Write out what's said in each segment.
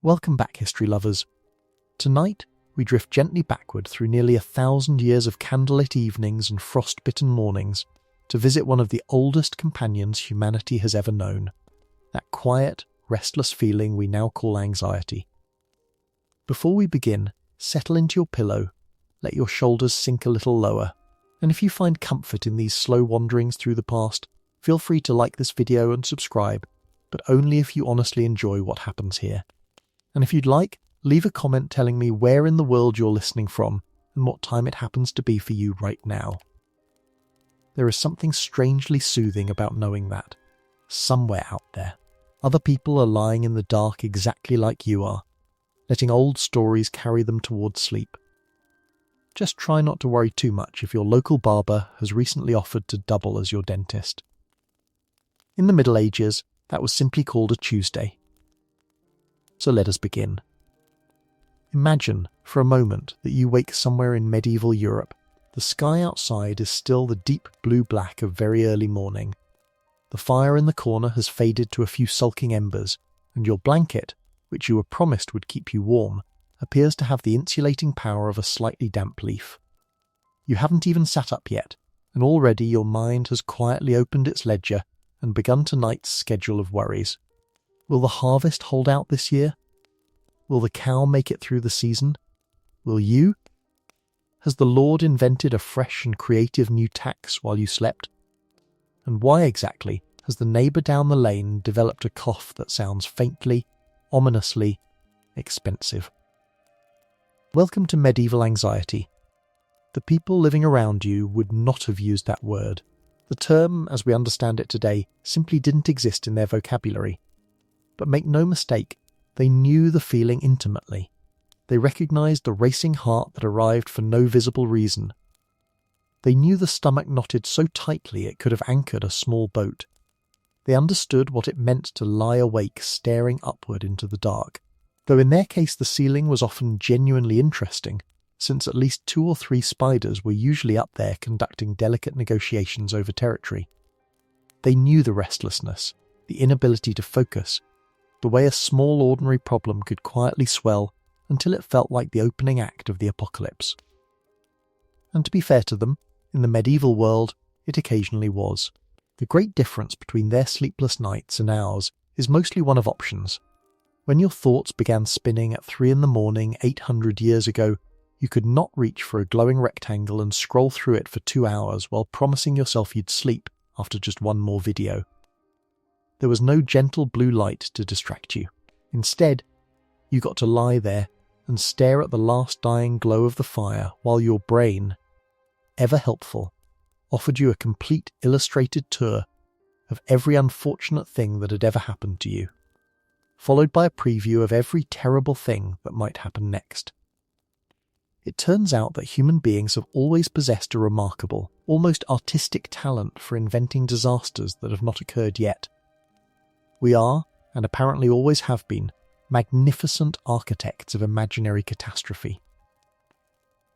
Welcome back, history lovers. Tonight, we drift gently backward through nearly 1,000 years of candlelit evenings and frost-bitten mornings to visit one of the oldest companions humanity has ever known, that quiet, restless feeling we now call anxiety. Before we begin, settle into your pillow, let your shoulders sink a little lower, and if you find comfort in these slow wanderings through the past, feel free to like this video and subscribe, but only if you honestly enjoy what happens here. And if you'd like, leave a comment telling me where in the world you're listening from and what time it happens to be for you right now. There is something strangely soothing about knowing that, somewhere out there, other people are lying in the dark exactly like you are, letting old stories carry them towards sleep. Just try not to worry too much if your local barber has recently offered to double as your dentist. In the Middle Ages, that was simply called a Tuesday. So let us begin. Imagine, for a moment, that you wake somewhere in medieval Europe. The sky outside is still the deep blue-black of very early morning. The fire in the corner has faded to a few sulking embers, and your blanket, which you were promised would keep you warm, appears to have the insulating power of a slightly damp leaf. You haven't even sat up yet, and already your mind has quietly opened its ledger and begun tonight's schedule of worries. Will the harvest hold out this year? Will the cow make it through the season? Will you? Has the Lord invented a fresh and creative new tax while you slept? And why exactly has the neighbour down the lane developed a cough that sounds faintly, ominously expensive? Welcome to medieval anxiety. The people living around you would not have used that word. The term, as we understand it today, simply didn't exist in their vocabulary. But make no mistake, they knew the feeling intimately. They recognised the racing heart that arrived for no visible reason. They knew the stomach knotted so tightly it could have anchored a small boat. They understood what it meant to lie awake staring upward into the dark, though in their case the ceiling was often genuinely interesting, since at least 2 or 3 spiders were usually up there conducting delicate negotiations over territory. They knew the restlessness, the inability to focus, the way a small ordinary problem could quietly swell until it felt like the opening act of the apocalypse. And to be fair to them, in the medieval world, it occasionally was. The great difference between their sleepless nights and ours is mostly one of options. When your thoughts began spinning at 3 a.m. 800 years ago, you could not reach for a glowing rectangle and scroll through it for 2 hours while promising yourself you'd sleep after just one more video. There was no gentle blue light to distract you. Instead, you got to lie there and stare at the last dying glow of the fire while your brain, ever helpful, offered you a complete illustrated tour of every unfortunate thing that had ever happened to you, followed by a preview of every terrible thing that might happen next. It turns out that human beings have always possessed a remarkable, almost artistic talent for inventing disasters that have not occurred yet. We are, and apparently always have been, magnificent architects of imaginary catastrophe.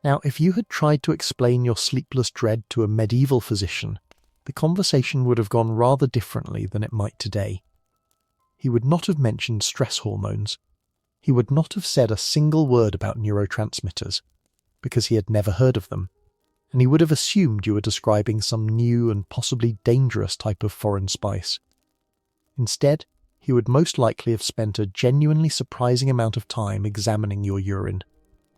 Now, if you had tried to explain your sleepless dread to a medieval physician, the conversation would have gone rather differently than it might today. He would not have mentioned stress hormones. He would not have said a single word about neurotransmitters, because he had never heard of them, and he would have assumed you were describing some new and possibly dangerous type of foreign spice. Instead, he would most likely have spent a genuinely surprising amount of time examining your urine.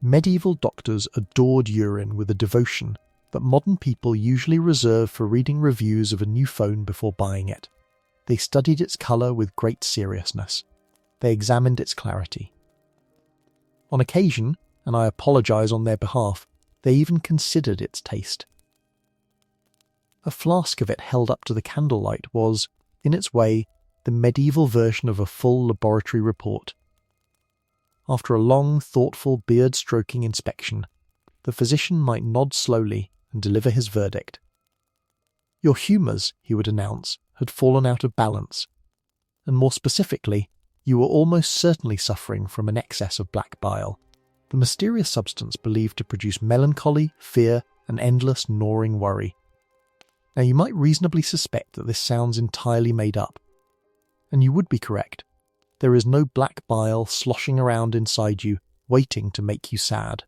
Medieval doctors adored urine with a devotion that modern people usually reserve for reading reviews of a new phone before buying it. They studied its colour with great seriousness. They examined its clarity. On occasion, and I apologise on their behalf, they even considered its taste. A flask of it held up to the candlelight was, in its way, the medieval version of a full laboratory report. After a long, thoughtful, beard-stroking inspection, the physician might nod slowly and deliver his verdict. Your humours, he would announce, had fallen out of balance, and more specifically, you were almost certainly suffering from an excess of black bile, the mysterious substance believed to produce melancholy, fear, and endless gnawing worry. Now you might reasonably suspect that this sounds entirely made up, and you would be correct. There is no black bile sloshing around inside you, waiting to make you sad.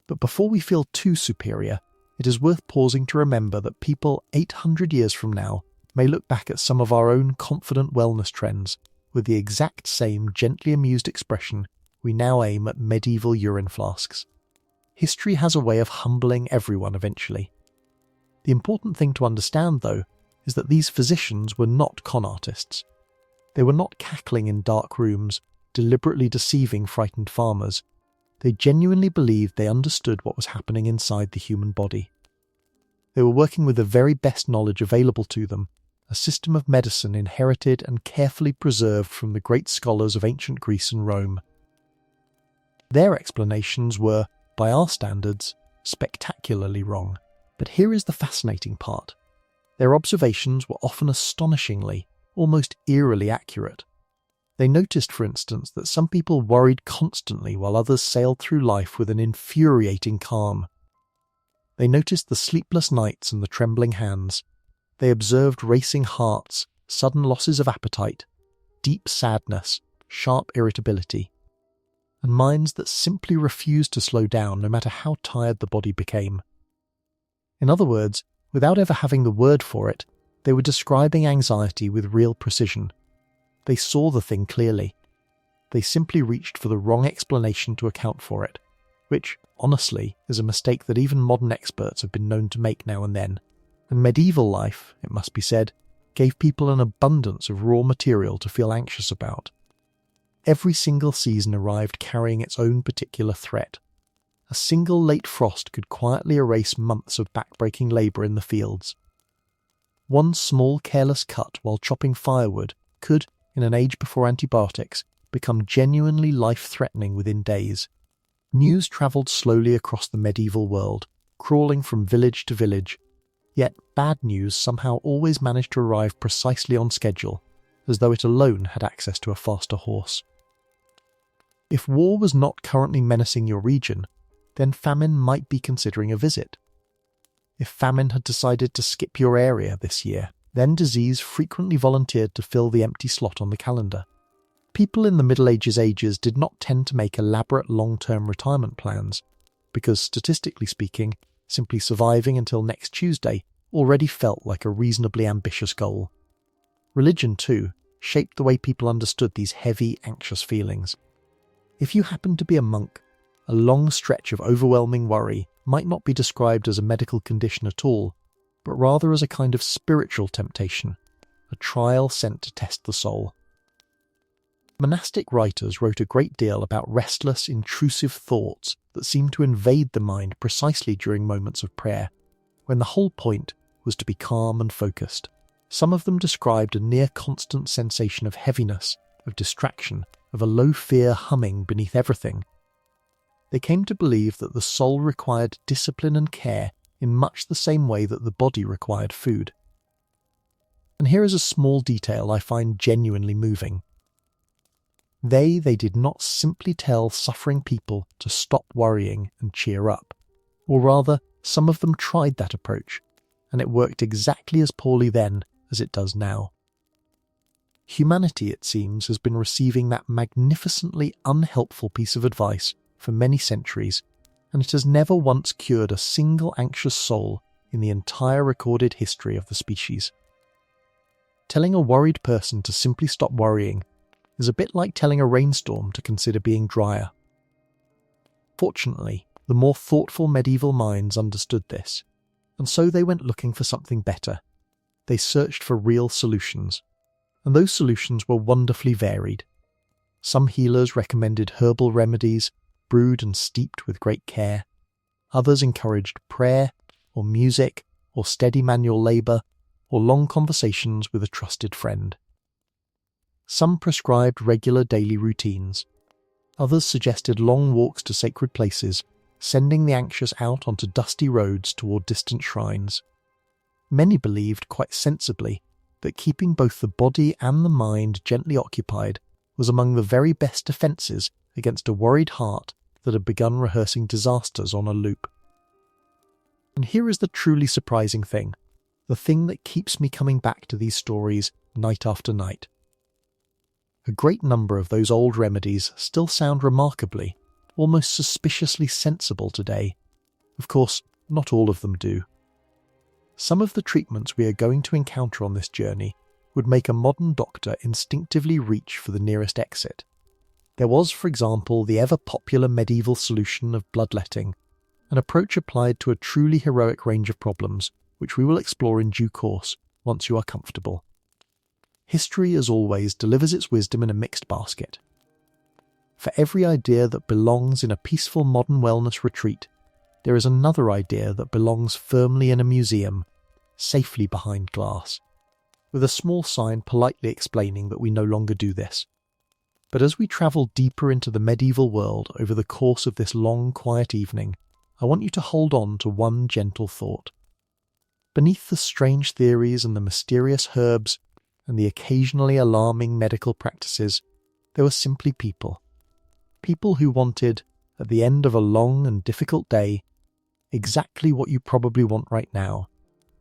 But before we feel too superior, it is worth pausing to remember that people 800 years from now may look back at some of our own confident wellness trends with the exact same gently amused expression we now aim at medieval urine flasks. History has a way of humbling everyone eventually. The important thing to understand, though, is that these physicians were not con artists. They were not cackling in dark rooms, deliberately deceiving frightened farmers. They genuinely believed they understood what was happening inside the human body. They were working with the very best knowledge available to them, a system of medicine inherited and carefully preserved from the great scholars of ancient Greece and Rome. Their explanations were, by our standards, spectacularly wrong. But here is the fascinating part. Their observations were often astonishingly, almost eerily accurate. They noticed, for instance, that some people worried constantly while others sailed through life with an infuriating calm. They noticed the sleepless nights and the trembling hands. They observed racing hearts, sudden losses of appetite, deep sadness, sharp irritability, and minds that simply refused to slow down no matter how tired the body became. In other words, without ever having the word for it, they were describing anxiety with real precision. They saw the thing clearly. They simply reached for the wrong explanation to account for it, which, honestly, is a mistake that even modern experts have been known to make now and then. And medieval life, it must be said, gave people an abundance of raw material to feel anxious about. Every single season arrived carrying its own particular threat. A single late frost could quietly erase months of back-breaking labour in the fields. One small careless cut while chopping firewood could, in an age before antibiotics, become genuinely life-threatening within days. News travelled slowly across the medieval world, crawling from village to village. Yet bad news somehow always managed to arrive precisely on schedule, as though it alone had access to a faster horse. If war was not currently menacing your region, then famine might be considering a visit. If famine had decided to skip your area this year, then disease frequently volunteered to fill the empty slot on the calendar. People in the Middle Ages did not tend to make elaborate long-term retirement plans, because statistically speaking, simply surviving until next Tuesday already felt like a reasonably ambitious goal. Religion, too, shaped the way people understood these heavy, anxious feelings. If you happened to be a monk, a long stretch of overwhelming worry might not be described as a medical condition at all, but rather as a kind of spiritual temptation, a trial sent to test the soul. Monastic writers wrote a great deal about restless, intrusive thoughts that seemed to invade the mind precisely during moments of prayer, when the whole point was to be calm and focused. Some of them described a near-constant sensation of heaviness, of distraction, of a low fear humming beneath everything. They came to believe that the soul required discipline and care in much the same way that the body required food. And here is a small detail I find genuinely moving. They did not simply tell suffering people to stop worrying and cheer up, or rather, some of them tried that approach, and it worked exactly as poorly then as it does now. Humanity, it seems, has been receiving that magnificently unhelpful piece of advice for many centuries, and it has never once cured a single anxious soul in the entire recorded history of the species. Telling a worried person to simply stop worrying is a bit like telling a rainstorm to consider being drier. Fortunately, the more thoughtful medieval minds understood this, and so they went looking for something better. They searched for real solutions, and those solutions were wonderfully varied. Some healers recommended herbal remedies, brewed and steeped with great care. Others encouraged prayer, or music, or steady manual labour, or long conversations with a trusted friend. Some prescribed regular daily routines. Others suggested long walks to sacred places, sending the anxious out onto dusty roads toward distant shrines. Many believed, quite sensibly, that keeping both the body and the mind gently occupied was among the very best defences against a worried heart that had begun rehearsing disasters on a loop. And here is the truly surprising thing, the thing that keeps me coming back to these stories night after night. A great number of those old remedies still sound remarkably, almost suspiciously sensible today. Of course, not all of them do. Some of the treatments we are going to encounter on this journey would make a modern doctor instinctively reach for the nearest exit. There was, for example, the ever-popular medieval solution of bloodletting, an approach applied to a truly heroic range of problems, which we will explore in due course once you are comfortable. History, as always, delivers its wisdom in a mixed basket. For every idea that belongs in a peaceful modern wellness retreat, there is another idea that belongs firmly in a museum, safely behind glass, with a small sign politely explaining that we no longer do this. But as we travel deeper into the medieval world over the course of this long, quiet evening, I want you to hold on to one gentle thought. Beneath the strange theories and the mysterious herbs and the occasionally alarming medical practices, there were simply people. People who wanted, at the end of a long and difficult day, exactly what you probably want right now,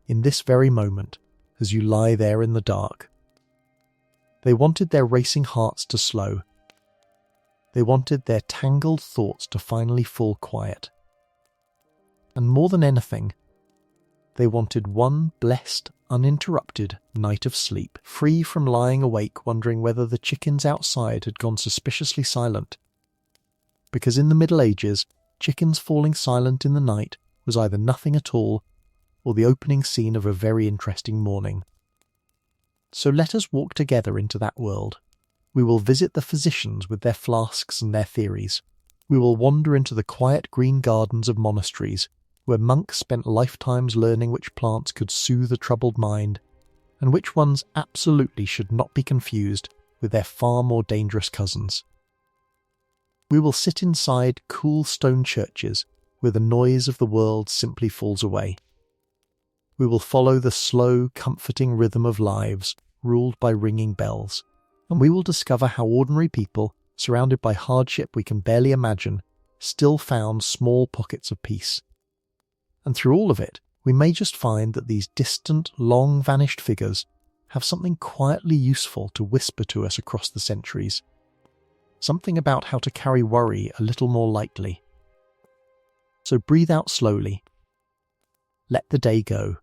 in this very moment, as you lie there in the dark. They wanted their racing hearts to slow. They wanted their tangled thoughts to finally fall quiet. And more than anything, they wanted one blessed, uninterrupted night of sleep, free from lying awake wondering whether the chickens outside had gone suspiciously silent. Because in the Middle Ages, chickens falling silent in the night was either nothing at all or the opening scene of a very interesting morning. So let us walk together into that world. We will visit the physicians with their flasks and their theories. We will wander into the quiet green gardens of monasteries, where monks spent lifetimes learning which plants could soothe a troubled mind, and which ones absolutely should not be confused with their far more dangerous cousins. We will sit inside cool stone churches where the noise of the world simply falls away. We will follow the slow, comforting rhythm of lives ruled by ringing bells, and we will discover how ordinary people, surrounded by hardship we can barely imagine, still found small pockets of peace. And through all of it, we may just find that these distant, long-vanished figures have something quietly useful to whisper to us across the centuries. Something about how to carry worry a little more lightly. So breathe out slowly. Let the day go.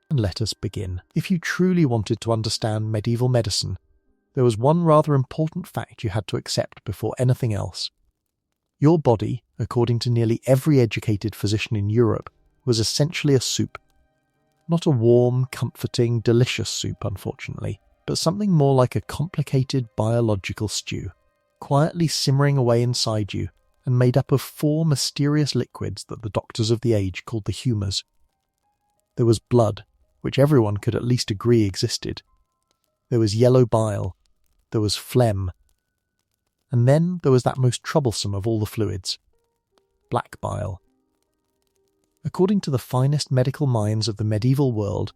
And let us begin. If you truly wanted to understand medieval medicine, there was one rather important fact you had to accept before anything else. Your body, according to nearly every educated physician in Europe, was essentially a soup. Not a warm, comforting, delicious soup, unfortunately, but something more like a complicated biological stew, quietly simmering away inside you and made up of 4 mysterious liquids that the doctors of the age called the humours. There was blood, which everyone could at least agree existed. There was yellow bile. There was phlegm. And then there was that most troublesome of all the fluids, black bile. According to the finest medical minds of the medieval world,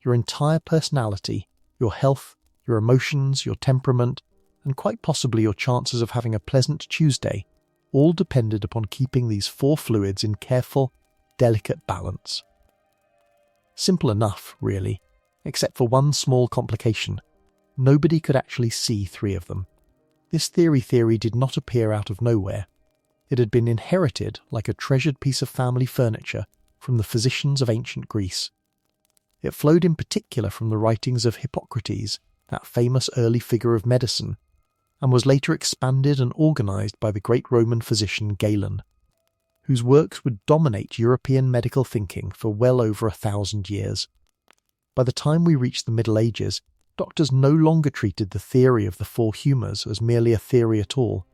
your entire personality, your health, your emotions, your temperament, and quite possibly your chances of having a pleasant Tuesday, all depended upon keeping these 4 fluids in careful, delicate balance. Simple enough, really, except for one small complication. Nobody could actually see 3 of them. This theory did not appear out of nowhere. It had been inherited like a treasured piece of family furniture from the physicians of ancient Greece. It flowed in particular from the writings of Hippocrates, that famous early figure of medicine, and was later expanded and organised by the great Roman physician Galen, whose works would dominate European medical thinking for well over 1,000 years. By the time we reached the Middle Ages, doctors no longer treated the theory of the 4 humours as merely a theory at all.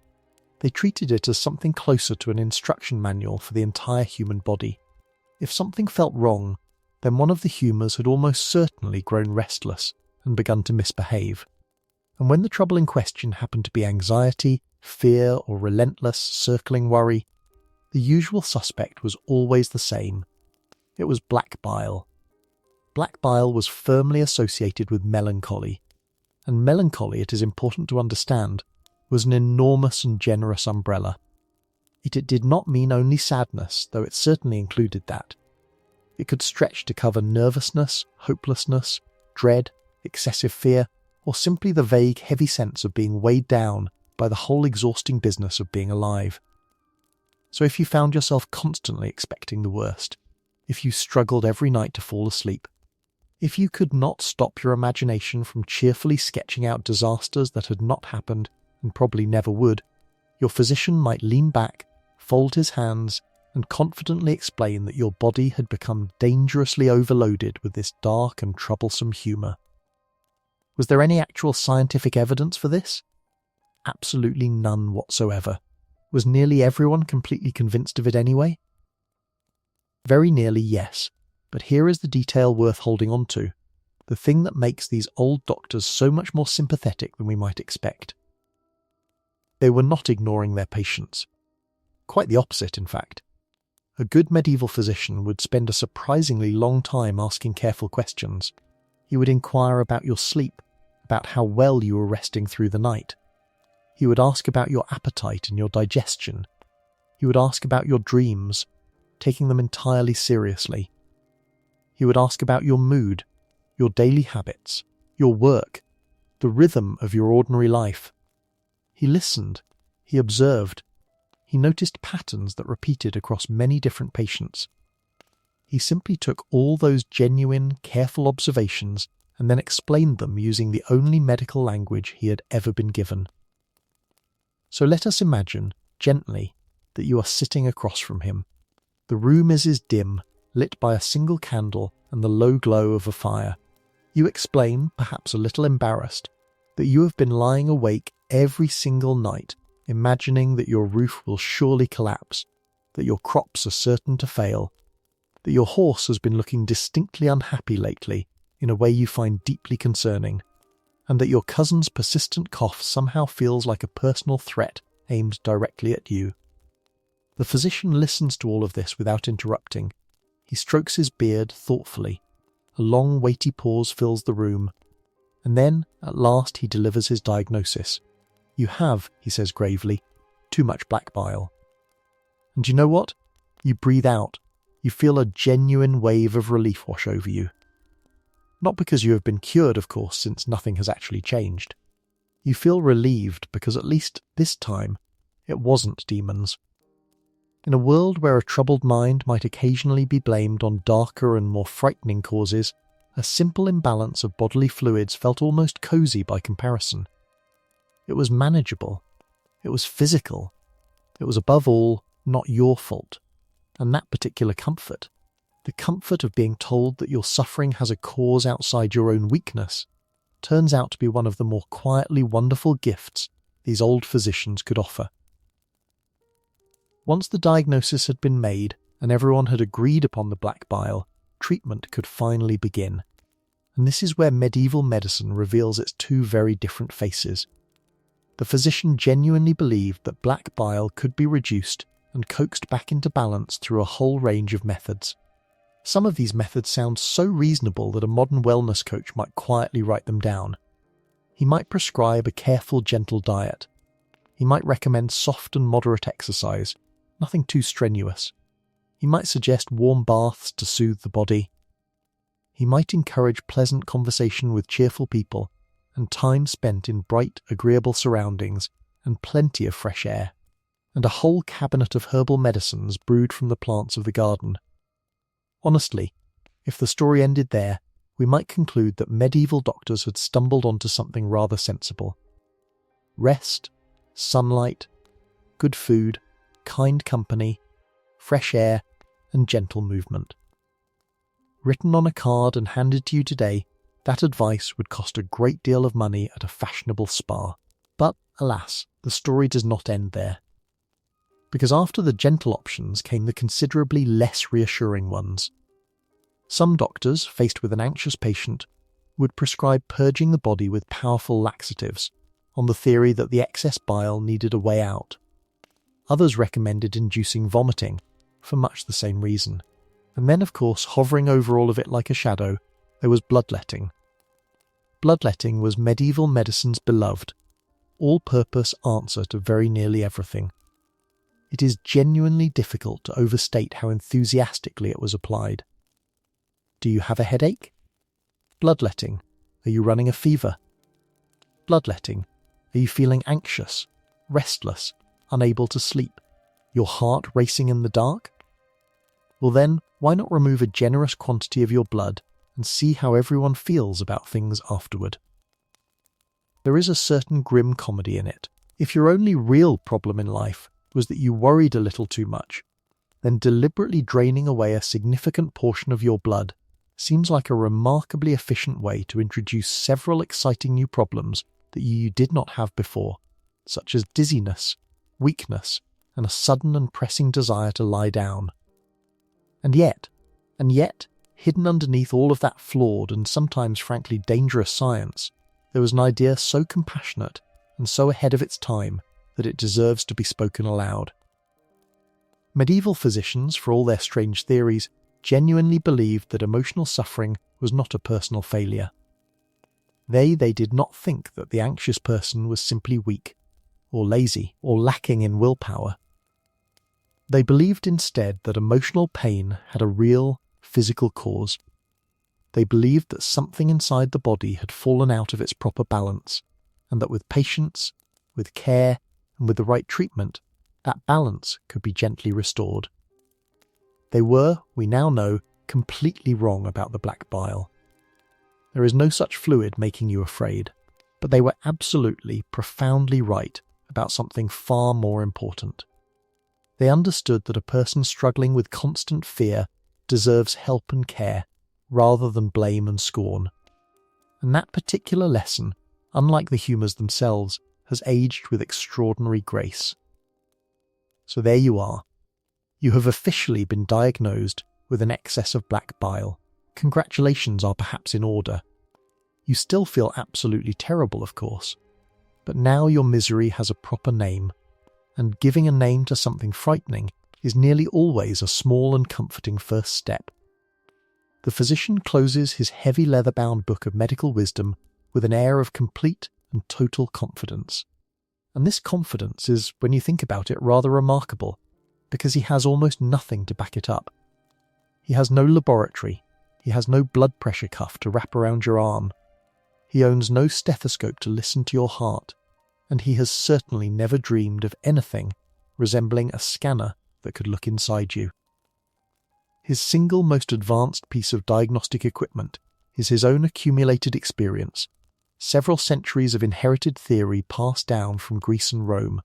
They treated it as something closer to an instruction manual for the entire human body. If something felt wrong, then one of the humours had almost certainly grown restless and begun to misbehave. And when the trouble in question happened to be anxiety, fear, or relentless, circling worry, the usual suspect was always the same. It was black bile. Black bile was firmly associated with melancholy, and melancholy, it is important to understand, was an enormous and generous umbrella. It did not mean only sadness, though it certainly included that. It could stretch to cover nervousness, hopelessness, dread, excessive fear, or simply the vague, heavy sense of being weighed down by the whole exhausting business of being alive. So if you found yourself constantly expecting the worst, if you struggled every night to fall asleep, if you could not stop your imagination from cheerfully sketching out disasters that had not happened and probably never would, your physician might lean back, fold his hands, and confidently explain that your body had become dangerously overloaded with this dark and troublesome humour. Was there any actual scientific evidence for this? Absolutely none whatsoever. Was nearly everyone completely convinced of it anyway? Very nearly yes, but here is the detail worth holding on to, the thing that makes these old doctors so much more sympathetic than we might expect. They were not ignoring their patients. Quite the opposite, in fact. A good medieval physician would spend a surprisingly long time asking careful questions. He would inquire about your sleep, about how well you were resting through the night. He would ask about your appetite and your digestion. He would ask about your dreams, taking them entirely seriously. He would ask about your mood, your daily habits, your work, the rhythm of your ordinary life. He listened. He observed. He noticed patterns that repeated across many different patients. He simply took all those genuine, careful observations and then explained them using the only medical language he had ever been given. So let us imagine, gently, that you are sitting across from him. The room is dim, lit by a single candle and the low glow of a fire. You explain, perhaps a little embarrassed, that you have been lying awake every single night, imagining that your roof will surely collapse, that your crops are certain to fail, that your horse has been looking distinctly unhappy lately in a way you find deeply concerning, and that your cousin's persistent cough somehow feels like a personal threat aimed directly at you. The physician listens to all of this without interrupting. He strokes his beard thoughtfully. A long, weighty pause fills the room, and then, at last, he delivers his diagnosis. You have, he says gravely, too much black bile. And you know what? You breathe out. You feel a genuine wave of relief wash over you. Not because you have been cured, of course, since nothing has actually changed. You feel relieved because at least this time it wasn't demons. In a world where a troubled mind might occasionally be blamed on darker and more frightening causes, a simple imbalance of bodily fluids felt almost cosy by comparison. It was manageable. It was physical. It was above all not your fault. And that particular comfort, the comfort of being told that your suffering has a cause outside your own weakness, turns out to be one of the more quietly wonderful gifts these old physicians could offer. Once the diagnosis had been made and everyone had agreed upon the black bile, treatment could finally begin. And this is where medieval medicine reveals its two very different faces. The physician genuinely believed that black bile could be reduced and coaxed back into balance through a whole range of methods. Some of these methods sound so reasonable that a modern wellness coach might quietly write them down. He might prescribe a careful, gentle diet. He might recommend soft and moderate exercise, nothing too strenuous. He might suggest warm baths to soothe the body. He might encourage pleasant conversation with cheerful people and time spent in bright, agreeable surroundings and plenty of fresh air, and a whole cabinet of herbal medicines brewed from the plants of the garden. Honestly, if the story ended there, we might conclude that medieval doctors had stumbled onto something rather sensible. Rest, sunlight, good food, kind company, fresh air, and gentle movement. Written on a card and handed to you today, that advice would cost a great deal of money at a fashionable spa. But, alas, the story does not end there. Because after the gentle options came the considerably less reassuring ones. Some doctors, faced with an anxious patient, would prescribe purging the body with powerful laxatives, on the theory that the excess bile needed a way out. Others recommended inducing vomiting, for much the same reason. And then, of course, hovering over all of it like a shadow, there was bloodletting. Bloodletting was medieval medicine's beloved, all-purpose answer to very nearly everything. It is genuinely difficult to overstate how enthusiastically it was applied. Do you have a headache? Bloodletting. Are you running a fever? bloodletting? Are you feeling anxious, restless, unable to sleep, your heart racing in the dark? Well then, why not remove a generous quantity of your blood and see how everyone feels about things afterward? There is a certain grim comedy in it. If your only real problem in life was that you worried a little too much, then deliberately draining away a significant portion of your blood seems like a remarkably efficient way to introduce several exciting new problems that you did not have before, such as dizziness, weakness, and a sudden and pressing desire to lie down. And yet, hidden underneath all of that flawed and sometimes frankly dangerous science, there was an idea so compassionate and so ahead of its time that it deserves to be spoken aloud. Medieval physicians, for all their strange theories, genuinely believed that emotional suffering was not a personal failure. They did not think that the anxious person was simply weak, or lazy, or lacking in willpower. They believed instead that emotional pain had a real, physical cause. They believed that something inside the body had fallen out of its proper balance, and that with patience, with care, and with the right treatment, that balance could be gently restored. They were, we now know, completely wrong about the black bile. There is no such fluid making you afraid, but they were absolutely, profoundly right about something far more important. They understood that a person struggling with constant fear deserves help and care, rather than blame and scorn. And that particular lesson, unlike the humours themselves, has aged with extraordinary grace. So there you are. You have officially been diagnosed with an excess of black bile. Congratulations are perhaps in order. You still feel absolutely terrible, of course, but now your misery has a proper name, and giving a name to something frightening is nearly always a small and comforting first step. The physician closes his heavy leather-bound book of medical wisdom with an air of complete and total confidence. And this confidence is, when you think about it, rather remarkable, because he has almost nothing to back it up. He has no laboratory, he has no blood pressure cuff to wrap around your arm, he owns no stethoscope to listen to your heart, and he has certainly never dreamed of anything resembling a scanner that could look inside you. His single most advanced piece of diagnostic equipment is his own accumulated experience, several centuries of inherited theory passed down from Greece and Rome,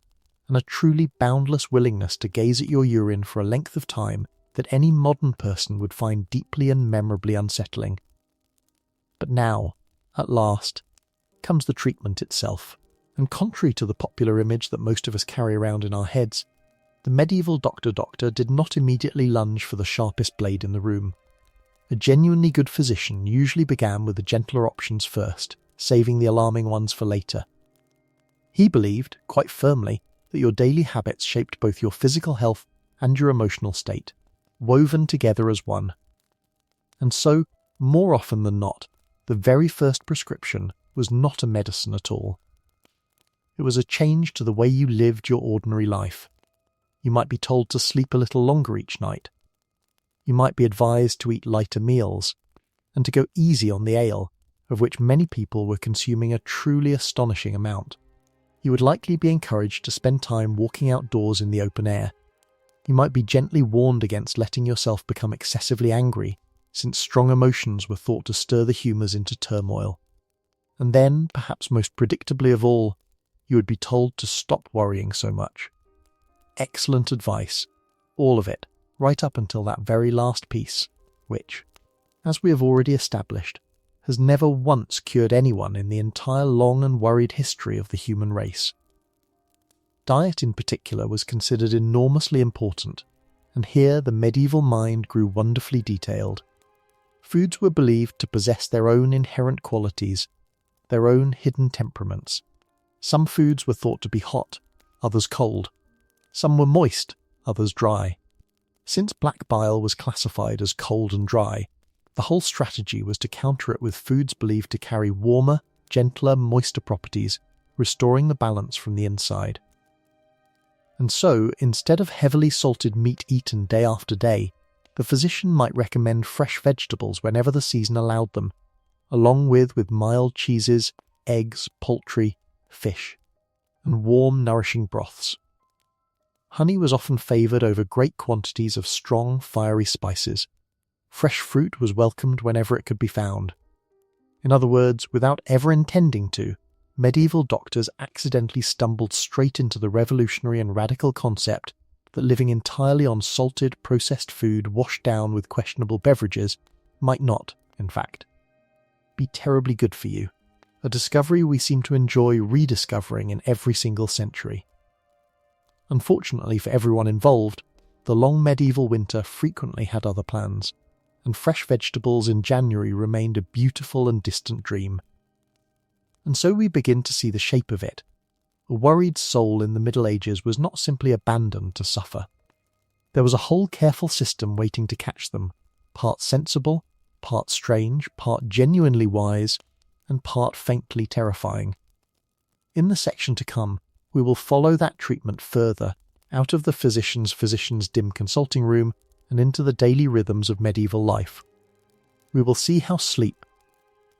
and a truly boundless willingness to gaze at your urine for a length of time that any modern person would find deeply and memorably unsettling. But now, at last, comes the treatment itself, and contrary to the popular image that most of us carry around in our heads, the medieval doctor did not immediately lunge for the sharpest blade in the room. A genuinely good physician usually began with the gentler options first, saving the alarming ones for later. He believed, quite firmly, that your daily habits shaped both your physical health and your emotional state, woven together as one. And so, more often than not, the very first prescription was not a medicine at all. It was a change to the way you lived your ordinary life. You might be told to sleep a little longer each night. You might be advised to eat lighter meals, and to go easy on the ale, of which many people were consuming a truly astonishing amount. You would likely be encouraged to spend time walking outdoors in the open air. You might be gently warned against letting yourself become excessively angry, since strong emotions were thought to stir the humours into turmoil. And then, perhaps most predictably of all, you would be told to stop worrying so much. Excellent advice, all of it, right up until that very last piece, which, as we have already established, has never once cured anyone in the entire long and worried history of the human race. Diet in particular was considered enormously important, and here the medieval mind grew wonderfully detailed. Foods were believed to possess their own inherent qualities, their own hidden temperaments. Some foods were thought to be hot, others cold. Some were moist, others dry. Since black bile was classified as cold and dry, the whole strategy was to counter it with foods believed to carry warmer, gentler, moister properties, restoring the balance from the inside. And so, instead of heavily salted meat eaten day after day, the physician might recommend fresh vegetables whenever the season allowed them, along with mild cheeses, eggs, poultry, fish, and warm, nourishing broths. Honey was often favoured over great quantities of strong, fiery spices. Fresh fruit was welcomed whenever it could be found. In other words, without ever intending to, medieval doctors accidentally stumbled straight into the revolutionary and radical concept that living entirely on salted, processed food washed down with questionable beverages might not, in fact, be terribly good for you, a discovery we seem to enjoy rediscovering in every single century. Unfortunately for everyone involved, the long medieval winter frequently had other plans, and fresh vegetables in January remained a beautiful and distant dream. And so we begin to see the shape of it. A worried soul in the Middle Ages was not simply abandoned to suffer. There was a whole careful system waiting to catch them, part sensible, part strange, part genuinely wise, and part faintly terrifying. In the section to come, we will follow that treatment further, out of the physician's dim consulting room and into the daily rhythms of medieval life. We will see how sleep,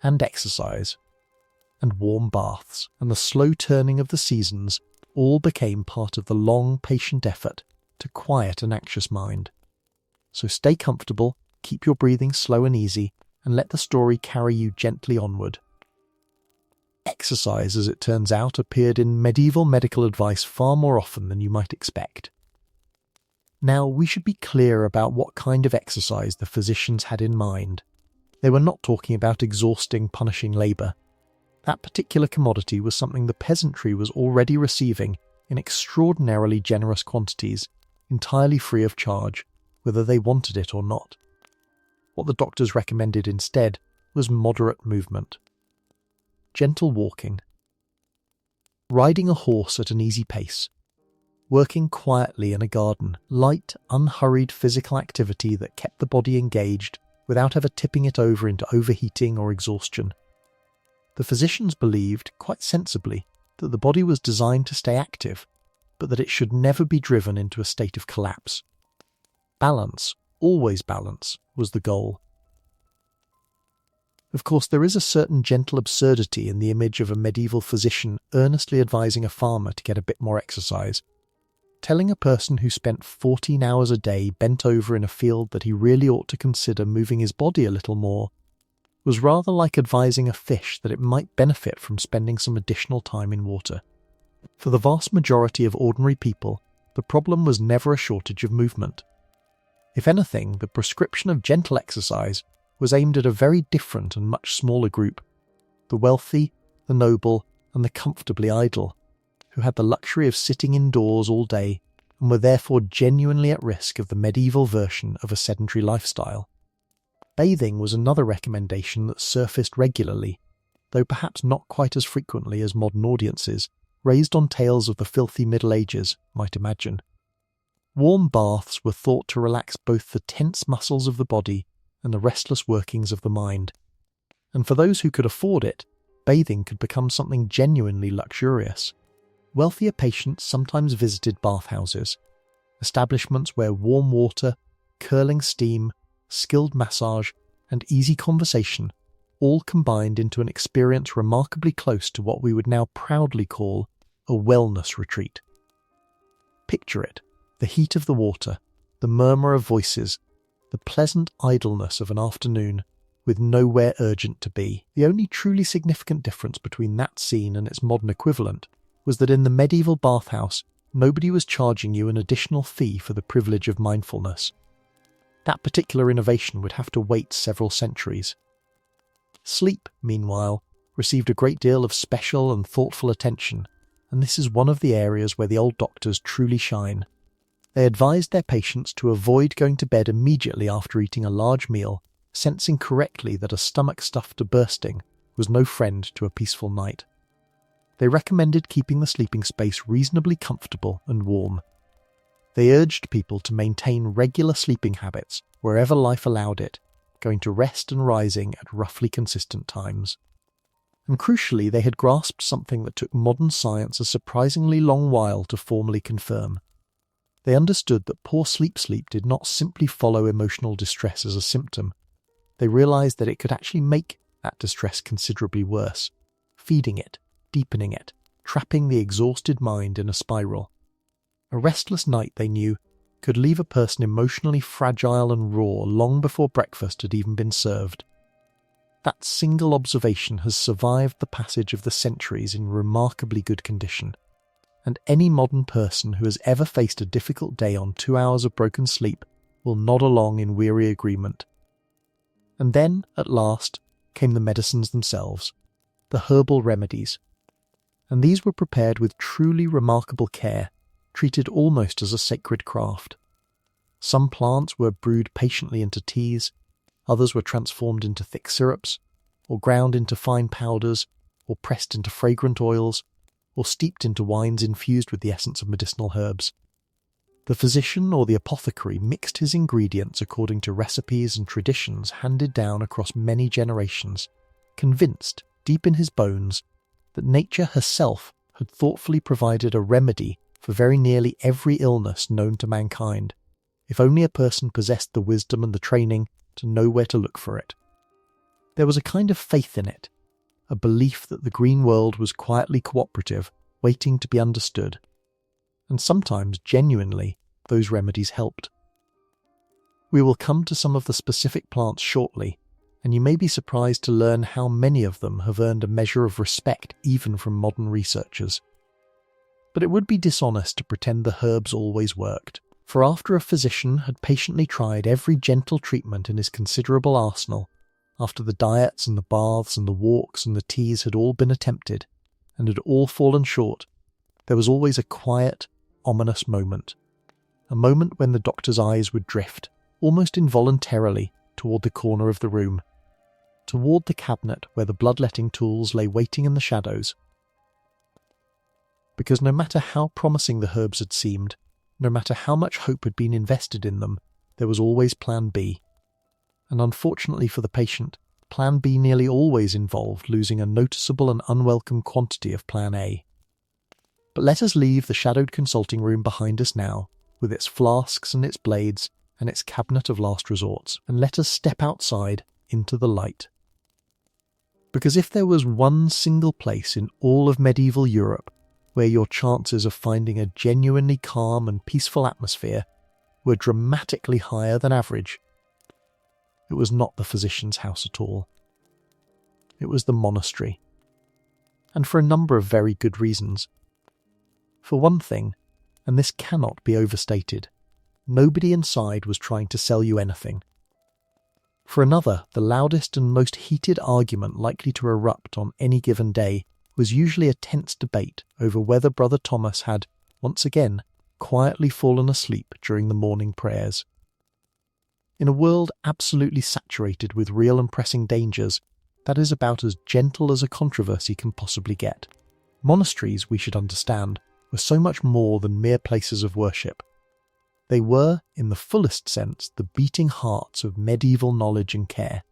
and exercise, and warm baths, and the slow turning of the seasons all became part of the long, patient effort to quiet an anxious mind. So stay comfortable, keep your breathing slow and easy, and let the story carry you gently onward. Exercise, as it turns out, appeared in medieval medical advice far more often than you might expect. Now, we should be clear about what kind of exercise the physicians had in mind. They were not talking about exhausting, punishing labour. That particular commodity was something the peasantry was already receiving in extraordinarily generous quantities, entirely free of charge, whether they wanted it or not. What the doctors recommended instead was moderate movement. Gentle walking, riding a horse at an easy pace, working quietly in a garden, light, unhurried physical activity that kept the body engaged without ever tipping it over into overheating or exhaustion. The physicians believed, quite sensibly, that the body was designed to stay active, but that it should never be driven into a state of collapse. Balance, always balance, was the goal. Of course, there is a certain gentle absurdity in the image of a medieval physician earnestly advising a farmer to get a bit more exercise. Telling a person who spent 14 hours a day bent over in a field that he really ought to consider moving his body a little more was rather like advising a fish that it might benefit from spending some additional time in water. For the vast majority of ordinary people, the problem was never a shortage of movement. If anything, the prescription of gentle exercise was aimed at a very different and much smaller group, the wealthy, the noble, and the comfortably idle, who had the luxury of sitting indoors all day and were therefore genuinely at risk of the medieval version of a sedentary lifestyle. Bathing was another recommendation that surfaced regularly, though perhaps not quite as frequently as modern audiences, raised on tales of the filthy Middle Ages, might imagine. Warm baths were thought to relax both the tense muscles of the body and the restless workings of the mind. And for those who could afford it, bathing could become something genuinely luxurious. Wealthier patients sometimes visited bathhouses, establishments where warm water, curling steam, skilled massage, and easy conversation all combined into an experience remarkably close to what we would now proudly call a wellness retreat. Picture it, the heat of the water, the murmur of voices, the pleasant idleness of an afternoon with nowhere urgent to be. The only truly significant difference between that scene and its modern equivalent was that in the medieval bathhouse, nobody was charging you an additional fee for the privilege of mindfulness. That particular innovation would have to wait several centuries. Sleep, meanwhile, received a great deal of special and thoughtful attention, and this is one of the areas where the old doctors truly shine. They advised their patients to avoid going to bed immediately after eating a large meal, sensing correctly that a stomach stuffed to bursting was no friend to a peaceful night. They recommended keeping the sleeping space reasonably comfortable and warm. They urged people to maintain regular sleeping habits wherever life allowed it, going to rest and rising at roughly consistent times. And crucially, they had grasped something that took modern science a surprisingly long while to formally confirm. They understood that poor sleep did not simply follow emotional distress as a symptom. They realized that it could actually make that distress considerably worse. feeding it, deepening it, trapping the exhausted mind in a spiral. A restless night, they knew, could leave a person emotionally fragile and raw long before breakfast had even been served. That single observation has survived the passage of the centuries in remarkably good condition, and any modern person who has ever faced a difficult day on 2 hours of broken sleep will nod along in weary agreement. And then, at last, came the medicines themselves, the herbal remedies, and these were prepared with truly remarkable care, treated almost as a sacred craft. Some plants were brewed patiently into teas, others were transformed into thick syrups, or ground into fine powders, or pressed into fragrant oils, or steeped into wines infused with the essence of medicinal herbs. The physician or the apothecary mixed his ingredients according to recipes and traditions handed down across many generations, convinced, deep in his bones, that nature herself had thoughtfully provided a remedy for very nearly every illness known to mankind, if only a person possessed the wisdom and the training to know where to look for it. There was a kind of faith in it, a belief that the green world was quietly cooperative, waiting to be understood. And sometimes, genuinely, those remedies helped. We will come to some of the specific plants shortly, and you may be surprised to learn how many of them have earned a measure of respect even from modern researchers. But it would be dishonest to pretend the herbs always worked, for after a physician had patiently tried every gentle treatment in his considerable arsenal, after the diets and the baths and the walks and the teas had all been attempted, and had all fallen short, there was always a quiet, ominous moment. A moment when the doctor's eyes would drift, almost involuntarily, toward the corner of the room, toward the cabinet where the bloodletting tools lay waiting in the shadows. Because no matter how promising the herbs had seemed, no matter how much hope had been invested in them, there was always Plan B. And unfortunately for the patient, Plan B nearly always involved losing a noticeable and unwelcome quantity of Plan A. But let us leave the shadowed consulting room behind us now, with its flasks and its blades and its cabinet of last resorts, and let us step outside into the light. Because if there was one single place in all of medieval Europe where your chances of finding a genuinely calm and peaceful atmosphere were dramatically higher than average, it was not the physician's house at all. It was the monastery. And for a number of very good reasons. For one thing, and this cannot be overstated, nobody inside was trying to sell you anything. For another, the loudest and most heated argument likely to erupt on any given day was usually a tense debate over whether Brother Thomas had, once again, quietly fallen asleep during the morning prayers. In a world absolutely saturated with real and pressing dangers, that is about as gentle as a controversy can possibly get. Monasteries, we should understand, were so much more than mere places of worship. They were, in the fullest sense, the beating hearts of medieval knowledge and care.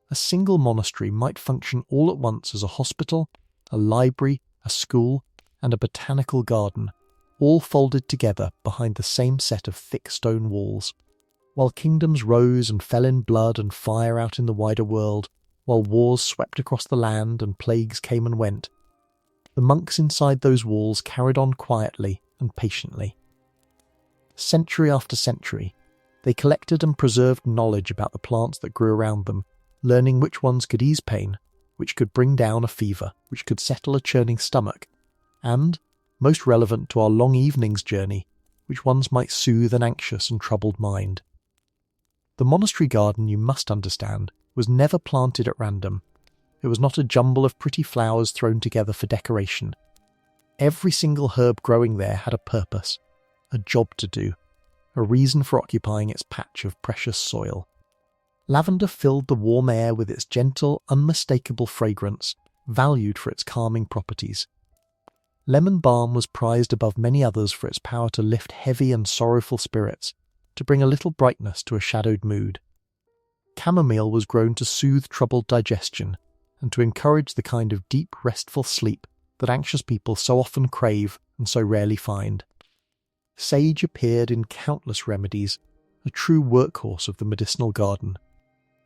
A single monastery might function all at once as a hospital, a library, a school, and a botanical garden, all folded together behind the same set of thick stone walls. While kingdoms rose and fell in blood and fire out in the wider world, while wars swept across the land and plagues came and went, the monks inside those walls carried on quietly and patiently. Century after century, they collected and preserved knowledge about the plants that grew around them, learning which ones could ease pain, which could bring down a fever, which could settle a churning stomach, and, most relevant to our long evening's journey, which ones might soothe an anxious and troubled mind. The monastery garden, you must understand, was never planted at random. It was not a jumble of pretty flowers thrown together for decoration. Every single herb growing there had a purpose, a job to do, a reason for occupying its patch of precious soil. Lavender filled the warm air with its gentle, unmistakable fragrance, valued for its calming properties. Lemon balm was prized above many others for its power to lift heavy and sorrowful spirits, to bring a little brightness to a shadowed mood. Chamomile was grown to soothe troubled digestion, and to encourage the kind of deep, restful sleep that anxious people so often crave and so rarely find. Sage appeared in countless remedies, a true workhorse of the medicinal garden.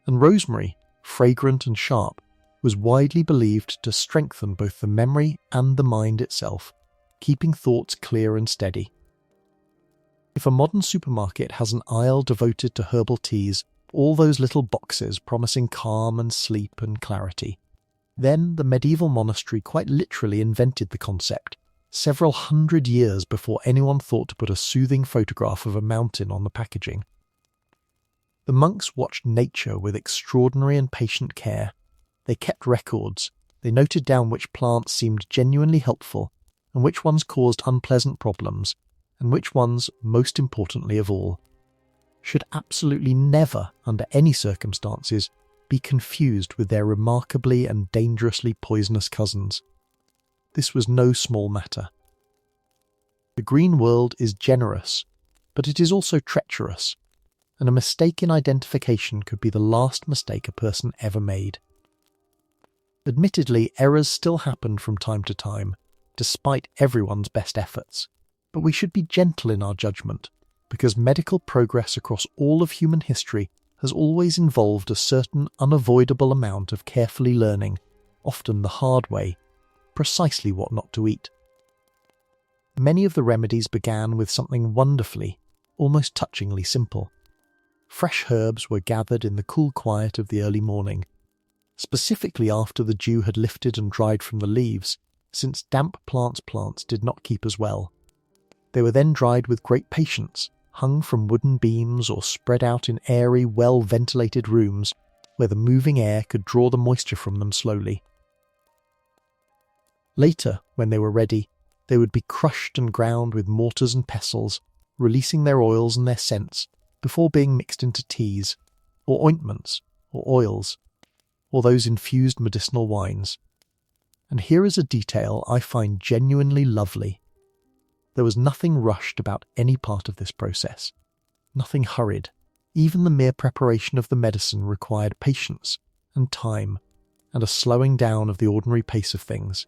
And rosemary, fragrant and sharp, was widely believed to strengthen both the memory and the mind itself, keeping thoughts clear and steady. If a modern supermarket has an aisle devoted to herbal teas, all those little boxes promising calm and sleep and clarity, then the medieval monastery quite literally invented the concept, several hundred years before anyone thought to put a soothing photograph of a mountain on the packaging. The monks watched nature with extraordinary and patient care. They kept records. They noted down which plants seemed genuinely helpful and which ones caused unpleasant problems, and which ones, most importantly of all, should absolutely never, under any circumstances, be confused with their remarkably and dangerously poisonous cousins. This was no small matter. The green world is generous, but it is also treacherous, and a mistake in identification could be the last mistake a person ever made. Admittedly, errors still happen from time to time, despite everyone's best efforts, but we should be gentle in our judgment, because medical progress across all of human history has always involved a certain unavoidable amount of carefully learning, often the hard way, precisely what not to eat. Many of the remedies began with something wonderfully, almost touchingly simple. Fresh herbs were gathered in the cool quiet of the early morning, specifically after the dew had lifted and dried from the leaves, since damp plants did not keep as well. They were then dried with great patience, hung from wooden beams or spread out in airy, well-ventilated rooms where the moving air could draw the moisture from them slowly. Later, when they were ready, they would be crushed and ground with mortars and pestles, releasing their oils and their scents before being mixed into teas, or ointments, or oils, or those infused medicinal wines. And here is a detail I find genuinely lovely. There was nothing rushed about any part of this process, nothing hurried. Even the mere preparation of the medicine required patience and time and a slowing down of the ordinary pace of things.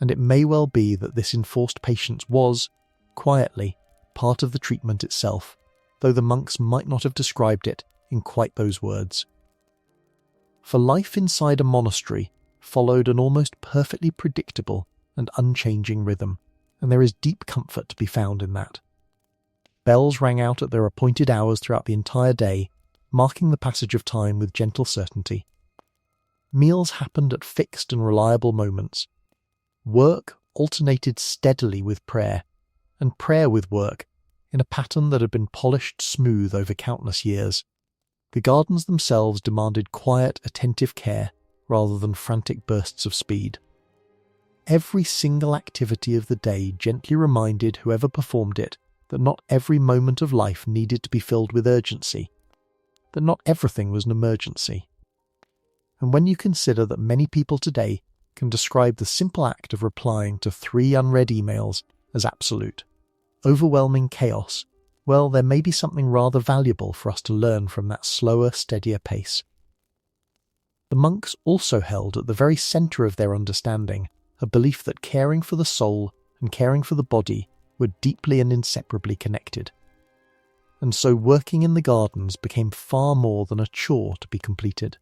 And it may well be that this enforced patience was, quietly, part of the treatment itself, though the monks might not have described it in quite those words. For life inside a monastery followed an almost perfectly predictable and unchanging rhythm, and there is deep comfort to be found in that. Bells rang out at their appointed hours throughout the entire day, marking the passage of time with gentle certainty. Meals happened at fixed and reliable moments. Work alternated steadily with prayer, and prayer with work, in a pattern that had been polished smooth over countless years. The gardens themselves demanded quiet, attentive care rather than frantic bursts of speed. Every single activity of the day gently reminded whoever performed it that not every moment of life needed to be filled with urgency, that not everything was an emergency. And when you consider that many people today can describe the simple act of replying to 3 unread emails as absolute, overwhelming chaos, well, there may be something rather valuable for us to learn from that slower, steadier pace. The monks also held at the very centre of their understanding a belief that caring for the soul and caring for the body were deeply and inseparably connected. And so working in the gardens became far more than a chore to be completed.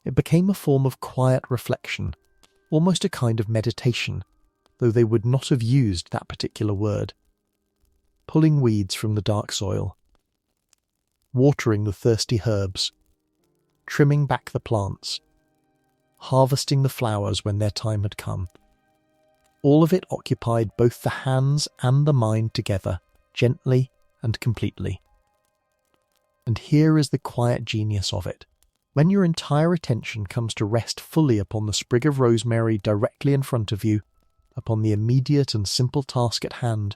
It became a form of quiet reflection, almost a kind of meditation, though they would not have used that particular word. Pulling weeds from the dark soil, watering the thirsty herbs, trimming back the plants, harvesting the flowers when their time had come. All of it occupied both the hands and the mind together, gently and completely. And here is the quiet genius of it. When your entire attention comes to rest fully upon the sprig of rosemary directly in front of you, upon the immediate and simple task at hand,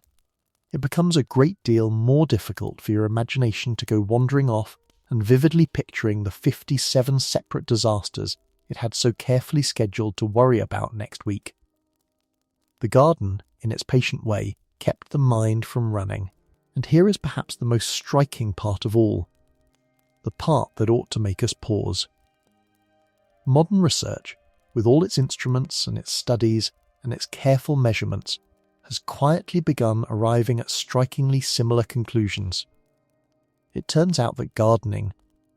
it becomes a great deal more difficult for your imagination to go wandering off and vividly picturing the 57 separate disasters it had so carefully scheduled to worry about next week. The garden, in its patient way, kept the mind from running, and here is perhaps the most striking part of all, the part that ought to make us pause. Modern research, with all its instruments and its studies and its careful measurements, has quietly begun arriving at strikingly similar conclusions. It turns out that gardening,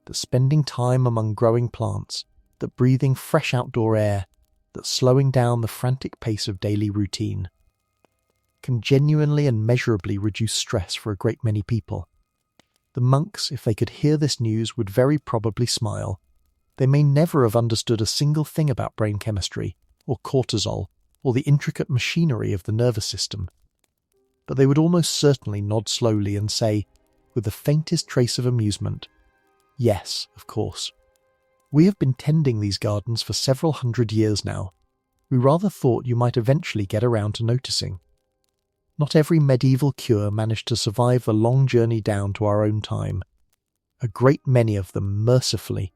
that spending time among growing plants, that breathing fresh outdoor air, that slowing down the frantic pace of daily routine, can genuinely and measurably reduce stress for a great many people. The monks, if they could hear this news, would very probably smile. They may never have understood a single thing about brain chemistry, or cortisol, or the intricate machinery of the nervous system. But they would almost certainly nod slowly and say, with the faintest trace of amusement, "Yes, of course. We have been tending these gardens for several hundred years now. We rather thought you might eventually get around to noticing. Not every medieval cure managed to survive the long journey down to our own time. A great many of them, mercifully,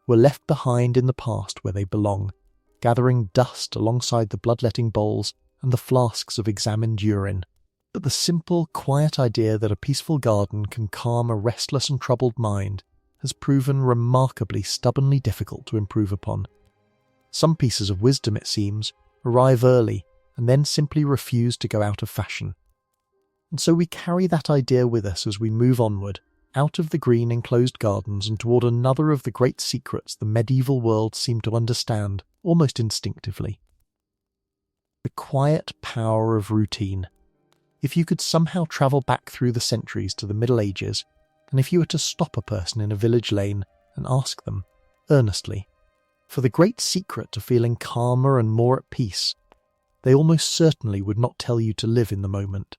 were left behind in the past where they belong, gathering dust alongside the bloodletting bowls and the flasks of examined urine. But the simple, quiet idea that a peaceful garden can calm a restless and troubled mind has proven remarkably stubbornly difficult to improve upon. Some pieces of wisdom, it seems, arrive early and then simply refuse to go out of fashion. And so we carry that idea with us as we move onward, out of the green enclosed gardens and toward another of the great secrets the medieval world seemed to understand almost instinctively. The quiet power of routine. If you could somehow travel back through the centuries to the Middle Ages, and if you were to stop a person in a village lane and ask them, earnestly, for the great secret to feeling calmer and more at peace, they almost certainly would not tell you to live in the moment.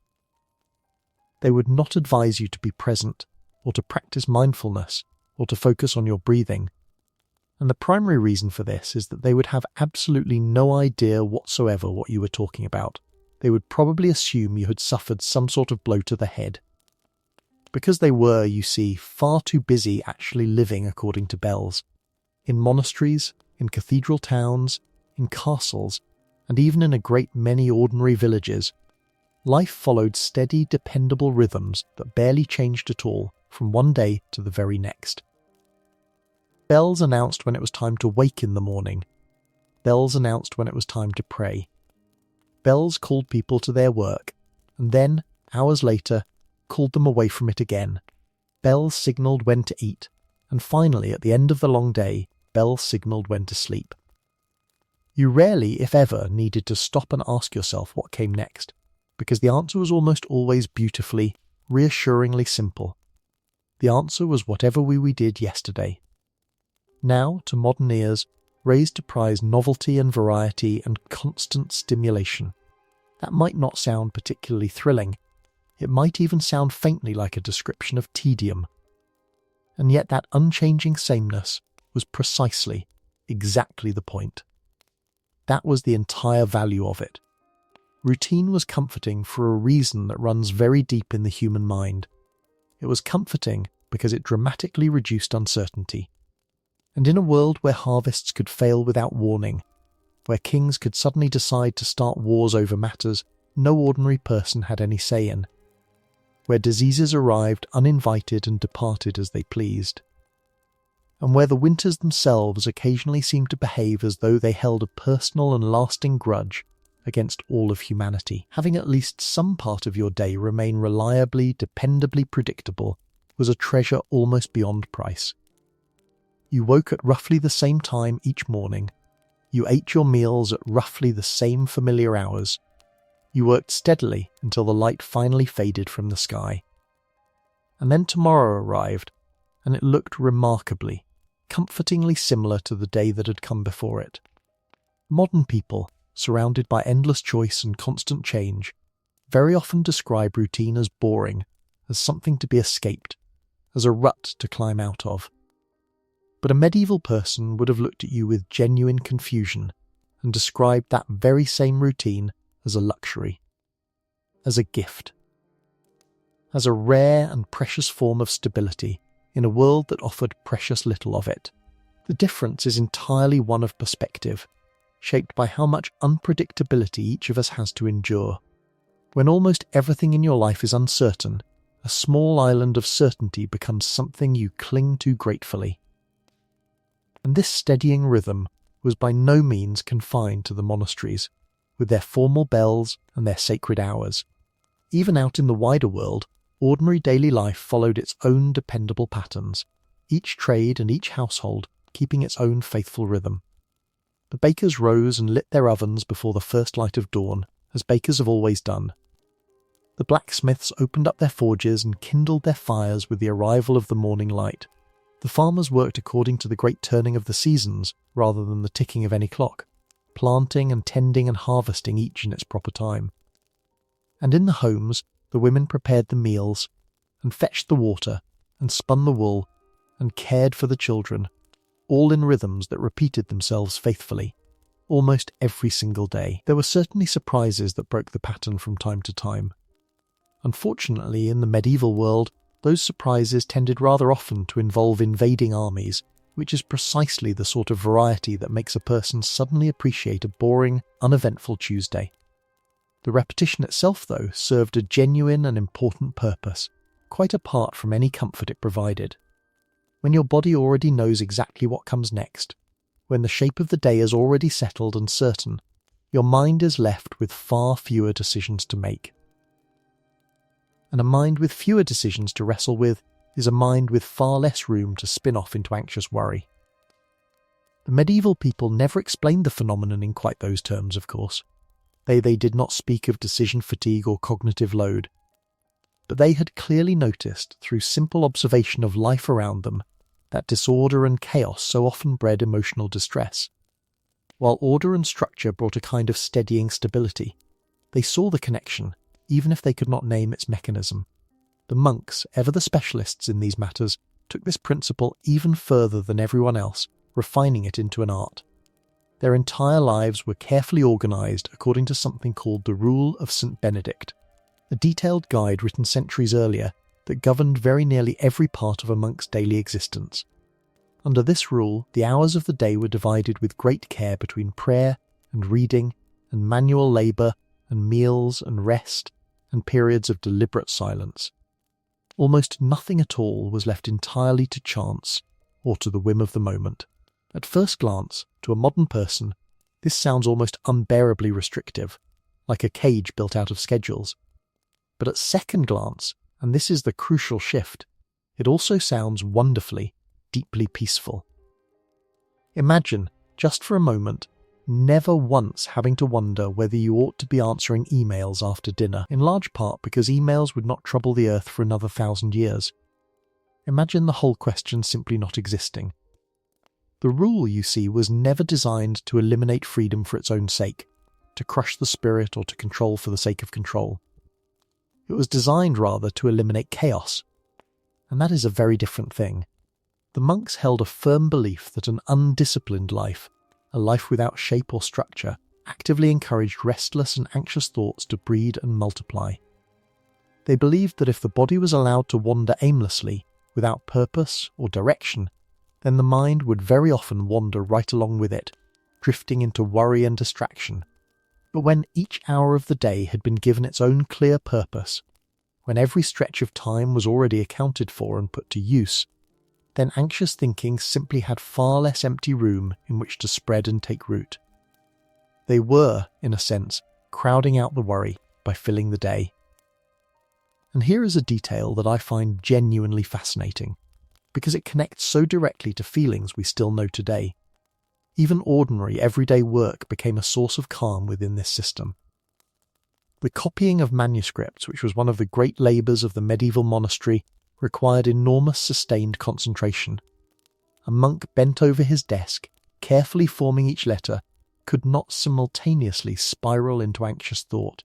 They would not advise you to be present, or to practice mindfulness, or to focus on your breathing. And the primary reason for this is that they would have absolutely no idea whatsoever what you were talking about. They would probably assume you had suffered some sort of blow to the head. Because they were, you see, far too busy actually living according to bells. In monasteries, in cathedral towns, in castles, and even in a great many ordinary villages, life followed steady, dependable rhythms that barely changed at all from one day to the very next. Bells announced when it was time to wake in the morning. Bells announced when it was time to pray. Bells called people to their work, and then, hours later, called them away from it again. Bells signalled when to eat, and finally, at the end of the long day, bells signalled when to sleep. You rarely, if ever, needed to stop and ask yourself what came next, because the answer was almost always beautifully, reassuringly simple. The answer was whatever we did yesterday. Now, to modern ears, raised to prize novelty and variety and constant stimulation. That might not sound particularly thrilling. It might even sound faintly like a description of tedium. And yet that unchanging sameness was precisely, exactly the point. That was the entire value of it. Routine was comforting for a reason that runs very deep in the human mind. It was comforting because it dramatically reduced uncertainty. And in a world where harvests could fail without warning, where kings could suddenly decide to start wars over matters no ordinary person had any say in, where diseases arrived uninvited and departed as they pleased, and where the winters themselves occasionally seemed to behave as though they held a personal and lasting grudge against all of humanity, having at least some part of your day remain reliably, dependably predictable was a treasure almost beyond price. You woke at roughly the same time each morning. You ate your meals at roughly the same familiar hours. You worked steadily until the light finally faded from the sky. And then tomorrow arrived, and it looked remarkably, comfortingly similar to the day that had come before it. Modern people, surrounded by endless choice and constant change, very often describe routine as boring, as something to be escaped, as a rut to climb out of. But a medieval person would have looked at you with genuine confusion and described that very same routine as a luxury, as a gift, as a rare and precious form of stability in a world that offered precious little of it. The difference is entirely one of perspective, shaped by how much unpredictability each of us has to endure. When almost everything in your life is uncertain, a small island of certainty becomes something you cling to gratefully. And this steadying rhythm was by no means confined to the monasteries, with their formal bells and their sacred hours. Even out in the wider world, ordinary daily life followed its own dependable patterns. Each trade and each household keeping its own faithful rhythm. The bakers rose and lit their ovens before the first light of dawn, as bakers have always done. The blacksmiths opened up their forges and kindled their fires with the arrival of the morning light. The farmers worked according to the great turning of the seasons rather than the ticking of any clock, planting and tending and harvesting each in its proper time. And in the homes, the women prepared the meals, and fetched the water, and spun the wool, and cared for the children, all in rhythms that repeated themselves faithfully, almost every single day. There were certainly surprises that broke the pattern from time to time. Unfortunately, in the medieval world, those surprises tended rather often to involve invading armies, which is precisely the sort of variety that makes a person suddenly appreciate a boring, uneventful Tuesday. The repetition itself, though, served a genuine and important purpose, quite apart from any comfort it provided. When your body already knows exactly what comes next, when the shape of the day is already settled and certain, your mind is left with far fewer decisions to make. And a mind with fewer decisions to wrestle with is a mind with far less room to spin off into anxious worry. The medieval people never explained the phenomenon in quite those terms, of course. They did not speak of decision fatigue or cognitive load. But they had clearly noticed, through simple observation of life around them, that disorder and chaos so often bred emotional distress. While order and structure brought a kind of steadying stability, they saw the connection, even if they could not name its mechanism. The monks, ever the specialists in these matters, took this principle even further than everyone else, refining it into an art. Their entire lives were carefully organised according to something called the Rule of St. Benedict, a detailed guide written centuries earlier that governed very nearly every part of a monk's daily existence. Under this rule, the hours of the day were divided with great care between prayer and reading and manual labour and meals and rest and periods of deliberate silence. Almost nothing at all was left entirely to chance or to the whim of the moment. At first glance, to a modern person, this sounds almost unbearably restrictive, like a cage built out of schedules. But at second glance, and this is the crucial shift, it also sounds wonderfully, deeply peaceful. Imagine, just for a moment, never once having to wonder whether you ought to be answering emails after dinner, in large part because emails would not trouble the earth for another 1,000 years. Imagine the whole question simply not existing. The rule, you see, was never designed to eliminate freedom for its own sake, to crush the spirit or to control for the sake of control. It was designed rather to eliminate chaos, and that is a very different thing. The monks held a firm belief that an undisciplined life, a life without shape or structure, actively encouraged restless and anxious thoughts to breed and multiply. They believed that if the body was allowed to wander aimlessly, without purpose or direction, then the mind would very often wander right along with it, drifting into worry and distraction. But when each hour of the day had been given its own clear purpose, when every stretch of time was already accounted for and put to use, then anxious thinking simply had far less empty room in which to spread and take root. They were, in a sense, crowding out the worry by filling the day. And here is a detail that I find genuinely fascinating, because it connects so directly to feelings we still know today. Even ordinary, everyday work became a source of calm within this system. The copying of manuscripts, which was one of the great labours of the medieval monastery, required enormous sustained concentration. A monk bent over his desk, carefully forming each letter, could not simultaneously spiral into anxious thought,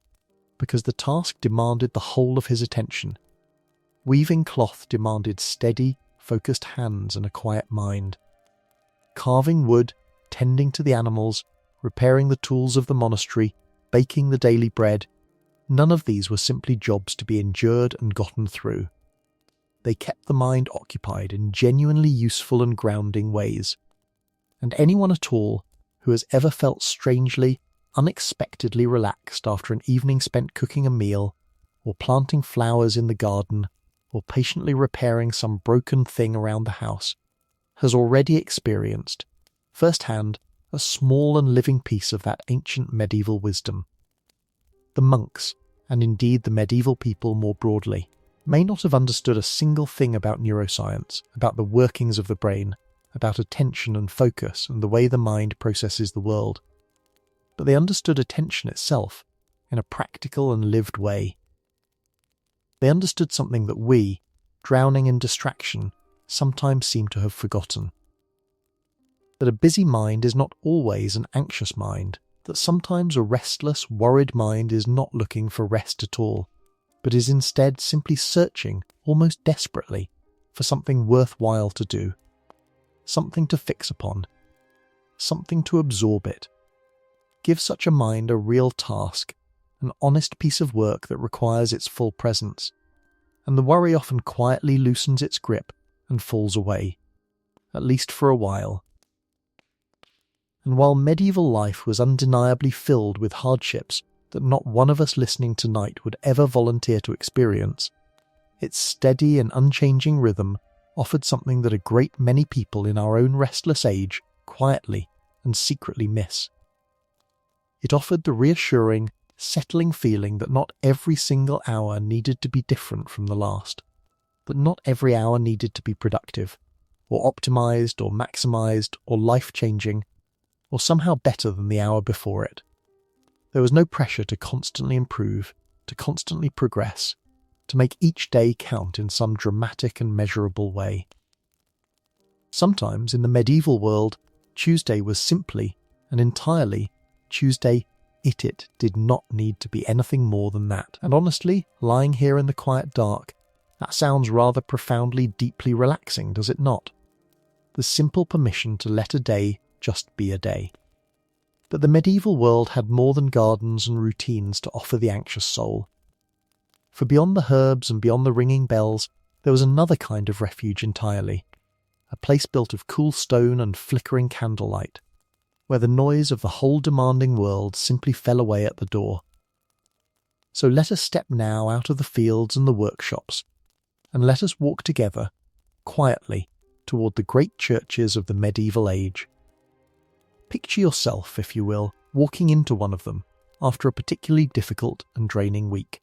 because the task demanded the whole of his attention. Weaving cloth demanded steady, focused hands and a quiet mind. Carving wood, tending to the animals, repairing the tools of the monastery, baking the daily bread, none of these were simply jobs to be endured and gotten through. They kept the mind occupied in genuinely useful and grounding ways. And anyone at all who has ever felt strangely, unexpectedly relaxed after an evening spent cooking a meal, or planting flowers in the garden, or patiently repairing some broken thing around the house, has already experienced, firsthand, a small and living piece of that ancient medieval wisdom. The monks, and indeed the medieval people more broadly, may not have understood a single thing about neuroscience, about the workings of the brain, about attention and focus and the way the mind processes the world. But they understood attention itself in a practical and lived way. They understood something that we, drowning in distraction, sometimes seem to have forgotten. That a busy mind is not always an anxious mind, that sometimes a restless, worried mind is not looking for rest at all, but is instead simply searching, almost desperately, for something worthwhile to do, something to fix upon, something to absorb it. Give such a mind a real task, an honest piece of work that requires its full presence, and the worry often quietly loosens its grip and falls away, at least for a while. And while medieval life was undeniably filled with hardships that not one of us listening tonight would ever volunteer to experience, its steady and unchanging rhythm offered something that a great many people in our own restless age quietly and secretly miss. It offered the reassuring, settling feeling that not every single hour needed to be different from the last, that not every hour needed to be productive, or optimized, or maximized, or life-changing, or somehow better than the hour before it. There was no pressure to constantly improve, to constantly progress, to make each day count in some dramatic and measurable way. Sometimes in the medieval world, Tuesday was simply and entirely Tuesday. It did not need to be anything more than that. And honestly, lying here in the quiet dark, that sounds rather profoundly, deeply relaxing, does it not? The simple permission to let a day just be a day. But the medieval world had more than gardens and routines to offer the anxious soul. For beyond the herbs and beyond the ringing bells, there was another kind of refuge entirely, a place built of cool stone and flickering candlelight, where the noise of the whole demanding world simply fell away at the door. So let us step now out of the fields and the workshops, and let us walk together, quietly, toward the great churches of the medieval age. Picture yourself, if you will, walking into one of them after a particularly difficult and draining week.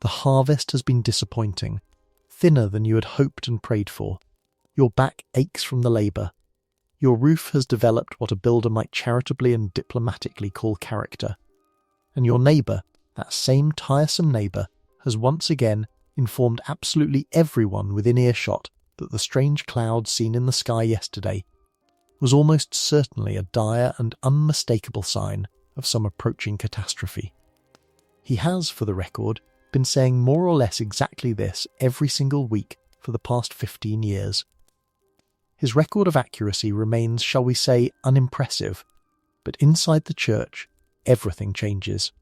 The harvest has been disappointing, thinner than you had hoped and prayed for. Your back aches from the labour. Your roof has developed what a builder might charitably and diplomatically call character. And your neighbour, that same tiresome neighbour, has once again informed absolutely everyone within earshot that the strange cloud seen in the sky yesterday was almost certainly a dire and unmistakable sign of some approaching catastrophe. He has, for the record, been saying more or less exactly this every single week for the past 15 years. His record of accuracy remains, shall we say, unimpressive, but inside the church, everything changes.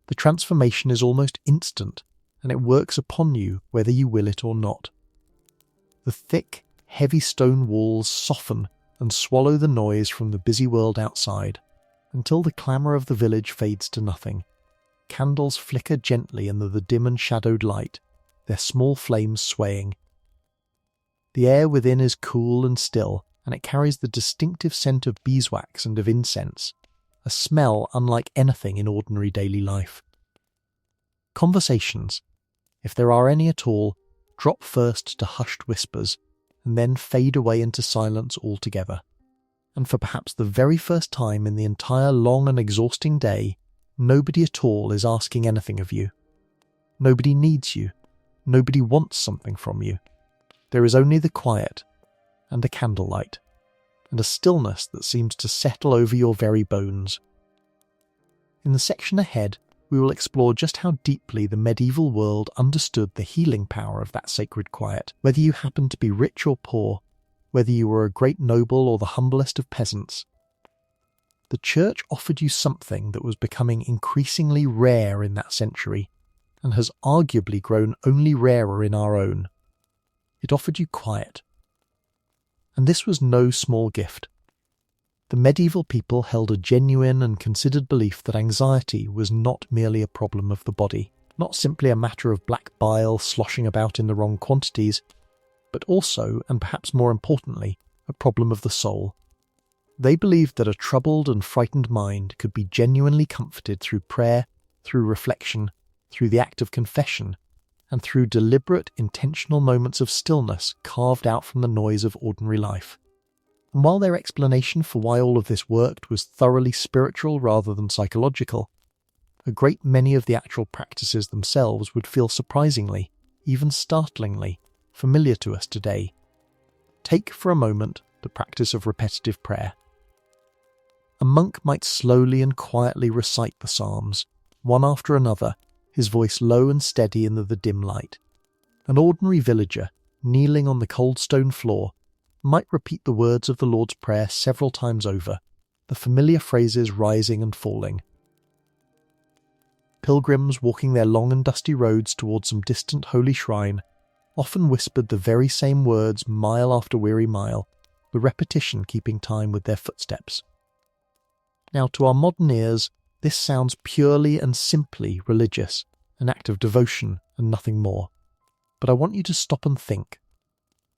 The transformation is almost instant, and it works upon you whether you will it or not. The thick, heavy stone walls soften and swallow the noise from the busy world outside, until the clamour of the village fades to nothing. Candles flicker gently in the dim and shadowed light, their small flames swaying. The air within is cool and still, and it carries the distinctive scent of beeswax and of incense, a smell unlike anything in ordinary daily life. Conversations, if there are any at all, drop first to hushed whispers, and then fade away into silence altogether. And for perhaps the very first time in the entire long and exhausting day, nobody at all is asking anything of you. Nobody needs you. Nobody wants something from you. There is only the quiet, and the candlelight, and a stillness that seems to settle over your very bones. In the section ahead, we will explore just how deeply the medieval world understood the healing power of that sacred quiet, whether you happened to be rich or poor, whether you were a great noble or the humblest of peasants. The church offered you something that was becoming increasingly rare in that century, and has arguably grown only rarer in our own. It offered you quiet. And this was no small gift. The medieval people held a genuine and considered belief that anxiety was not merely a problem of the body, not simply a matter of black bile sloshing about in the wrong quantities, but also, and perhaps more importantly, a problem of the soul. They believed that a troubled and frightened mind could be genuinely comforted through prayer, through reflection, through the act of confession, and through deliberate, intentional moments of stillness carved out from the noise of ordinary life. And while their explanation for why all of this worked was thoroughly spiritual rather than psychological, a great many of the actual practices themselves would feel surprisingly, even startlingly, familiar to us today. Take for a moment the practice of repetitive prayer. A monk might slowly and quietly recite the Psalms, one after another, his voice low and steady in the dim light. An ordinary villager, kneeling on the cold stone floor, might repeat the words of the Lord's Prayer several times over, the familiar phrases rising and falling. Pilgrims walking their long and dusty roads towards some distant holy shrine often whispered the very same words mile after weary mile, the repetition keeping time with their footsteps. Now, to our modern ears, this sounds purely and simply religious, an act of devotion and nothing more. But I want you to stop and think,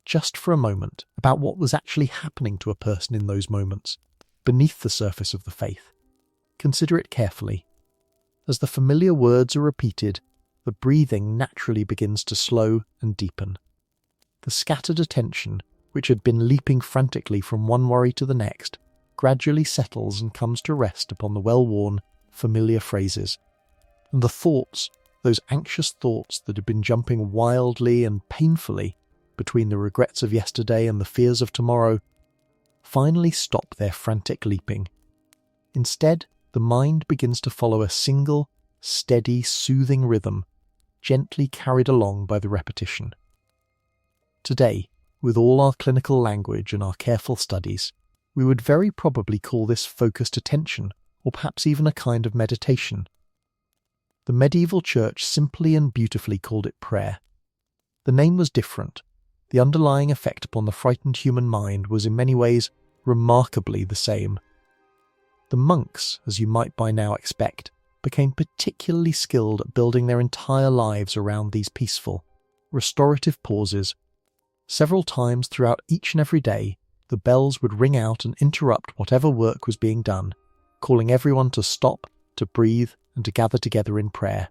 just for a moment, about what was actually happening to a person in those moments, beneath the surface of the faith. Consider it carefully. As the familiar words are repeated, the breathing naturally begins to slow and deepen. The scattered attention, which had been leaping frantically from one worry to the next, gradually settles and comes to rest upon the well-worn, familiar phrases. And the thoughts, those anxious thoughts that had been jumping wildly and painfully between the regrets of yesterday and the fears of tomorrow, finally stop their frantic leaping. Instead, the mind begins to follow a single, steady, soothing rhythm, gently carried along by the repetition. Today, with all our clinical language and our careful studies, we would very probably call this focused attention, or perhaps even a kind of meditation. The medieval church simply and beautifully called it prayer. The name was different. The underlying effect upon the frightened human mind was in many ways remarkably the same. The monks, as you might by now expect, became particularly skilled at building their entire lives around these peaceful, restorative pauses. Several times throughout each and every day, the bells would ring out and interrupt whatever work was being done, calling everyone to stop, to breathe, and to gather together in prayer.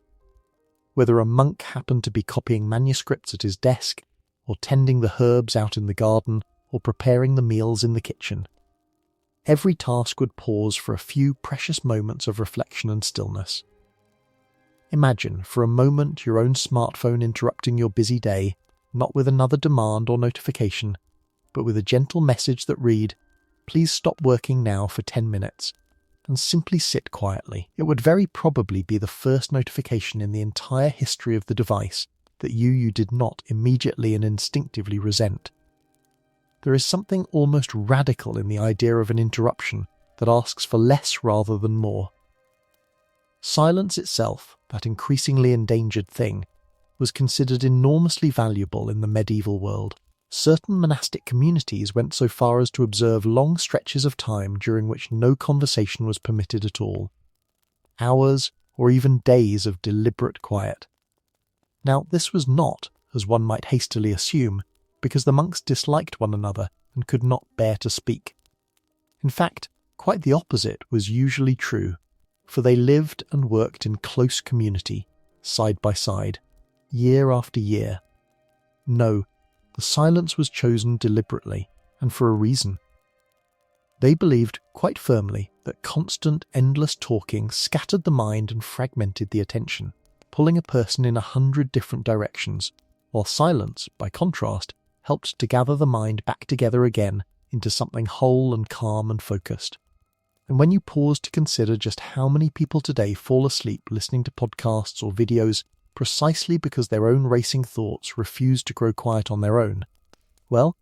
Whether a monk happened to be copying manuscripts at his desk, or tending the herbs out in the garden, or preparing the meals in the kitchen, every task would pause for a few precious moments of reflection and stillness. Imagine for a moment your own smartphone interrupting your busy day, not with another demand or notification, but with a gentle message that read, "Please stop working now for 10 minutes, and simply sit quietly." It would very probably be the first notification in the entire history of the device that you did not immediately and instinctively resent. There is something almost radical in the idea of an interruption that asks for less rather than more. Silence itself, that increasingly endangered thing, was considered enormously valuable in the medieval world. Certain monastic communities went so far as to observe long stretches of time during which no conversation was permitted at all. Hours or even days of deliberate quiet. Now, this was not, as one might hastily assume, because the monks disliked one another and could not bear to speak. In fact, quite the opposite was usually true, for they lived and worked in close community, side by side, year after year. No, the silence was chosen deliberately, and for a reason. They believed quite firmly that constant, endless talking scattered the mind and fragmented the attention, pulling a person in 100 different directions, while silence, by contrast, helped to gather the mind back together again into something whole and calm and focused. And when you pause to consider just how many people today fall asleep listening to podcasts or videos precisely because their own racing thoughts refuse to grow quiet on their own, well,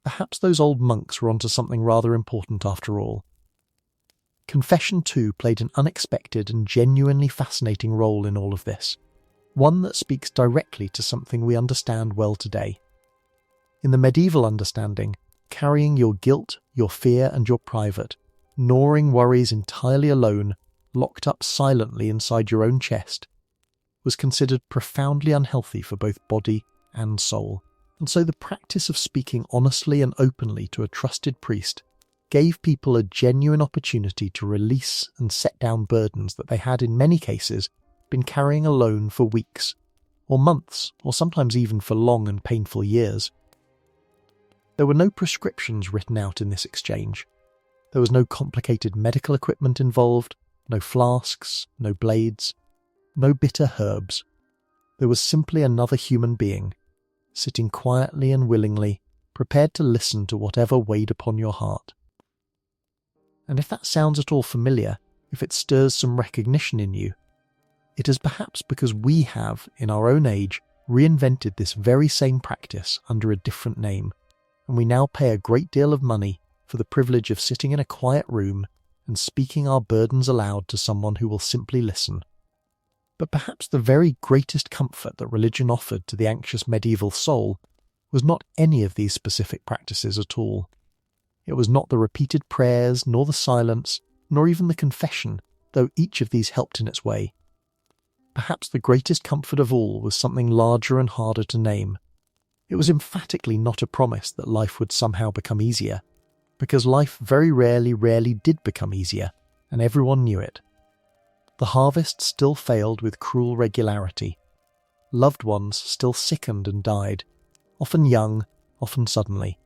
perhaps those old monks were onto something rather important after all. Confession, too, played an unexpected and genuinely fascinating role in all of this, one that speaks directly to something we understand well today. In the medieval understanding, carrying your guilt, your fear, and your private, gnawing worries entirely alone, locked up silently inside your own chest, was considered profoundly unhealthy for both body and soul. And so the practice of speaking honestly and openly to a trusted priest gave people a genuine opportunity to release and set down burdens that they had in many cases been carrying alone for weeks, or months, or sometimes even for long and painful years. There were no prescriptions written out in this exchange. There was no complicated medical equipment involved, no flasks, no blades, no bitter herbs. There was simply another human being, sitting quietly and willingly, prepared to listen to whatever weighed upon your heart. And if that sounds at all familiar, if it stirs some recognition in you, it is perhaps because we have, in our own age, reinvented this very same practice under a different name, and we now pay a great deal of money for the privilege of sitting in a quiet room and speaking our burdens aloud to someone who will simply listen. But perhaps the very greatest comfort that religion offered to the anxious medieval soul was not any of these specific practices at all. It was not the repeated prayers, nor the silence, nor even the confession, though each of these helped in its way. Perhaps the greatest comfort of all was something larger and harder to name. It was emphatically not a promise that life would somehow become easier, because life very rarely did become easier, and everyone knew it. The harvest still failed with cruel regularity. Loved ones still sickened and died, often young, often suddenly.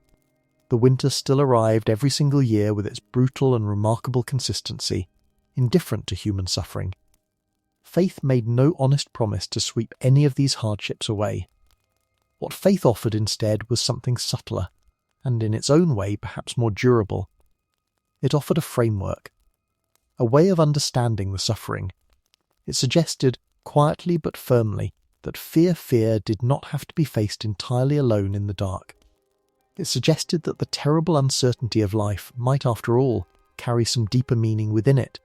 The winter still arrived every single year with its brutal and remarkable consistency, indifferent to human suffering. Faith made no honest promise to sweep any of these hardships away. What faith offered instead was something subtler, and in its own way perhaps more durable. It offered a framework, a way of understanding the suffering. It suggested, quietly but firmly, that fear did not have to be faced entirely alone in the dark. It suggested that the terrible uncertainty of life might, after all, carry some deeper meaning within it,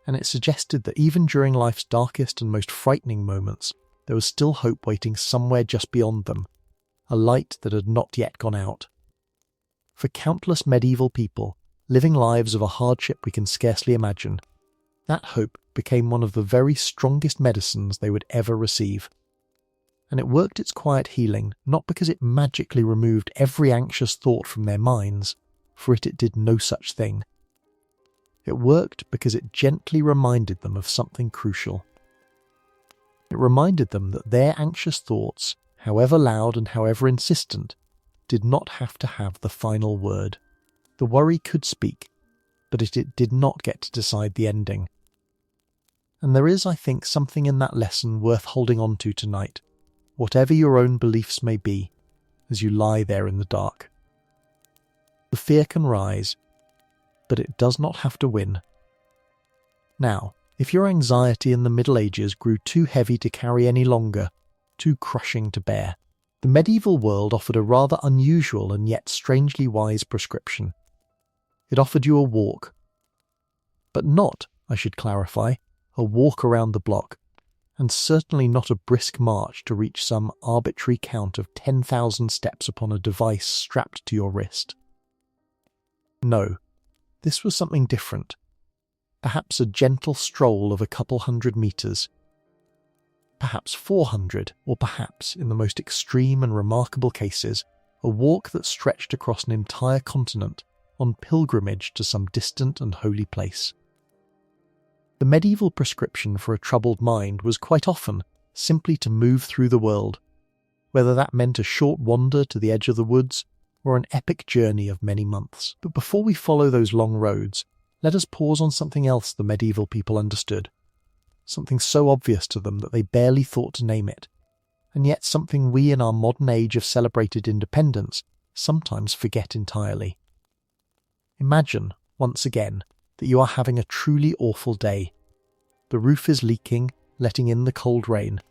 and it suggested that even during life's darkest and most frightening moments, there was still hope waiting somewhere just beyond them, a light that had not yet gone out. For countless medieval people, living lives of a hardship we can scarcely imagine, that hope became one of the very strongest medicines they would ever receive. And it worked its quiet healing not because it magically removed every anxious thought from their minds, for it did no such thing. It worked because it gently reminded them of something crucial. It reminded them that their anxious thoughts, however loud and however insistent, did not have to have the final word. The worry could speak, but it did not get to decide the ending. And there is, I think, something in that lesson worth holding on to tonight, whatever your own beliefs may be, as you lie there in the dark. The fear can rise, but it does not have to win. Now, if your anxiety in the Middle Ages grew too heavy to carry any longer, too crushing to bear, the medieval world offered a rather unusual and yet strangely wise prescription. It offered you a walk. But not, I should clarify, a walk around the block, and certainly not a brisk march to reach some arbitrary count of 10,000 steps upon a device strapped to your wrist. No, this was something different. Perhaps a gentle stroll of a couple hundred meters. Perhaps 400, or perhaps, in the most extreme and remarkable cases, a walk that stretched across an entire continent on pilgrimage to some distant and holy place. The medieval prescription for a troubled mind was quite often simply to move through the world, whether that meant a short wander to the edge of the woods or an epic journey of many months. But before we follow those long roads, let us pause on something else the medieval people understood, something so obvious to them that they barely thought to name it, and yet something we in our modern age of celebrated independence sometimes forget entirely. Imagine, once again, that you are having a truly awful day. The roof is leaking, letting in the cold rain.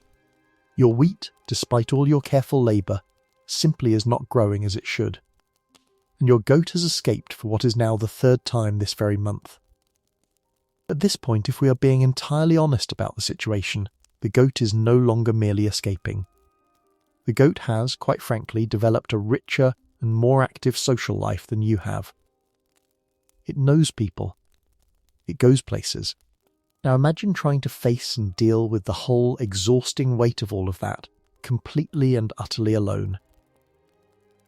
Your wheat, despite all your careful labour, simply is not growing as it should. And your goat has escaped for what is now the third time this very month. At this point, if we are being entirely honest about the situation, the goat is no longer merely escaping. The goat has, quite frankly, developed a richer and more active social life than you have. It knows people. It goes places. Now imagine trying to face and deal with the whole exhausting weight of all of that, completely and utterly alone.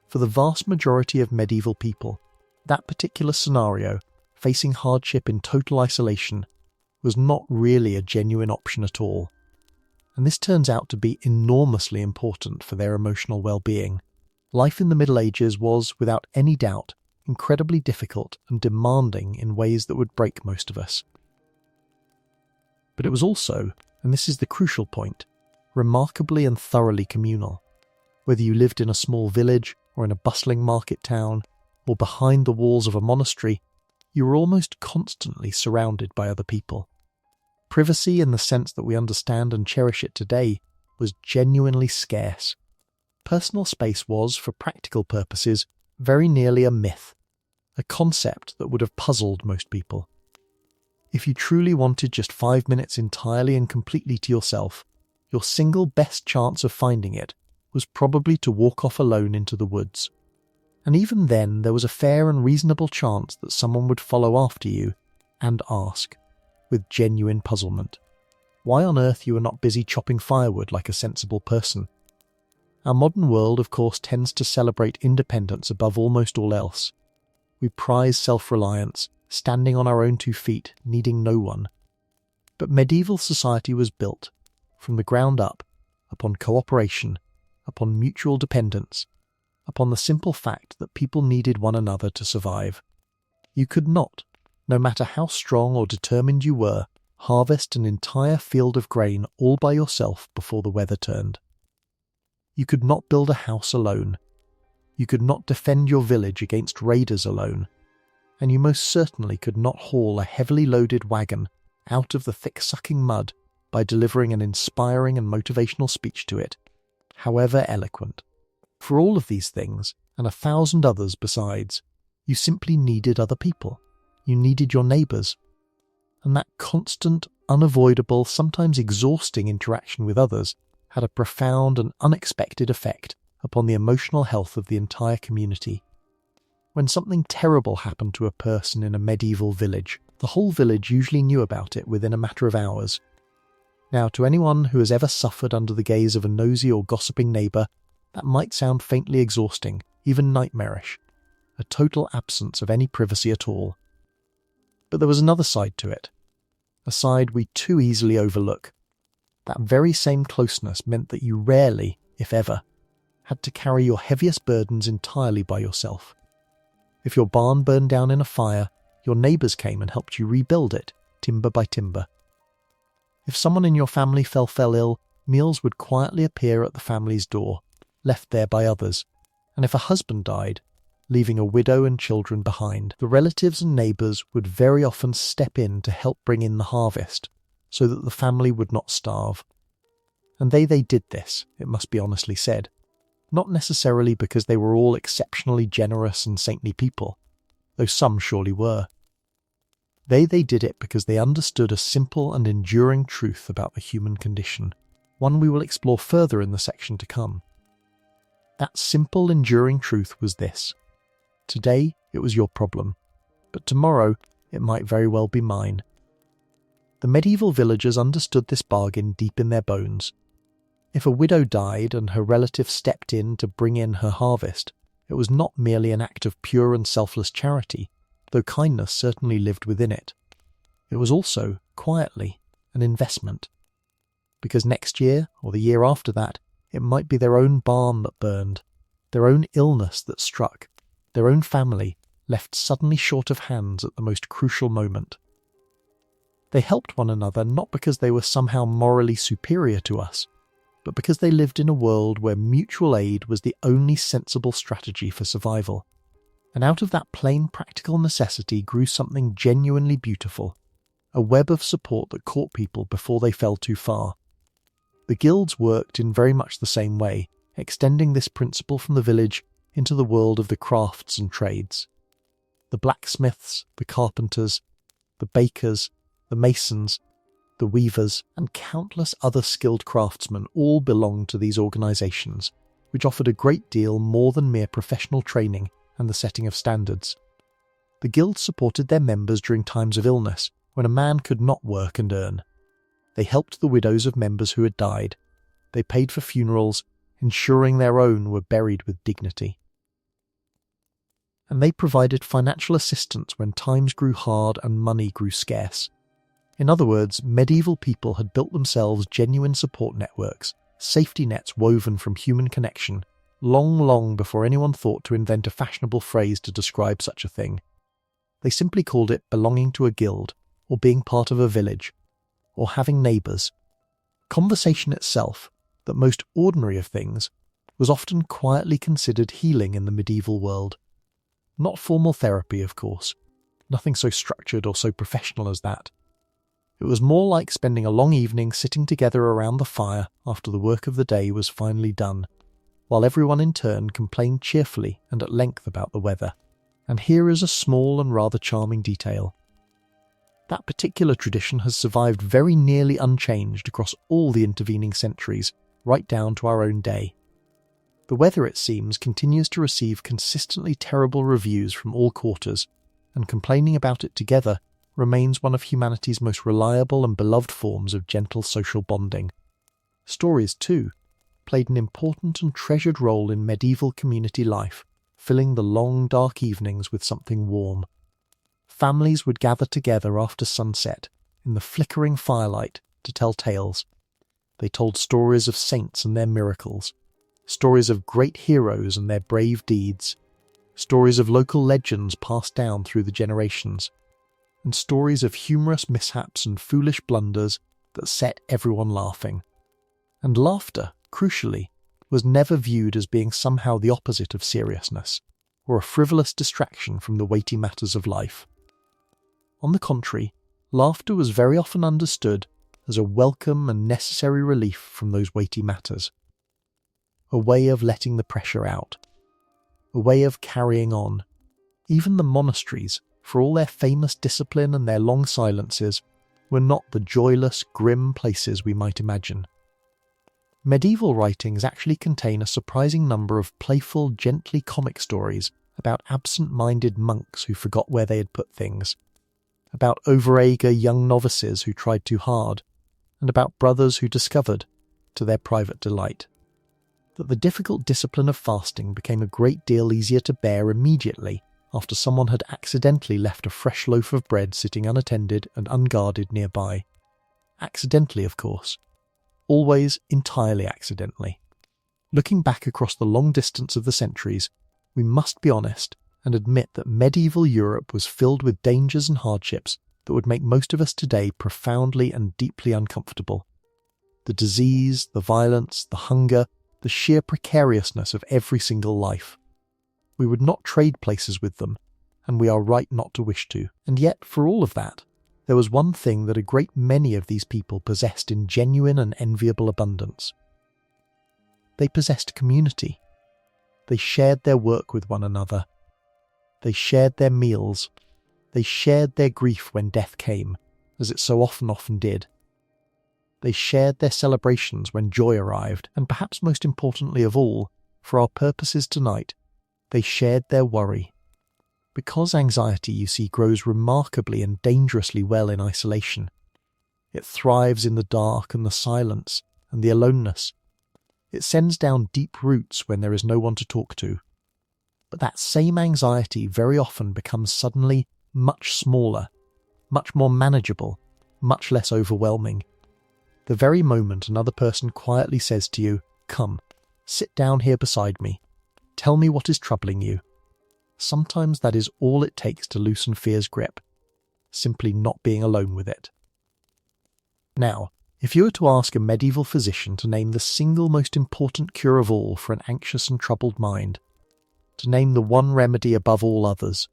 For the vast majority of medieval people, that particular scenario, facing hardship in total isolation, was not really a genuine option at all. And this turns out to be enormously important for their emotional well-being. Life in the Middle Ages was, without any doubt, incredibly difficult and demanding in ways that would break most of us. But it was also, and this is the crucial point, remarkably and thoroughly communal. Whether you lived in a small village or in a bustling market town or behind the walls of a monastery, you were almost constantly surrounded by other people. Privacy in the sense that we understand and cherish it today was genuinely scarce. Personal space was, for practical purposes, very nearly a myth, a concept that would have puzzled most people. If you truly wanted just 5 minutes entirely and completely to yourself, your single best chance of finding it was probably to walk off alone into the woods. And even then there was a fair and reasonable chance that someone would follow after you and ask, with genuine puzzlement, why on earth you were not busy chopping firewood like a sensible person. Our modern world, of course, tends to celebrate independence above almost all else. We prize self-reliance, standing on our own 2 feet, needing no one. But medieval society was built, from the ground up, upon cooperation, upon mutual dependence, upon the simple fact that people needed one another to survive. You could not, no matter how strong or determined you were, harvest an entire field of grain all by yourself before the weather turned. You could not build a house alone. You could not defend your village against raiders alone. And you most certainly could not haul a heavily loaded wagon out of the thick-sucking mud by delivering an inspiring and motivational speech to it, however eloquent. For all of these things, and 1,000 others besides, you simply needed other people. You needed your neighbours. And that constant, unavoidable, sometimes exhausting interaction with others had a profound and unexpected effect upon the emotional health of the entire community. When something terrible happened to a person in a medieval village, the whole village usually knew about it within a matter of hours. Now, to anyone who has ever suffered under the gaze of a nosy or gossiping neighbour, that might sound faintly exhausting, even nightmarish, a total absence of any privacy at all. But there was another side to it, a side we too easily overlook. That very same closeness meant that you rarely, if ever, had to carry your heaviest burdens entirely by yourself. If your barn burned down in a fire, your neighbours came and helped you rebuild it, timber by timber. If someone in your family fell ill, meals would quietly appear at the family's door, left there by others. And if a husband died, leaving a widow and children behind, the relatives and neighbours would very often step in to help bring in the harvest, so that the family would not starve. And they did this, it must be honestly said, not necessarily because they were all exceptionally generous and saintly people, though some surely were. They did it because they understood a simple and enduring truth about the human condition, one we will explore further in the section to come. That simple, enduring truth was this: today it was your problem, but tomorrow it might very well be mine. The medieval villagers understood this bargain deep in their bones. If a widow died and her relative stepped in to bring in her harvest, it was not merely an act of pure and selfless charity, though kindness certainly lived within it. It was also, quietly, an investment. Because next year, or the year after that, it might be their own barn that burned, their own illness that struck, their own family left suddenly short of hands at the most crucial moment. They helped one another not because they were somehow morally superior to us, but because they lived in a world where mutual aid was the only sensible strategy for survival. And out of that plain practical necessity grew something genuinely beautiful, a web of support that caught people before they fell too far. The guilds worked in very much the same way, extending this principle from the village into the world of the crafts and trades. The blacksmiths, the carpenters, the bakers, the masons, the weavers, and countless other skilled craftsmen all belonged to these organisations, which offered a great deal more than mere professional training and the setting of standards. The guilds supported their members during times of illness, when a man could not work and earn. They helped the widows of members who had died. They paid for funerals, ensuring their own were buried with dignity. And they provided financial assistance when times grew hard and money grew scarce. In other words, medieval people had built themselves genuine support networks, safety nets woven from human connection, long before anyone thought to invent a fashionable phrase to describe such a thing. They simply called it belonging to a guild, or being part of a village, or having neighbours. Conversation itself, that most ordinary of things, was often quietly considered healing in the medieval world. Not formal therapy, of course. Nothing so structured or so professional as that. It was more like spending a long evening sitting together around the fire after the work of the day was finally done, while everyone in turn complained cheerfully and at length about the weather. And here is a small and rather charming detail. That particular tradition has survived very nearly unchanged across all the intervening centuries, right down to our own day. The weather, it seems, continues to receive consistently terrible reviews from all quarters, and complaining about it together remains one of humanity's most reliable and beloved forms of gentle social bonding. Stories, too, played an important and treasured role in medieval community life, filling the long, dark evenings with something warm. Families would gather together after sunset, in the flickering firelight, to tell tales. They told stories of saints and their miracles, stories of great heroes and their brave deeds, stories of local legends passed down through the generations, and stories of humorous mishaps and foolish blunders that set everyone laughing. And laughter, crucially, was never viewed as being somehow the opposite of seriousness, or a frivolous distraction from the weighty matters of life. On the contrary, laughter was very often understood as a welcome and necessary relief from those weighty matters. A way of letting the pressure out. A way of carrying on. Even the monasteries, for all their famous discipline and their long silences, were not the joyless, grim places we might imagine. Medieval writings actually contain a surprising number of playful, gently comic stories about absent-minded monks who forgot where they had put things, about overeager young novices who tried too hard, and about brothers who discovered, to their private delight, that the difficult discipline of fasting became a great deal easier to bear immediately after someone had accidentally left a fresh loaf of bread sitting unattended and unguarded nearby. Accidentally, of course. Always entirely accidentally. Looking back across the long distance of the centuries, we must be honest and admit that medieval Europe was filled with dangers and hardships that would make most of us today profoundly and deeply uncomfortable. The disease, the violence, the hunger, the sheer precariousness of every single life. We would not trade places with them, and we are right not to wish to. And yet, for all of that, there was one thing that a great many of these people possessed in genuine and enviable abundance. They possessed community. They shared their work with one another. They shared their meals. They shared their grief when death came, as it so often did. They shared their celebrations when joy arrived, and perhaps most importantly of all, for our purposes tonight, they shared their worry. Because anxiety, you see, grows remarkably and dangerously well in isolation. It thrives in the dark and the silence and the aloneness. It sends down deep roots when there is no one to talk to. But that same anxiety very often becomes suddenly much smaller, much more manageable, much less overwhelming. The very moment another person quietly says to you, "Come, sit down here beside me. Tell me what is troubling you." Sometimes that is all it takes to loosen fear's grip, simply not being alone with it. Now, if you were to ask a medieval physician to name the single most important cure of all for an anxious and troubled mind, to name the one remedy above all others,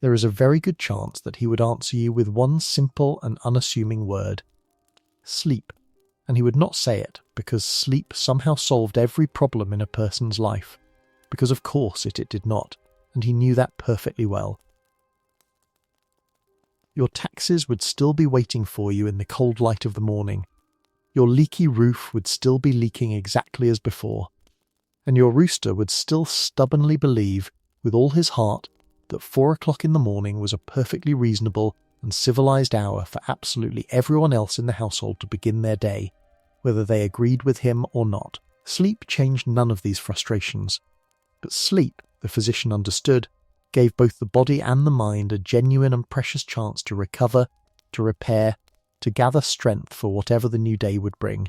there is a very good chance that he would answer you with one simple and unassuming word: sleep. And he would not say it because sleep somehow solved every problem in a person's life, because of course it did not, and he knew that perfectly well. Your taxes would still be waiting for you in the cold light of the morning. Your leaky roof would still be leaking exactly as before, and your rooster would still stubbornly believe, with all his heart, that 4 o'clock in the morning was a perfectly reasonable and civilized hour for absolutely everyone else in the household to begin their day, whether they agreed with him or not. Sleep changed none of these frustrations, but sleep, the physician understood, gave both the body and the mind a genuine and precious chance to recover, to repair, to gather strength for whatever the new day would bring.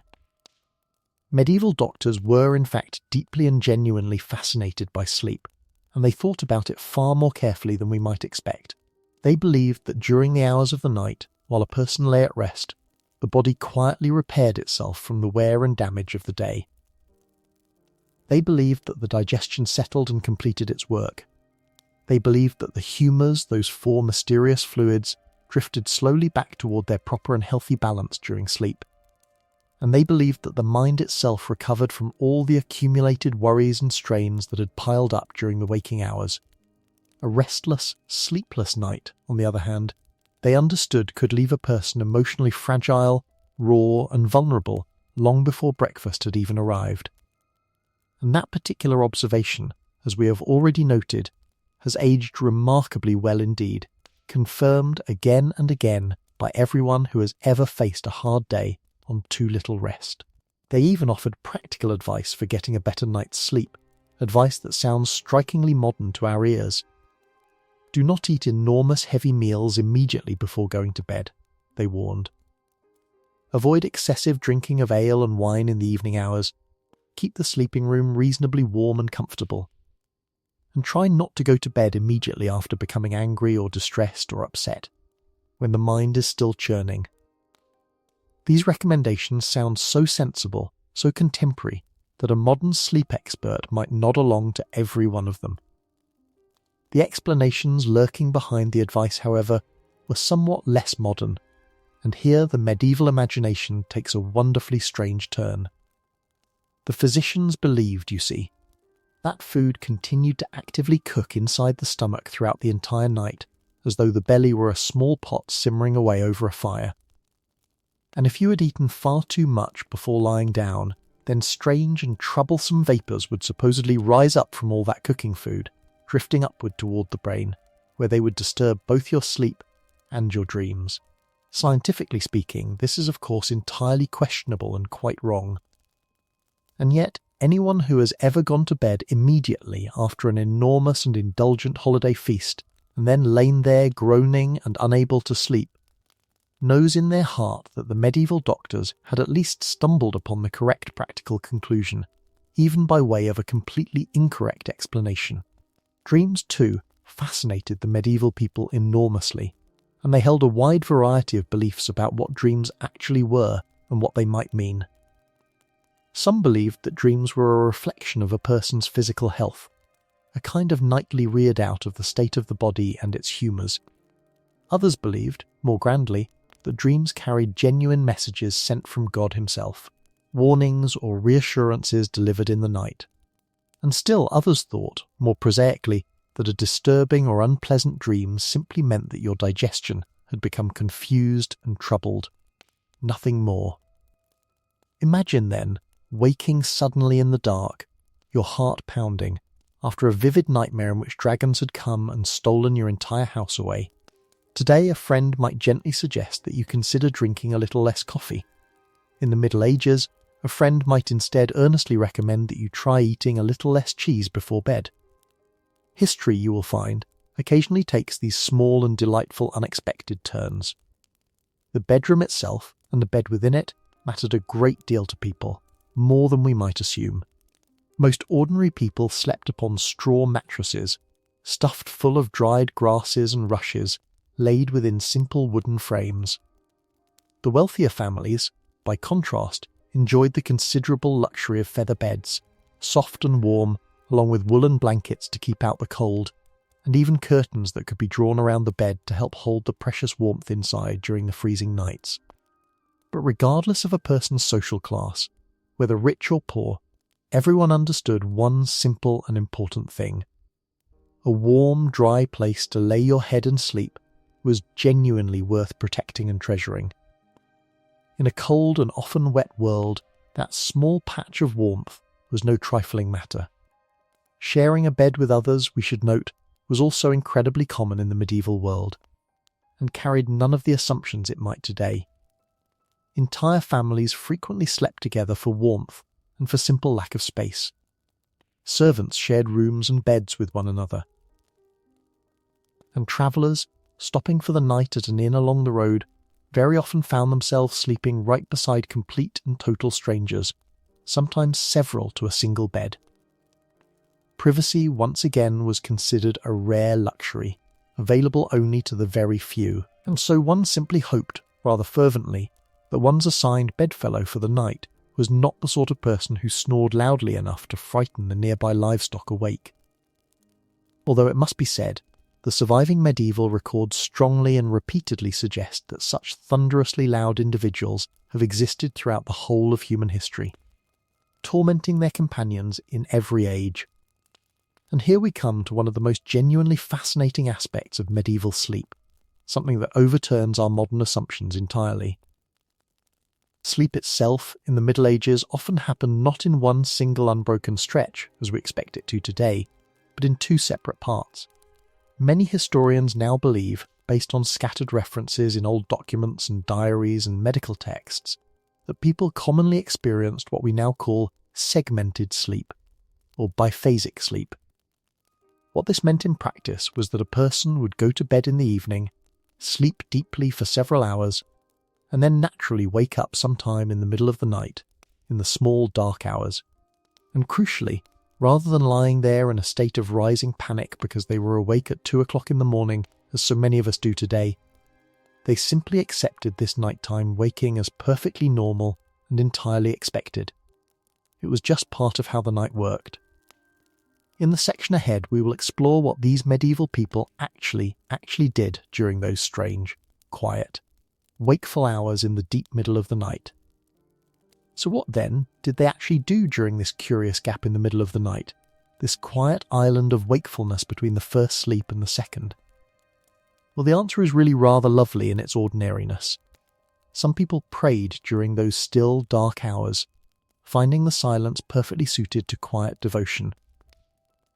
Medieval doctors were in fact deeply and genuinely fascinated by sleep, and they thought about it far more carefully than we might expect. They believed that during the hours of the night, while a person lay at rest, the body quietly repaired itself from the wear and damage of the day. They believed that the digestion settled and completed its work. They believed that the humours, those four mysterious fluids, drifted slowly back toward their proper and healthy balance during sleep. And they believed that the mind itself recovered from all the accumulated worries and strains that had piled up during the waking hours. A restless, sleepless night, on the other hand, they understood could leave a person emotionally fragile, raw, and vulnerable long before breakfast had even arrived. And that particular observation, as we have already noted, has aged remarkably well indeed, confirmed again and again by everyone who has ever faced a hard day on too little rest. They even offered practical advice for getting a better night's sleep, advice that sounds strikingly modern to our ears. Do not eat enormous heavy meals immediately before going to bed, they warned. Avoid excessive drinking of ale and wine in the evening hours. Keep the sleeping room reasonably warm and comfortable. And try not to go to bed immediately after becoming angry or distressed or upset, when the mind is still churning. These recommendations sound so sensible, so contemporary, that a modern sleep expert might nod along to every one of them. The explanations lurking behind the advice, however, were somewhat less modern, and here the medieval imagination takes a wonderfully strange turn. The physicians believed, you see, that food continued to actively cook inside the stomach throughout the entire night, as though the belly were a small pot simmering away over a fire. And if you had eaten far too much before lying down, then strange and troublesome vapours would supposedly rise up from all that cooking food, drifting upward toward the brain, where they would disturb both your sleep and your dreams. Scientifically speaking, this is of course entirely questionable and quite wrong. And yet, anyone who has ever gone to bed immediately after an enormous and indulgent holiday feast, and then lain there groaning and unable to sleep, knows in their heart that the medieval doctors had at least stumbled upon the correct practical conclusion, even by way of a completely incorrect explanation. Dreams, too, fascinated the medieval people enormously, and they held a wide variety of beliefs about what dreams actually were and what they might mean. Some believed that dreams were a reflection of a person's physical health, a kind of nightly readout of the state of the body and its humours. Others believed, more grandly, that dreams carried genuine messages sent from God himself, warnings or reassurances delivered in the night. And still others thought, more prosaically, that a disturbing or unpleasant dream simply meant that your digestion had become confused and troubled. Nothing more. Imagine, then, waking suddenly in the dark, your heart pounding, after a vivid nightmare in which dragons had come and stolen your entire house away. Today, a friend might gently suggest that you consider drinking a little less coffee. In the Middle Ages, a friend might instead earnestly recommend that you try eating a little less cheese before bed. History, you will find, occasionally takes these small and delightful unexpected turns. The bedroom itself, and the bed within it, mattered a great deal to people, more than we might assume. Most ordinary people slept upon straw mattresses, stuffed full of dried grasses and rushes, laid within simple wooden frames. The wealthier families, by contrast, enjoyed the considerable luxury of feather beds, soft and warm, along with woolen blankets to keep out the cold, and even curtains that could be drawn around the bed to help hold the precious warmth inside during the freezing nights. But regardless of a person's social class, whether rich or poor, everyone understood one simple and important thing. A warm, dry place to lay your head and sleep was genuinely worth protecting and treasuring. In a cold and often wet world, that small patch of warmth was no trifling matter. Sharing a bed with others, we should note, was also incredibly common in the medieval world, and carried none of the assumptions it might today. Entire families frequently slept together for warmth and for simple lack of space. Servants shared rooms and beds with one another. And travellers, stopping for the night at an inn along the road, very often found themselves sleeping right beside complete and total strangers, sometimes several to a single bed. Privacy once again was considered a rare luxury, available only to the very few, and so one simply hoped, rather fervently, that one's assigned bedfellow for the night was not the sort of person who snored loudly enough to frighten the nearby livestock awake. Although it must be said, the surviving medieval records strongly and repeatedly suggest that such thunderously loud individuals have existed throughout the whole of human history, tormenting their companions in every age. And here we come to one of the most genuinely fascinating aspects of medieval sleep, something that overturns our modern assumptions entirely. Sleep itself in the Middle Ages often happened not in one single unbroken stretch, as we expect it to today, but in two separate parts. Many historians now believe, based on scattered references in old documents and diaries and medical texts, that people commonly experienced what we now call segmented sleep, or biphasic sleep. What this meant in practice was that a person would go to bed in the evening, sleep deeply for several hours, and then naturally wake up sometime in the middle of the night, in the small dark hours. And crucially, rather than lying there in a state of rising panic because they were awake at 2 o'clock in the morning, as so many of us do today, they simply accepted this nighttime waking as perfectly normal and entirely expected. It was just part of how the night worked. In the section ahead, we will explore what these medieval people actually did during those strange, quiet, wakeful hours in the deep middle of the night. So what then did they actually do during this curious gap in the middle of the night, this quiet island of wakefulness between the first sleep and the second? Well, the answer is really rather lovely in its ordinariness. Some people prayed during those still, dark hours, finding the silence perfectly suited to quiet devotion.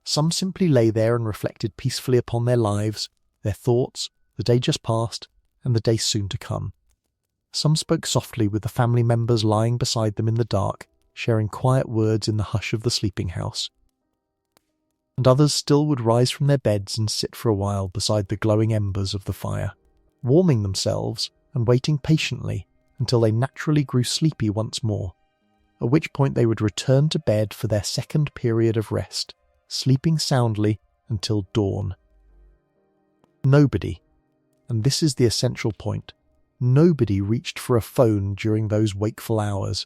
Some simply lay there and reflected peacefully upon their lives, their thoughts, the day just past, and the day soon to come. Some spoke softly with the family members lying beside them in the dark, sharing quiet words in the hush of the sleeping house. And others still would rise from their beds and sit for a while beside the glowing embers of the fire, warming themselves and waiting patiently until they naturally grew sleepy once more, at which point they would return to bed for their second period of rest, sleeping soundly until dawn. Nobody, and this is the essential point, nobody reached for a phone during those wakeful hours.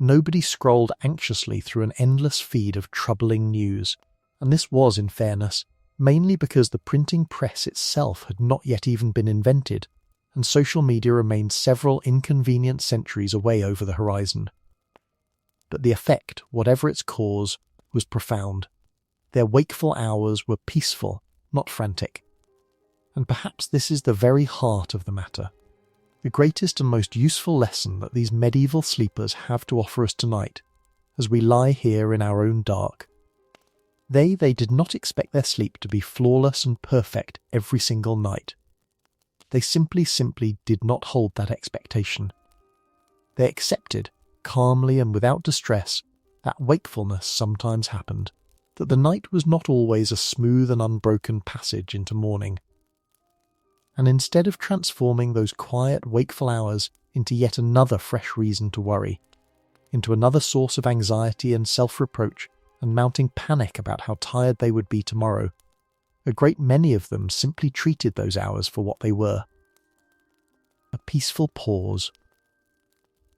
Nobody scrolled anxiously through an endless feed of troubling news, and this was, in fairness, mainly because the printing press itself had not yet even been invented, and social media remained several inconvenient centuries away over the horizon. But the effect, whatever its cause, was profound. Their wakeful hours were peaceful, not frantic. And perhaps this is the very heart of the matter, the greatest and most useful lesson that these medieval sleepers have to offer us tonight, as we lie here in our own dark. They did not expect their sleep to be flawless and perfect every single night. They simply did not hold that expectation. They accepted, calmly and without distress, that wakefulness sometimes happened, that the night was not always a smooth and unbroken passage into morning. And instead of transforming those quiet, wakeful hours into yet another fresh reason to worry, into another source of anxiety and self-reproach and mounting panic about how tired they would be tomorrow, a great many of them simply treated those hours for what they were. A peaceful pause.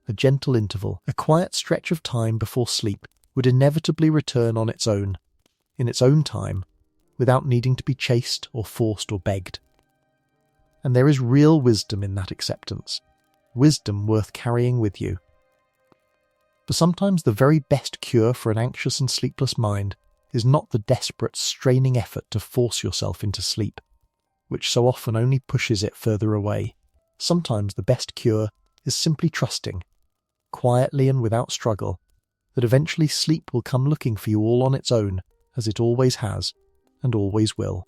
A gentle interval, a quiet stretch of time before sleep would inevitably return on its own, in its own time, without needing to be chased or forced or begged. And there is real wisdom in that acceptance, wisdom worth carrying with you. For sometimes the very best cure for an anxious and sleepless mind is not the desperate, straining effort to force yourself into sleep, which so often only pushes it further away. Sometimes the best cure is simply trusting, quietly and without struggle, that eventually sleep will come looking for you all on its own, as it always has, and always will.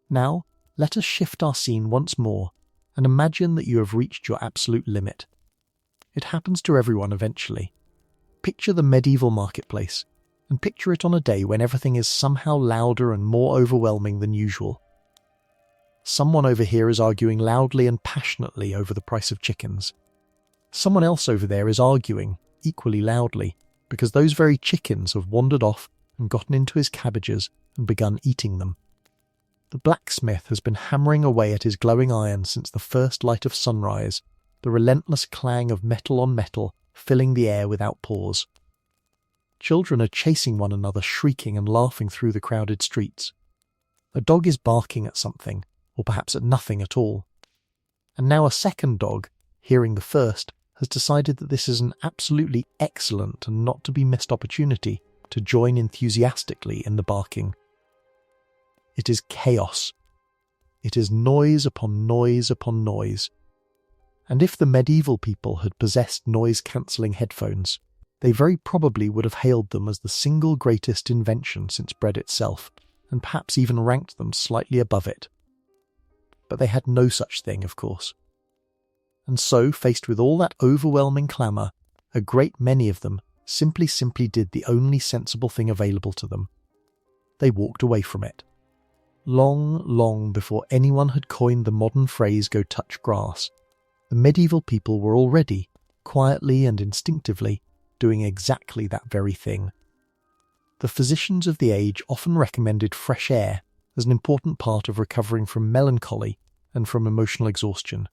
Now, let us shift our scene once more, and imagine that you have reached your absolute limit. It happens to everyone eventually. Picture the medieval marketplace, and picture it on a day when everything is somehow louder and more overwhelming than usual. Someone over here is arguing loudly and passionately over the price of chickens. Someone else over there is arguing, equally loudly, because those very chickens have wandered off and gotten into his cabbages and begun eating them. The blacksmith has been hammering away at his glowing iron since the first light of sunrise, the relentless clang of metal on metal filling the air without pause. Children are chasing one another, shrieking and laughing through the crowded streets. A dog is barking at something, or perhaps at nothing at all. And now a second dog, hearing the first, has decided that this is an absolutely excellent and not to be missed opportunity to join enthusiastically in the barking. It is chaos. It is noise upon noise upon noise. And if the medieval people had possessed noise-cancelling headphones, they very probably would have hailed them as the single greatest invention since bread itself, and perhaps even ranked them slightly above it. But they had no such thing, of course. And so, faced with all that overwhelming clamour, a great many of them simply did the only sensible thing available to them. They walked away from it. Long before anyone had coined the modern phrase "go touch grass," the medieval people were already, quietly and instinctively, doing exactly that very thing. The physicians of the age often recommended fresh air as an important part of recovering from melancholy and from emotional exhaustion.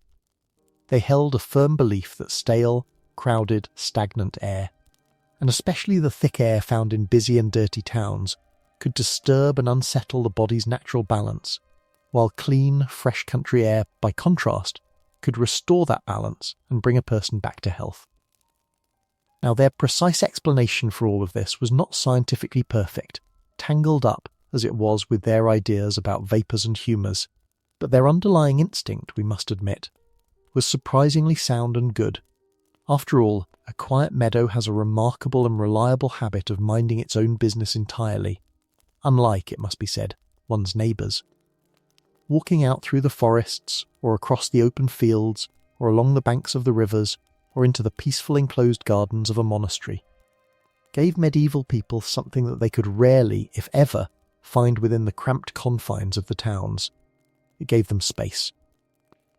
They held a firm belief that stale, crowded, stagnant air, and especially the thick air found in busy and dirty towns, could disturb and unsettle the body's natural balance, while clean, fresh country air, by contrast, could restore that balance and bring a person back to health. Now, their precise explanation for all of this was not scientifically perfect, tangled up as it was with their ideas about vapours and humours, but their underlying instinct, we must admit, was surprisingly sound and good. After all, a quiet meadow has a remarkable and reliable habit of minding its own business entirely, unlike, it must be said, one's neighbours. Walking out through the forests, or across the open fields, or along the banks of the rivers, or into the peaceful enclosed gardens of a monastery, gave medieval people something that they could rarely, if ever, find within the cramped confines of the towns. It gave them space.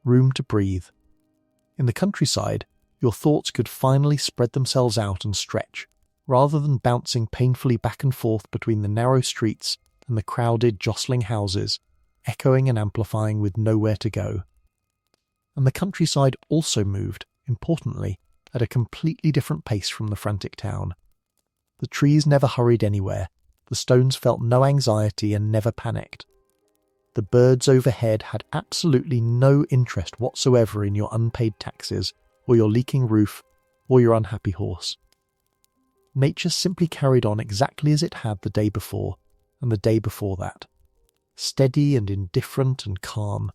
Room to breathe. In the countryside, your thoughts could finally spread themselves out and stretch, rather than bouncing painfully back and forth between the narrow streets and the crowded, jostling houses, echoing and amplifying with nowhere to go. And the countryside also moved, importantly, at a completely different pace from the frantic town. The trees never hurried anywhere, the stones felt no anxiety and never panicked. The birds overhead had absolutely no interest whatsoever in your unpaid taxes, or your leaking roof, or your unhappy horse. Nature simply carried on exactly as it had the day before, and the day before that. Steady and indifferent and calm,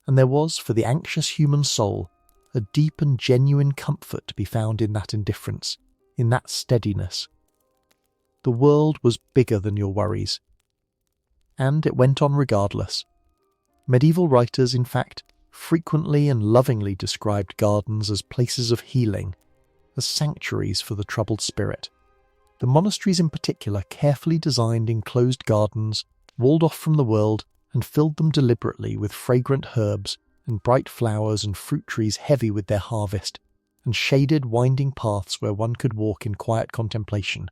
and there was, for the anxious human soul, a deep and genuine comfort to be found in that indifference, in that steadiness. The world was bigger than your worries. And it went on regardless. Medieval writers, in fact, frequently and lovingly described gardens as places of healing, as sanctuaries for the troubled spirit. The monasteries in particular carefully designed enclosed gardens, walled off from the world, and filled them deliberately with fragrant herbs and bright flowers and fruit trees heavy with their harvest, and shaded winding paths where one could walk in quiet contemplation.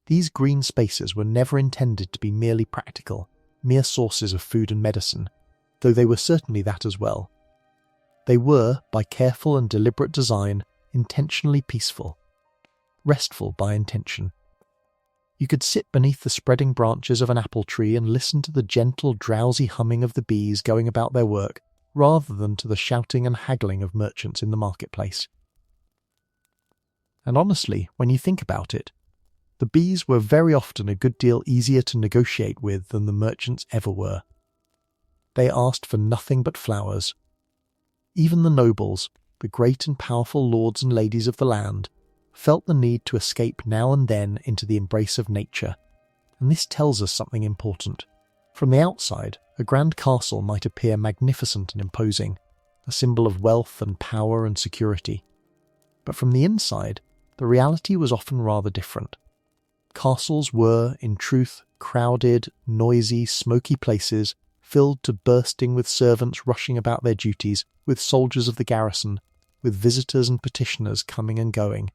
These green spaces were never intended to be merely practical, mere sources of food and medicine, though they were certainly that as well. They were, by careful and deliberate design, intentionally peaceful, restful by intention. You could sit beneath the spreading branches of an apple tree and listen to the gentle, drowsy humming of the bees going about their work, rather than to the shouting and haggling of merchants in the marketplace. And honestly, when you think about it, the bees were very often a good deal easier to negotiate with than the merchants ever were. They asked for nothing but flowers. Even the nobles, the great and powerful lords and ladies of the land, felt the need to escape now and then into the embrace of nature, and this tells us something important. From the outside, a grand castle might appear magnificent and imposing, a symbol of wealth and power and security. But from the inside, the reality was often rather different. Castles were, in truth, crowded, noisy, smoky places, filled to bursting with servants rushing about their duties, with soldiers of the garrison, with visitors and petitioners coming and going.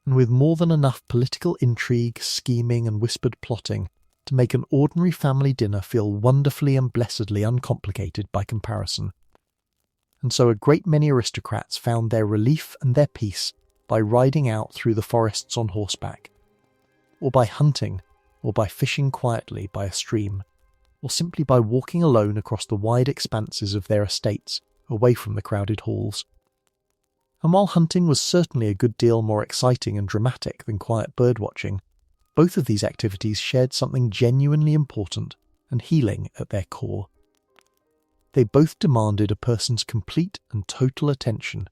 and with more than enough political intrigue, scheming, and whispered plotting to make an ordinary family dinner feel wonderfully and blessedly uncomplicated by comparison. And so a great many aristocrats found their relief and their peace by riding out through the forests on horseback, or by hunting, or by fishing quietly by a stream, or simply by walking alone across the wide expanses of their estates, away from the crowded halls. And while hunting was certainly a good deal more exciting and dramatic than quiet birdwatching, both of these activities shared something genuinely important and healing at their core. They both demanded a person's complete and total attention,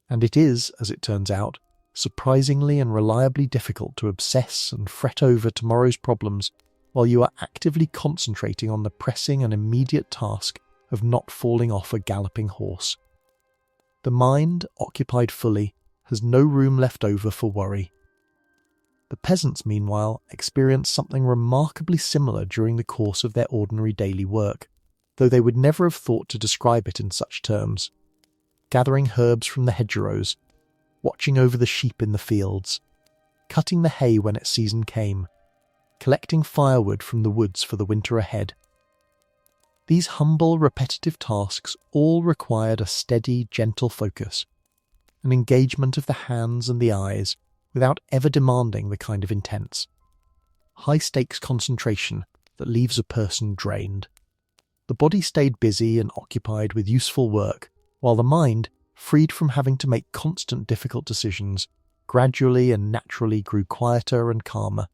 and it is, as it turns out, surprisingly and reliably difficult to obsess and fret over tomorrow's problems while you are actively concentrating on the pressing and immediate task of not falling off a galloping horse. The mind, occupied fully, has no room left over for worry. The peasants, meanwhile, experience something remarkably similar during the course of their ordinary daily work, though they would never have thought to describe it in such terms. Gathering herbs from the hedgerows, watching over the sheep in the fields, cutting the hay when its season came, collecting firewood from the woods for the winter ahead. These humble, repetitive tasks all required a steady, gentle focus, an engagement of the hands and the eyes without ever demanding the kind of intense, high-stakes concentration that leaves a person drained. The body stayed busy and occupied with useful work, while the mind, freed from having to make constant difficult decisions, gradually and naturally grew quieter and calmer.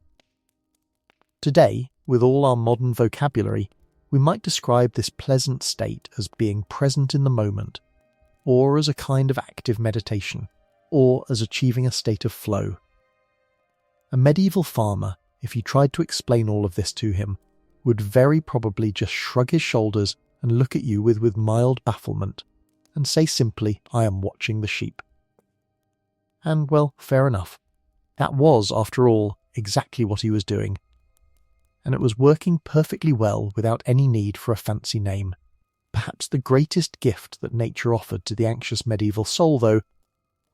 Today, with all our modern vocabulary, we might describe this pleasant state as being present in the moment, or as a kind of active meditation, or as achieving a state of flow. A medieval farmer, if you tried to explain all of this to him, would very probably just shrug his shoulders and look at you with mild bafflement, and say simply, "I am watching the sheep." And, well, fair enough. That was, after all, exactly what he was doing. And it was working perfectly well without any need for a fancy name. Perhaps the greatest gift that nature offered to the anxious medieval soul, though,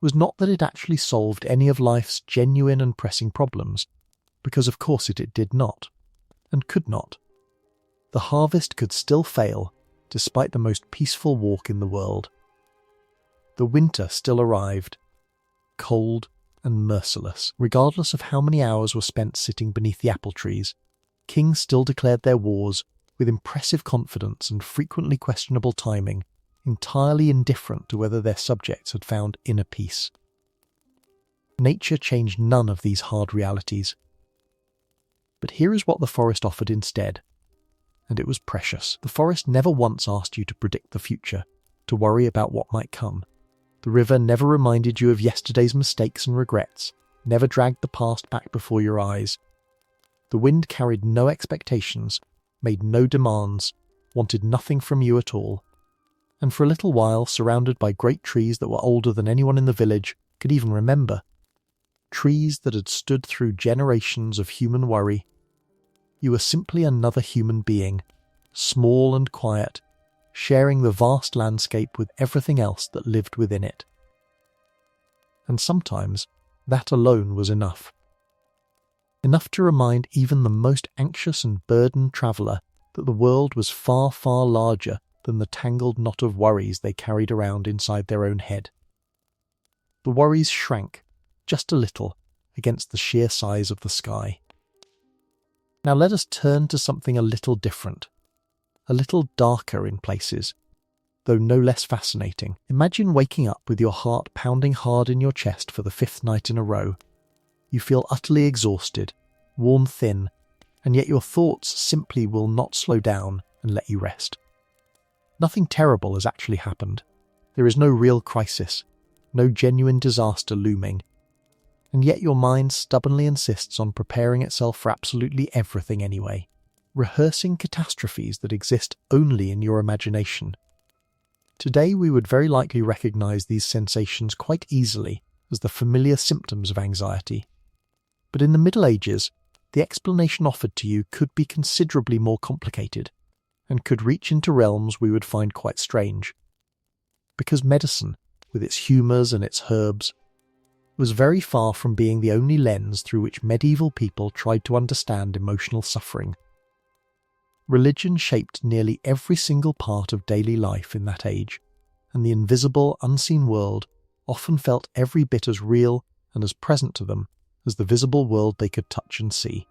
was not that it actually solved any of life's genuine and pressing problems, because of course it did not, and could not. The harvest could still fail, despite the most peaceful walk in the world. The winter still arrived, cold and merciless, regardless of how many hours were spent sitting beneath the apple trees. Kings still declared their wars with impressive confidence and frequently questionable timing, entirely indifferent to whether their subjects had found inner peace. Nature changed none of these hard realities. But here is what the forest offered instead, and it was precious. The forest never once asked you to predict the future, to worry about what might come. The river never reminded you of yesterday's mistakes and regrets, never dragged the past back before your eyes. The wind carried no expectations, made no demands, wanted nothing from you at all. And for a little while, surrounded by great trees that were older than anyone in the village could even remember, trees that had stood through generations of human worry, you were simply another human being, small and quiet, sharing the vast landscape with everything else that lived within it. And sometimes that alone was enough. Enough to remind even the most anxious and burdened traveller that the world was far, far larger than the tangled knot of worries they carried around inside their own head. The worries shrank, just a little, against the sheer size of the sky. Now let us turn to something a little different, a little darker in places, though no less fascinating. Imagine waking up with your heart pounding hard in your chest for the 5th night in a row. You feel utterly exhausted, worn thin, and yet your thoughts simply will not slow down and let you rest. Nothing terrible has actually happened. There is no real crisis, no genuine disaster looming, and yet your mind stubbornly insists on preparing itself for absolutely everything anyway, rehearsing catastrophes that exist only in your imagination. Today we would very likely recognize these sensations quite easily as the familiar symptoms of anxiety. But in the Middle Ages, the explanation offered to you could be considerably more complicated, and could reach into realms we would find quite strange. Because medicine, with its humours and its herbs, was very far from being the only lens through which medieval people tried to understand emotional suffering. Religion shaped nearly every single part of daily life in that age, and the invisible, unseen world often felt every bit as real and as present to them as the visible world they could touch and see.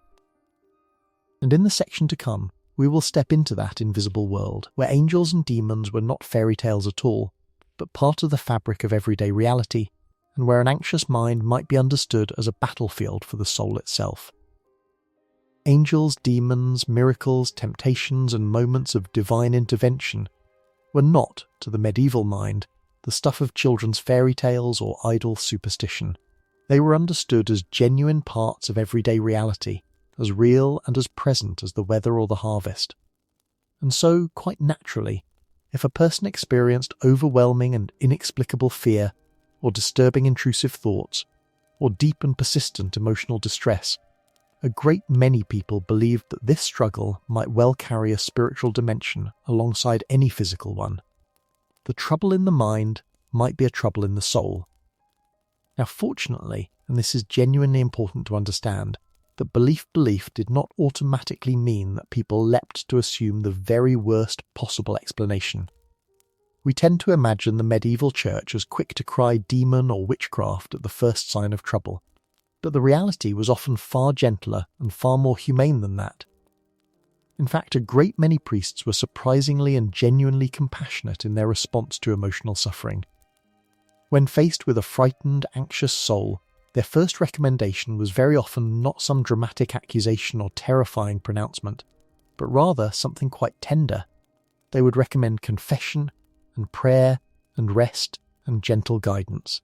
And in the section to come, we will step into that invisible world, where angels and demons were not fairy tales at all, but part of the fabric of everyday reality, and where an anxious mind might be understood as a battlefield for the soul itself. Angels, demons, miracles, temptations, and moments of divine intervention were not, to the medieval mind, the stuff of children's fairy tales or idle superstition. They were understood as genuine parts of everyday reality, as real and as present as the weather or the harvest. And so, quite naturally, if a person experienced overwhelming and inexplicable fear, or disturbing intrusive thoughts, or deep and persistent emotional distress, a great many people believed that this struggle might well carry a spiritual dimension alongside any physical one. The trouble in the mind might be a trouble in the soul. Now fortunately, and this is genuinely important to understand, that belief did not automatically mean that people leapt to assume the very worst possible explanation. We tend to imagine the medieval church as quick to cry demon or witchcraft at the first sign of trouble, but the reality was often far gentler and far more humane than that. In fact, a great many priests were surprisingly and genuinely compassionate in their response to emotional suffering. When faced with a frightened, anxious soul, their first recommendation was very often not some dramatic accusation or terrifying pronouncement, but rather something quite tender. They would recommend confession and prayer and rest and gentle guidance.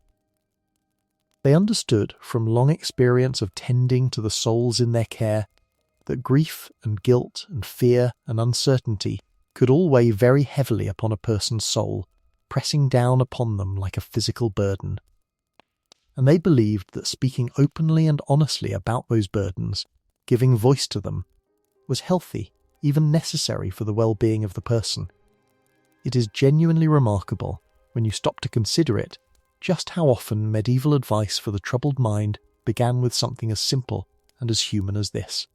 They understood from long experience of tending to the souls in their care that grief and guilt and fear and uncertainty could all weigh very heavily upon a person's soul, pressing down upon them like a physical burden. And they believed that speaking openly and honestly about those burdens, giving voice to them, was healthy, even necessary for the well-being of the person. It is genuinely remarkable, when you stop to consider it, just how often medieval advice for the troubled mind began with something as simple and as human as this.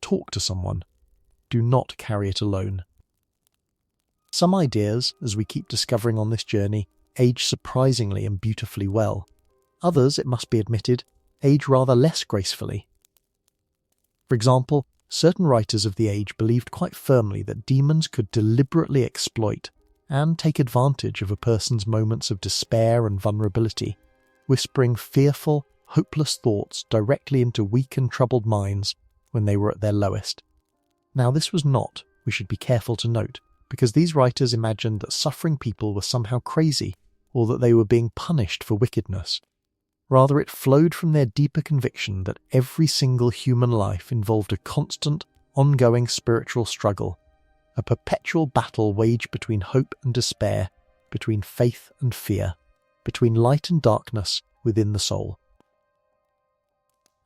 Talk to someone. Do not carry it alone. Some ideas, as we keep discovering on this journey, age surprisingly and beautifully well. Others, it must be admitted, age rather less gracefully. For example, certain writers of the age believed quite firmly that demons could deliberately exploit and take advantage of a person's moments of despair and vulnerability, whispering fearful, hopeless thoughts directly into weak and troubled minds when they were at their lowest. Now this was not, we should be careful to note, because these writers imagined that suffering people were somehow crazy, or that they were being punished for wickedness. Rather, it flowed from their deeper conviction that every single human life involved a constant, ongoing spiritual struggle, a perpetual battle waged between hope and despair, between faith and fear, between light and darkness within the soul.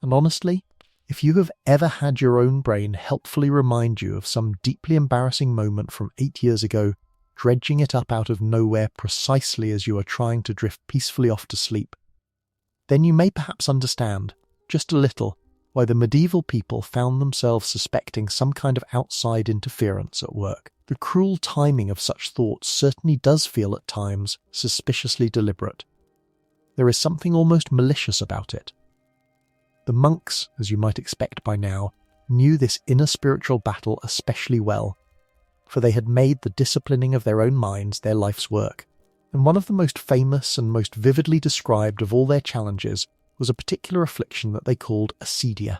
And honestly, if you have ever had your own brain helpfully remind you of some deeply embarrassing moment from 8 years ago, dredging it up out of nowhere precisely as you are trying to drift peacefully off to sleep, then you may perhaps understand, just a little, why the medieval people found themselves suspecting some kind of outside interference at work. The cruel timing of such thoughts certainly does feel at times suspiciously deliberate. There is something almost malicious about it. The monks, as you might expect by now, knew this inner spiritual battle especially well, for they had made the disciplining of their own minds their life's work, and one of the most famous and most vividly described of all their challenges was a particular affliction that they called acedia.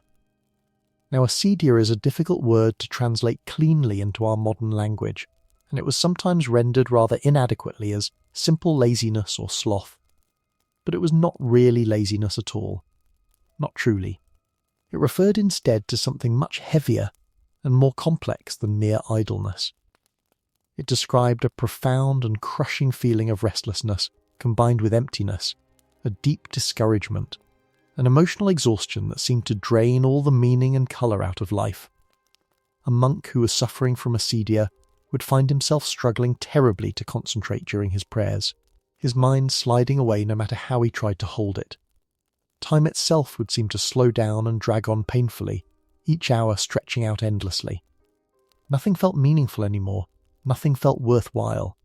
Now acedia is a difficult word to translate cleanly into our modern language, and it was sometimes rendered rather inadequately as simple laziness or sloth. But it was not really laziness at all. Not truly. It referred instead to something much heavier and more complex than mere idleness. It described a profound and crushing feeling of restlessness combined with emptiness, a deep discouragement, an emotional exhaustion that seemed to drain all the meaning and colour out of life. A monk who was suffering from acedia would find himself struggling terribly to concentrate during his prayers. his mind sliding away no matter how he tried to hold it. Time itself would seem to slow down and drag on painfully, each hour stretching out endlessly. Nothing felt meaningful anymore, nothing felt worthwhile.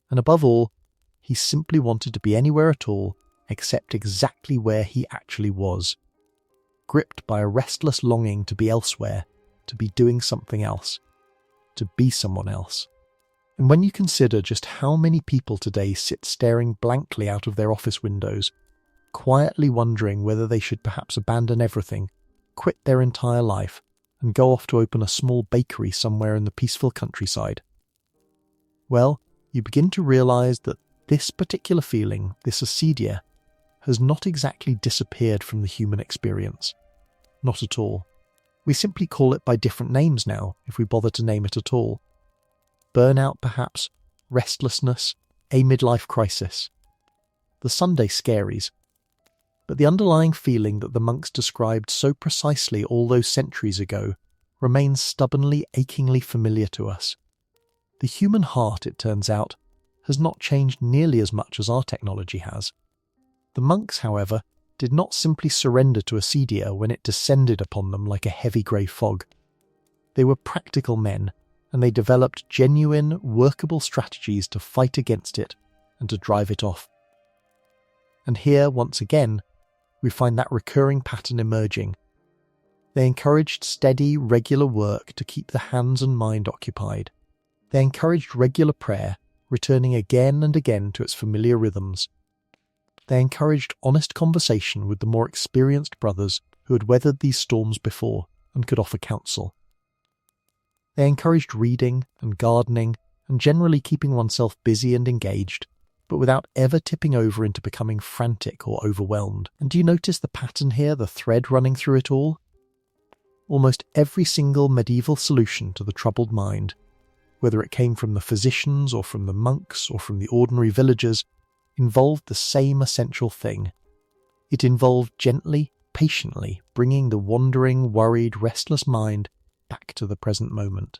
And above all, he simply wanted to be anywhere at all except exactly where he actually was, gripped by a restless longing to be elsewhere, to be doing something else, to be someone else. And when you consider just how many people today sit staring blankly out of their office windows, quietly wondering whether they should perhaps abandon everything, quit their entire life, and go off to open a small bakery somewhere in the peaceful countryside, well, you begin to realise that this particular feeling, this acedia, has not exactly disappeared from the human experience. Not at all. We simply call it by different names now, if we bother to name it at all. Burnout, perhaps, restlessness, a midlife crisis. The Sunday scaries. But the underlying feeling that the monks described so precisely all those centuries ago remains stubbornly, achingly familiar to us. The human heart, it turns out, has not changed nearly as much as our technology has. The monks, however, did not simply surrender to acedia when it descended upon them like a heavy grey fog. They were practical men, and they developed genuine, workable strategies to fight against it and to drive it off. And here, once again, we find that recurring pattern emerging. They encouraged steady, regular work to keep the hands and mind occupied. They encouraged regular prayer, returning again and again to its familiar rhythms. They encouraged honest conversation with the more experienced brothers who had weathered these storms before and could offer counsel. They encouraged reading and gardening and generally keeping oneself busy and engaged, but without ever tipping over into becoming frantic or overwhelmed. And do you notice the pattern here, the thread running through it all? Almost every single medieval solution to the troubled mind, whether it came from the physicians or from the monks or from the ordinary villagers, involved the same essential thing. It involved gently, patiently bringing the wandering, worried, restless mind back to the present moment.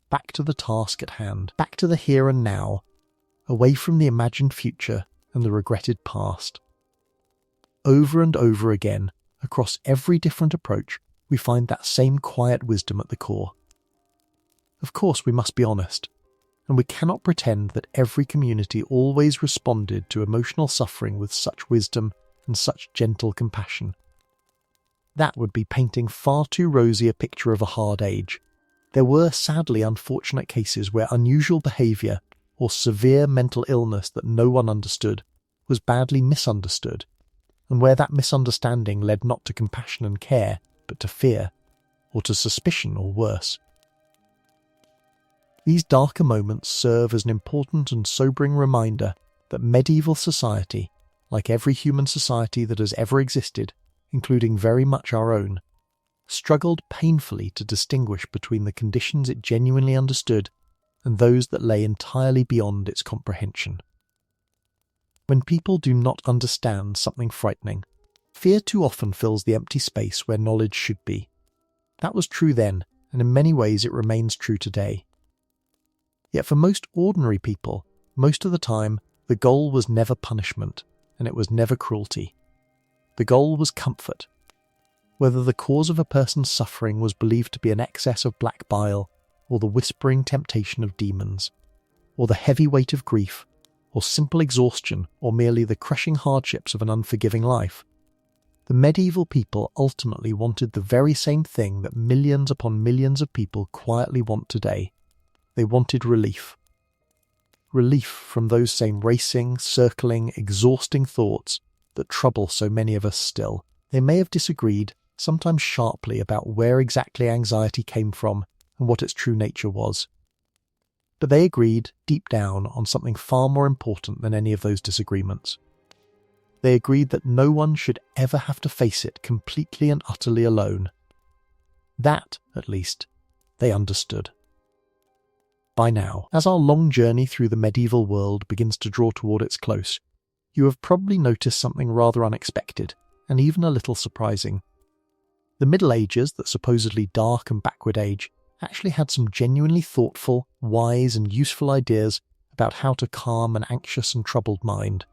Back to the task at hand, back to the here and now, away from the imagined future and the regretted past. Over and over again, across every different approach, we find that same quiet wisdom at the core. Of course, we must be honest, and we cannot pretend that every community always responded to emotional suffering with such wisdom and such gentle compassion. That would be painting far too rosy a picture of a hard age. There were sadly unfortunate cases where unusual behaviour or severe mental illness that no one understood was badly misunderstood, and where that misunderstanding led not to compassion and care, but to fear, or to suspicion or worse. These darker moments serve as an important and sobering reminder that medieval society, like every human society that has ever existed, including very much our own, struggled painfully to distinguish between the conditions it genuinely understood and those that lay entirely beyond its comprehension. When people do not understand something frightening, fear too often fills the empty space where knowledge should be. That was true then, and in many ways it remains true today. Yet for most ordinary people, most of the time, the goal was never punishment, and it was never cruelty. The goal was comfort. Whether the cause of a person's suffering was believed to be an excess of black bile, or the whispering temptation of demons, or the heavy weight of grief, or simple exhaustion, or merely the crushing hardships of an unforgiving life, the medieval people ultimately wanted the very same thing that millions upon millions of people quietly want today. They wanted relief. Relief from those same racing, circling, exhausting thoughts that trouble so many of us still. They may have disagreed, sometimes sharply, about where exactly anxiety came from and what its true nature was. But they agreed, deep down, on something far more important than any of those disagreements. They agreed that no one should ever have to face it completely and utterly alone. That, at least, they understood. By now, as our long journey through the medieval world begins to draw toward its close, you have probably noticed something rather unexpected, and even a little surprising. The Middle Ages, that supposedly dark and backward age, actually had some genuinely thoughtful, wise and useful ideas about how to calm an anxious and troubled mind.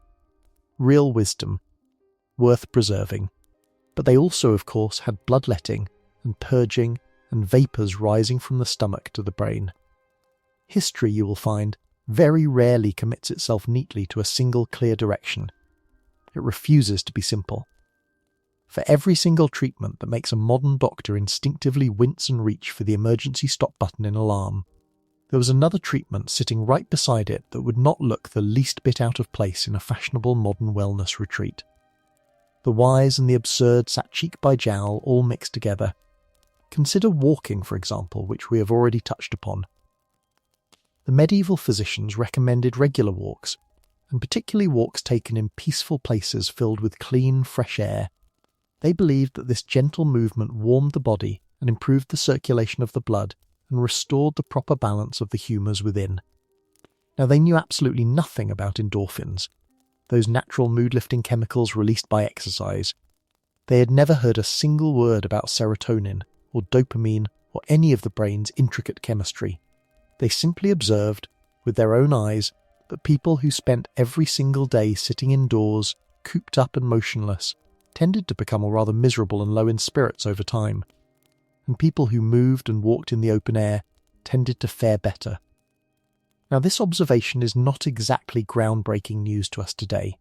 Real wisdom, worth preserving. But they also, of course, had bloodletting and purging and vapours rising from the stomach to the brain. History, you will find, very rarely commits itself neatly to a single clear direction. It refuses to be simple. For every single treatment that makes a modern doctor instinctively wince and reach for the emergency stop button in alarm, there was another treatment sitting right beside it that would not look the least bit out of place in a fashionable modern wellness retreat. The wise and the absurd sat cheek by jowl, all mixed together. Consider walking, for example, which we have already touched upon. The medieval physicians recommended regular walks, and particularly walks taken in peaceful places filled with clean, fresh air. They believed that this gentle movement warmed the body and improved the circulation of the blood and restored the proper balance of the humours within. Now, they knew absolutely nothing about endorphins, those natural mood-lifting chemicals released by exercise. They had never heard a single word about serotonin or dopamine or any of the brain's intricate chemistry. They simply observed, with their own eyes, that people who spent every single day sitting indoors, cooped up and motionless, tended to become rather miserable and low in spirits over time, and people who moved and walked in the open air tended to fare better. Now, this observation is not exactly groundbreaking news to us today.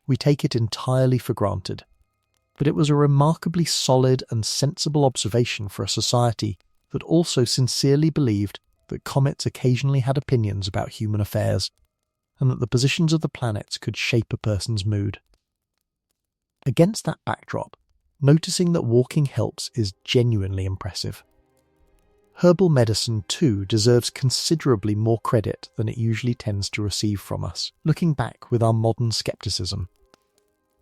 We take it entirely for granted. But it was a remarkably solid and sensible observation for a society that also sincerely believed that comets occasionally had opinions about human affairs, and that the positions of the planets could shape a person's mood. Against that backdrop, noticing that walking helps is genuinely impressive. Herbal medicine, too, deserves considerably more credit than it usually tends to receive from us, looking back with our modern scepticism.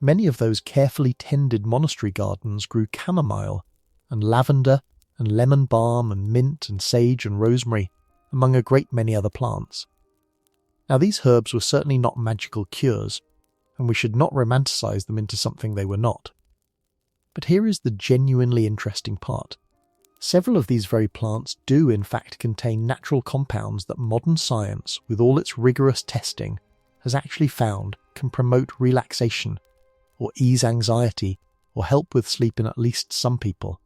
Many of those carefully tended monastery gardens grew chamomile and lavender and lemon balm and mint and sage and rosemary, among a great many other plants. Now, these herbs were certainly not magical cures, and we should not romanticize them into something they were not. But here is the genuinely interesting part. Several of these very plants do in fact contain natural compounds that modern science, with all its rigorous testing, has actually found can promote relaxation, or ease anxiety, or help with sleep in at least some people.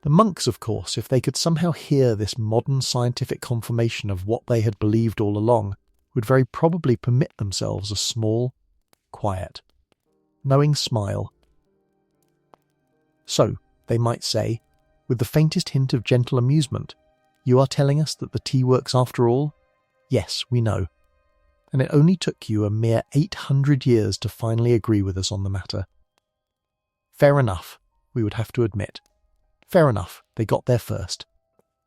The monks, of course, if they could somehow hear this modern scientific confirmation of what they had believed all along, would very probably permit themselves a small, quiet, knowing smile. So, they might say, with the faintest hint of gentle amusement, "You are telling us that the tea works after all? Yes, we know. And it only took you a mere 800 years to finally agree with us on the matter." Fair enough, we would have to admit. Fair enough, they got there first.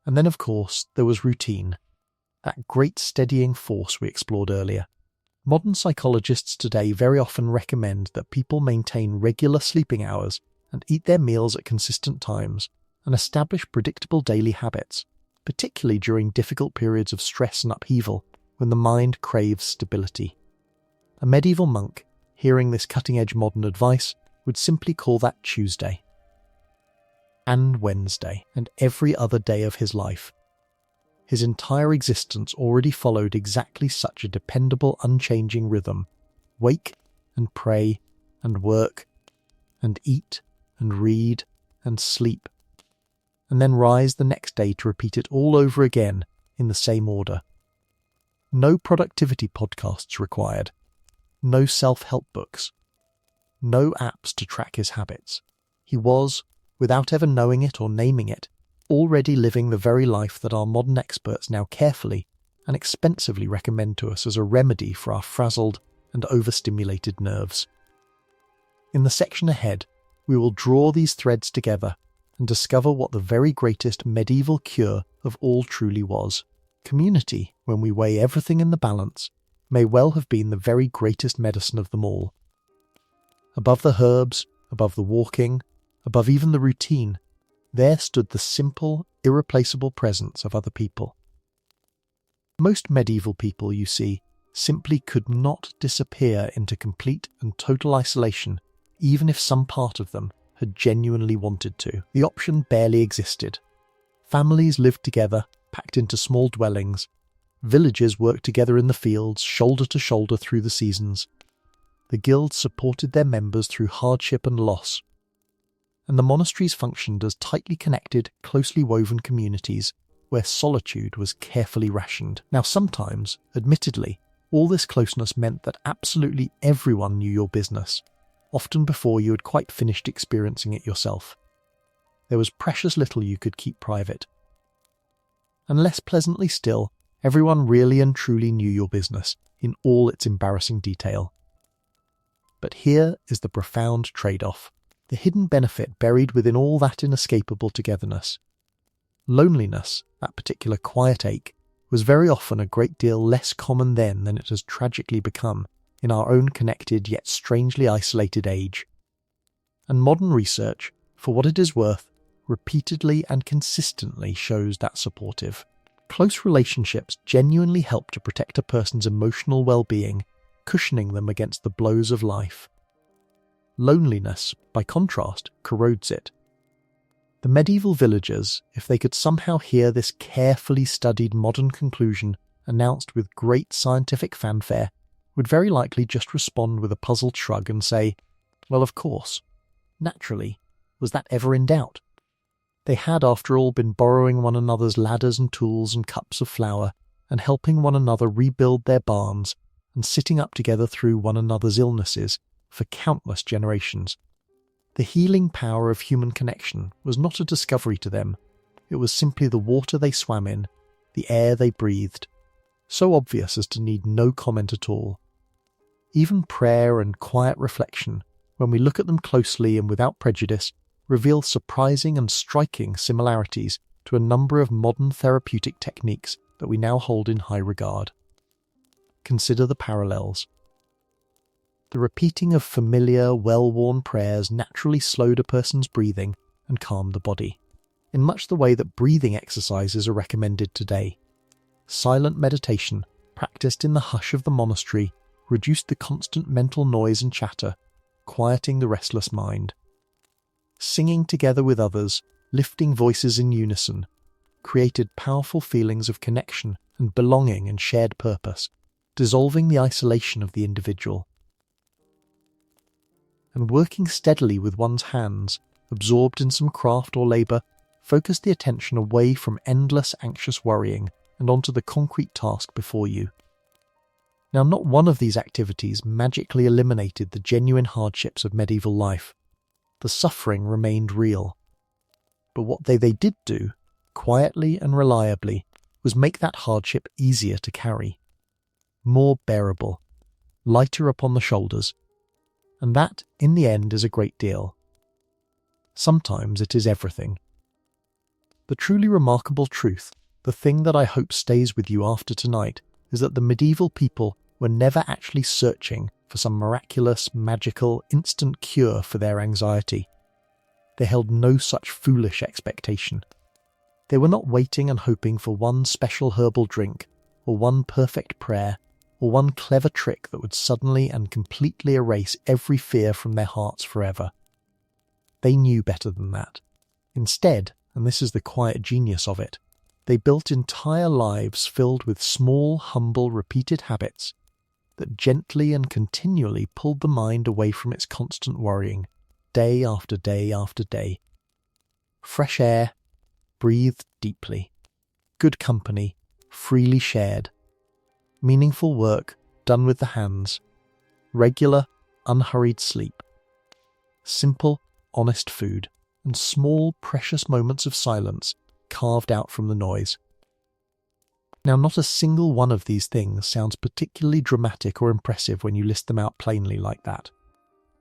And then, of course, there was routine, that great steadying force we explored earlier. Modern psychologists today very often recommend that people maintain regular sleeping hours and eat their meals at consistent times and establish predictable daily habits, particularly during difficult periods of stress and upheaval when the mind craves stability. A medieval monk, hearing this cutting-edge modern advice, would simply call that Tuesday. And Wednesday, and every other day of his life. His entire existence already followed exactly such a dependable, unchanging rhythm. Wake and pray and work and eat and read and sleep, and then rise the next day to repeat it all over again in the same order. No productivity podcasts required, no self-help books, no apps to track his habits. He was, without ever knowing it or naming it, already living the very life that our modern experts now carefully and expensively recommend to us as a remedy for our frazzled and overstimulated nerves. In the section ahead, we will draw these threads together and discover what the very greatest medieval cure of all truly was. Community, when we weigh everything in the balance, may well have been the very greatest medicine of them all. Above the herbs, above the walking, above even the routine, there stood the simple, irreplaceable presence of other people. Most medieval people, you see, simply could not disappear into complete and total isolation, even if some part of them had genuinely wanted to. The option barely existed. Families lived together, packed into small dwellings, Villages worked together in the fields, shoulder to shoulder through the seasons. The guilds supported their members through hardship and loss. And the monasteries functioned as tightly connected, closely woven communities where solitude was carefully rationed. Now sometimes, admittedly, all this closeness meant that absolutely everyone knew your business, often before you had quite finished experiencing it yourself. There was precious little you could keep private. And less pleasantly still, everyone really and truly knew your business in all its embarrassing detail. But here is the profound trade-off, the hidden benefit buried within all that inescapable togetherness. Loneliness, that particular quiet ache, was very often a great deal less common then than it has tragically become in our own connected yet strangely isolated age. And modern research, for what it is worth, repeatedly and consistently shows that supportive. Close relationships genuinely help to protect a person's emotional well-being, cushioning them against the blows of life. Loneliness, by contrast, corrodes it. The medieval villagers, if they could somehow hear this carefully studied modern conclusion announced with great scientific fanfare, would very likely just respond with a puzzled shrug and say, well, of course. Naturally. Was that ever in doubt? They had, after all, been borrowing one another's ladders and tools and cups of flour, and helping one another rebuild their barns, and sitting up together through one another's illnesses for countless generations. The healing power of human connection was not a discovery to them. It was simply the water they swam in, the air they breathed, so obvious as to need no comment at all. Even prayer and quiet reflection, when we look at them closely and without prejudice, reveal surprising and striking similarities to a number of modern therapeutic techniques that we now hold in high regard. Consider the parallels. The repeating of familiar, well-worn prayers naturally slowed a person's breathing and calmed the body, in much the way that breathing exercises are recommended today. Silent meditation, practiced in the hush of the monastery, reduced the constant mental noise and chatter, quieting the restless mind. Singing together with others, lifting voices in unison, created powerful feelings of connection and belonging and shared purpose, dissolving the isolation of the individual. And working steadily with one's hands, absorbed in some craft or labour, focused the attention away from endless anxious worrying and onto the concrete task before you. Now, not one of these activities magically eliminated the genuine hardships of medieval life. The suffering remained real. But what they did do, quietly and reliably, was make that hardship easier to carry, more bearable, lighter upon the shoulders. And that, in the end, is a great deal. Sometimes it is everything. The truly remarkable truth, the thing that I hope stays with you after tonight, is that the medieval people were never actually searching for some miraculous, magical, instant cure for their anxiety. They held no such foolish expectation. They were not waiting and hoping for one special herbal drink, or one perfect prayer, or one clever trick that would suddenly and completely erase every fear from their hearts forever. They knew better than that. Instead, and this is the quiet genius of it, they built entire lives filled with small, humble, repeated habits that gently and continually pulled the mind away from its constant worrying, day after day after day. Fresh air, breathed deeply. Good company, freely shared. Meaningful work, done with the hands. Regular, unhurried sleep. Simple, honest food, and small, precious moments of silence carved out from the noise. Now, not a single one of these things sounds particularly dramatic or impressive when you list them out plainly like that.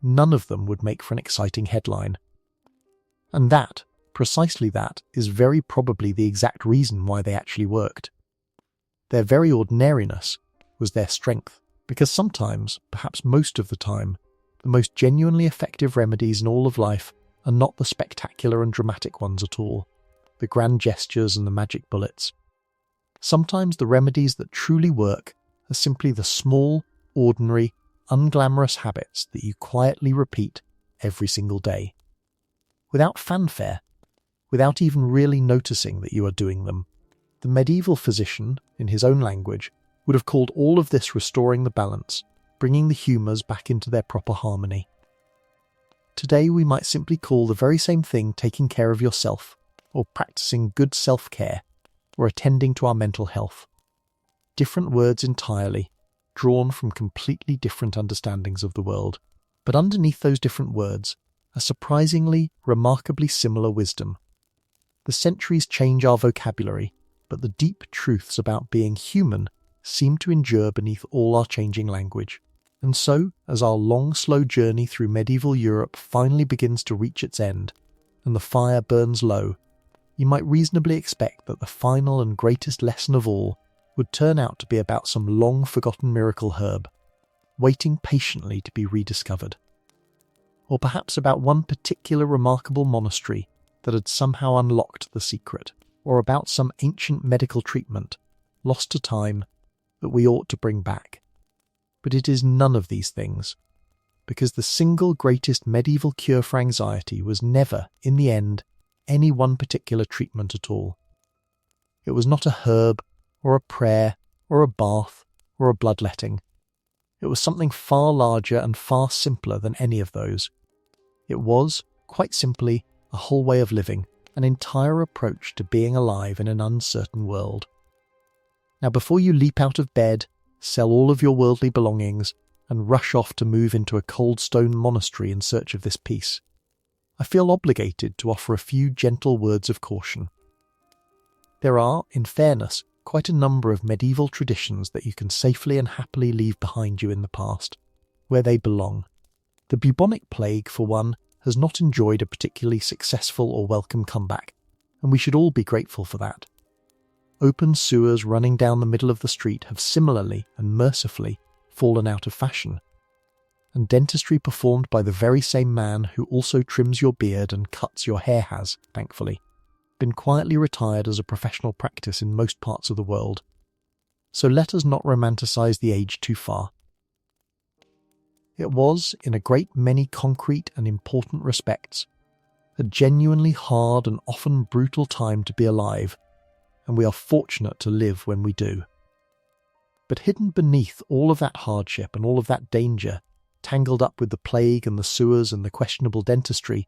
None of them would make for an exciting headline. And that, precisely that, is very probably the exact reason why they actually worked. Their very ordinariness was their strength, because sometimes, perhaps most of the time, the most genuinely effective remedies in all of life are not the spectacular and dramatic ones at all, the grand gestures and the magic bullets. Sometimes the remedies that truly work are simply the small, ordinary, unglamorous habits that you quietly repeat every single day. Without fanfare, without even really noticing that you are doing them, The medieval physician, in his own language, would have called all of this restoring the balance, bringing the humours back into their proper harmony. Today we might simply call the very same thing taking care of yourself, or practicing good self-care, or attending to our mental health. Different words entirely, drawn from completely different understandings of the world. But underneath those different words, a surprisingly, remarkably similar wisdom. The centuries change our vocabulary, but the deep truths about being human seem to endure beneath all our changing language. And so, as our long, slow journey through medieval Europe finally begins to reach its end, and the fire burns low, you might reasonably expect that the final and greatest lesson of all would turn out to be about some long-forgotten miracle herb, waiting patiently to be rediscovered. Or perhaps about one particular remarkable monastery that had somehow unlocked the secret, or about some ancient medical treatment, lost to time, that we ought to bring back. But it is none of these things, because the single greatest medieval cure for anxiety was never, in the end, any one particular treatment at all. It was not a herb, or a prayer, or a bath, or a bloodletting. It was something far larger and far simpler than any of those. It was, quite simply, a whole way of living, an entire approach to being alive in an uncertain world. Now, before you leap out of bed, sell all of your worldly belongings, and rush off to move into a cold stone monastery in search of this peace, I feel obligated to offer a few gentle words of caution. There are, in fairness, quite a number of medieval traditions that you can safely and happily leave behind you in the past, where they belong. The bubonic plague, for one, has not enjoyed a particularly successful or welcome comeback, and we should all be grateful for that. Open sewers running down the middle of the street have similarly and mercifully fallen out of fashion, and dentistry performed by the very same man who also trims your beard and cuts your hair has, thankfully, been quietly retired as a professional practice in most parts of the world. So let us not romanticize the age too far. It was, in a great many concrete and important respects, a genuinely hard and often brutal time to be alive, and we are fortunate to live when we do. But hidden beneath all of that hardship and all of that danger, tangled up with the plague and the sewers and the questionable dentistry,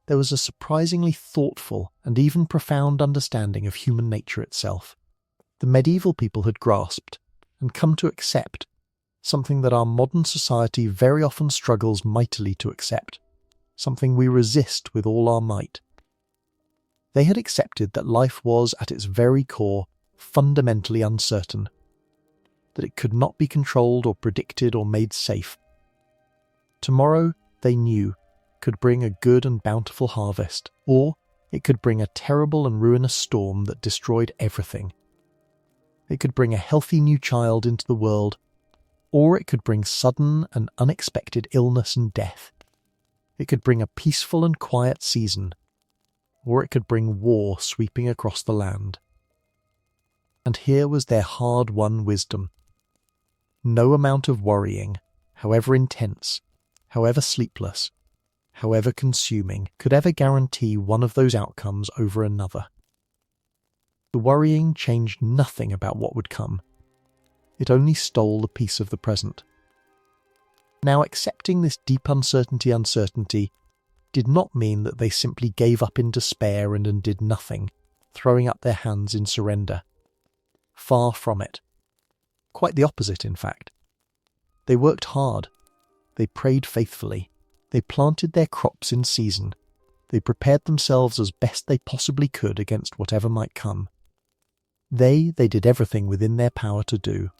there was a surprisingly thoughtful and even profound understanding of human nature itself. The medieval people had grasped and come to accept something that our modern society very often struggles mightily to accept, something we resist with all our might. They had accepted that life was, at its very core, fundamentally uncertain, that it could not be controlled or predicted or made safe. Tomorrow, they knew, could bring a good and bountiful harvest, or it could bring a terrible and ruinous storm that destroyed everything. It could bring a healthy new child into the world, or it could bring sudden and unexpected illness and death. It could bring a peaceful and quiet season, or it could bring war sweeping across the land. And here was their hard-won wisdom. No amount of worrying, however intense, however sleepless, however consuming, could ever guarantee one of those outcomes over another. The worrying changed nothing about what would come. It only stole the peace of the present. Now, accepting this deep uncertainty did not mean that they simply gave up in despair and did nothing, throwing up their hands in surrender. Far from it. Quite the opposite, in fact. They worked hard. They prayed faithfully. They planted their crops in season. They prepared themselves as best they possibly could against whatever might come. They did everything within their power to do.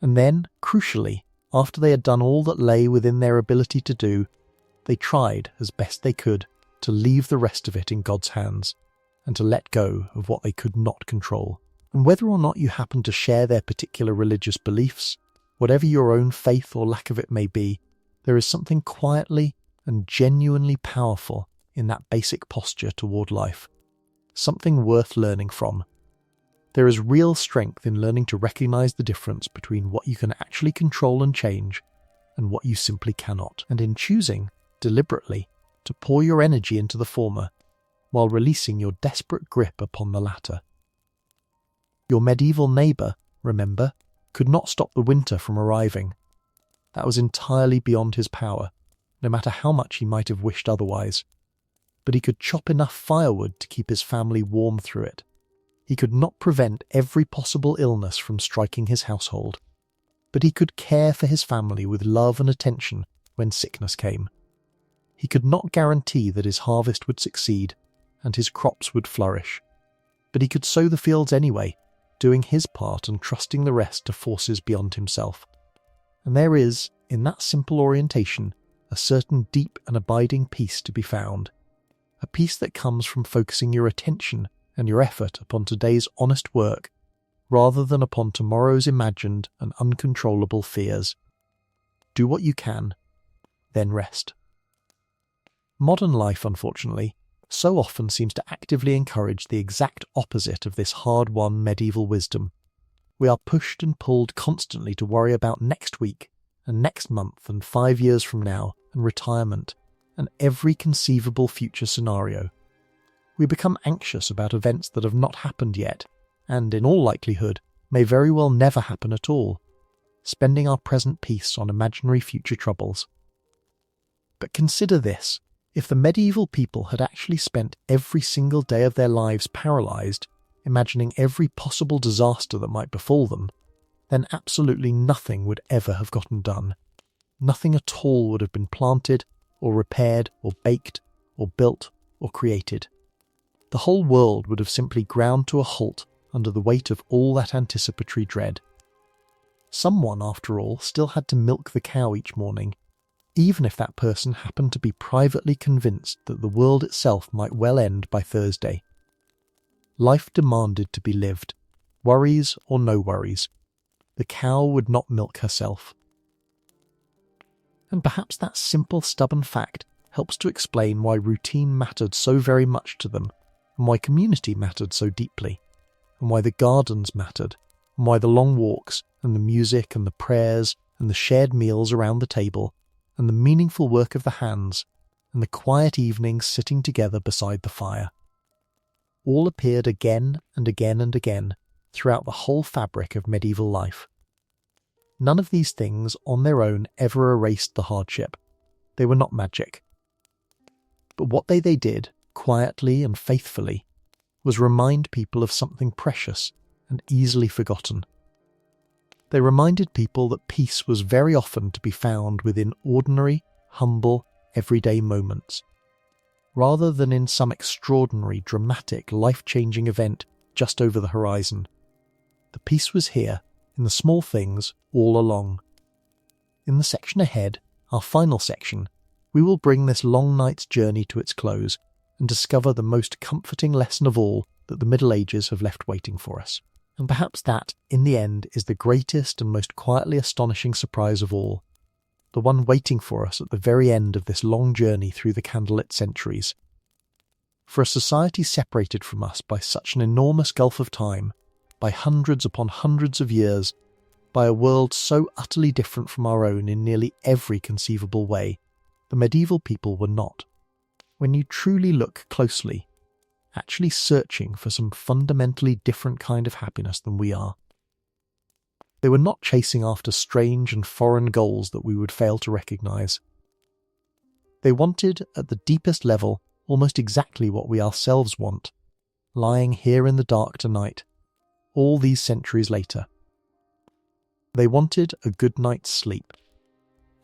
And then, crucially, after they had done all that lay within their ability to do, they tried, as best they could, to leave the rest of it in God's hands, and to let go of what they could not control. And whether or not you happen to share their particular religious beliefs, whatever your own faith or lack of it may be, there is something quietly and genuinely powerful in that basic posture toward life. Something worth learning from. There is real strength in learning to recognize the difference between what you can actually control and change and what you simply cannot, and in choosing, deliberately, to pour your energy into the former, while releasing your desperate grip upon the latter. Your medieval neighbour, remember, could not stop the winter from arriving. That was entirely beyond his power, no matter how much he might have wished otherwise. But he could chop enough firewood to keep his family warm through it. He could not prevent every possible illness from striking his household, but he could care for his family with love and attention when sickness came. He could not guarantee that his harvest would succeed and his crops would flourish, but he could sow the fields anyway, doing his part and trusting the rest to forces beyond himself. And there is, in that simple orientation, a certain deep and abiding peace to be found, a peace that comes from focusing your attention and your effort upon today's honest work, rather than upon tomorrow's imagined and uncontrollable fears. Do what you can, then rest. Modern life, unfortunately, so often seems to actively encourage the exact opposite of this hard-won medieval wisdom. We are pushed and pulled constantly to worry about next week, and next month, and 5 years from now, and retirement, and every conceivable future scenario. We become anxious about events that have not happened yet, and in all likelihood may very well never happen at all, spending our present peace on imaginary future troubles. But consider this: if the medieval people had actually spent every single day of their lives paralysed, imagining every possible disaster that might befall them, then absolutely nothing would ever have gotten done. Nothing at all would have been planted, or repaired, or baked, or built, or created. The whole world would have simply ground to a halt under the weight of all that anticipatory dread. Someone, after all, still had to milk the cow each morning, even if that person happened to be privately convinced that the world itself might well end by Thursday. Life demanded to be lived, worries or no worries. The cow would not milk herself. And perhaps that simple, stubborn fact helps to explain why routine mattered so very much to them, and why community mattered so deeply, and why the gardens mattered, and why the long walks, and the music, and the prayers, and the shared meals around the table, and the meaningful work of the hands, and the quiet evenings sitting together beside the fire, all appeared again and again and again throughout the whole fabric of medieval life. None of these things on their own ever erased the hardship. They were not magic. But what they did, quietly and faithfully, was remind people of something precious and easily forgotten. They reminded people that peace was very often to be found within ordinary, humble, everyday moments, rather than in some extraordinary, dramatic, life-changing event just over the horizon. The peace was here, in the small things, all along. In the section ahead, our final section, we will bring this long night's journey to its close and discover the most comforting lesson of all that the Middle Ages have left waiting for us. And perhaps that, in the end, is the greatest and most quietly astonishing surprise of all, the one waiting for us at the very end of this long journey through the candlelit centuries. For a society separated from us by such an enormous gulf of time, by hundreds upon hundreds of years, by a world so utterly different from our own in nearly every conceivable way, the medieval people were not, when you truly look closely, actually searching for some fundamentally different kind of happiness than we are. They were not chasing after strange and foreign goals that we would fail to recognise. They wanted, at the deepest level, almost exactly what we ourselves want, lying here in the dark tonight, all these centuries later. They wanted a good night's sleep,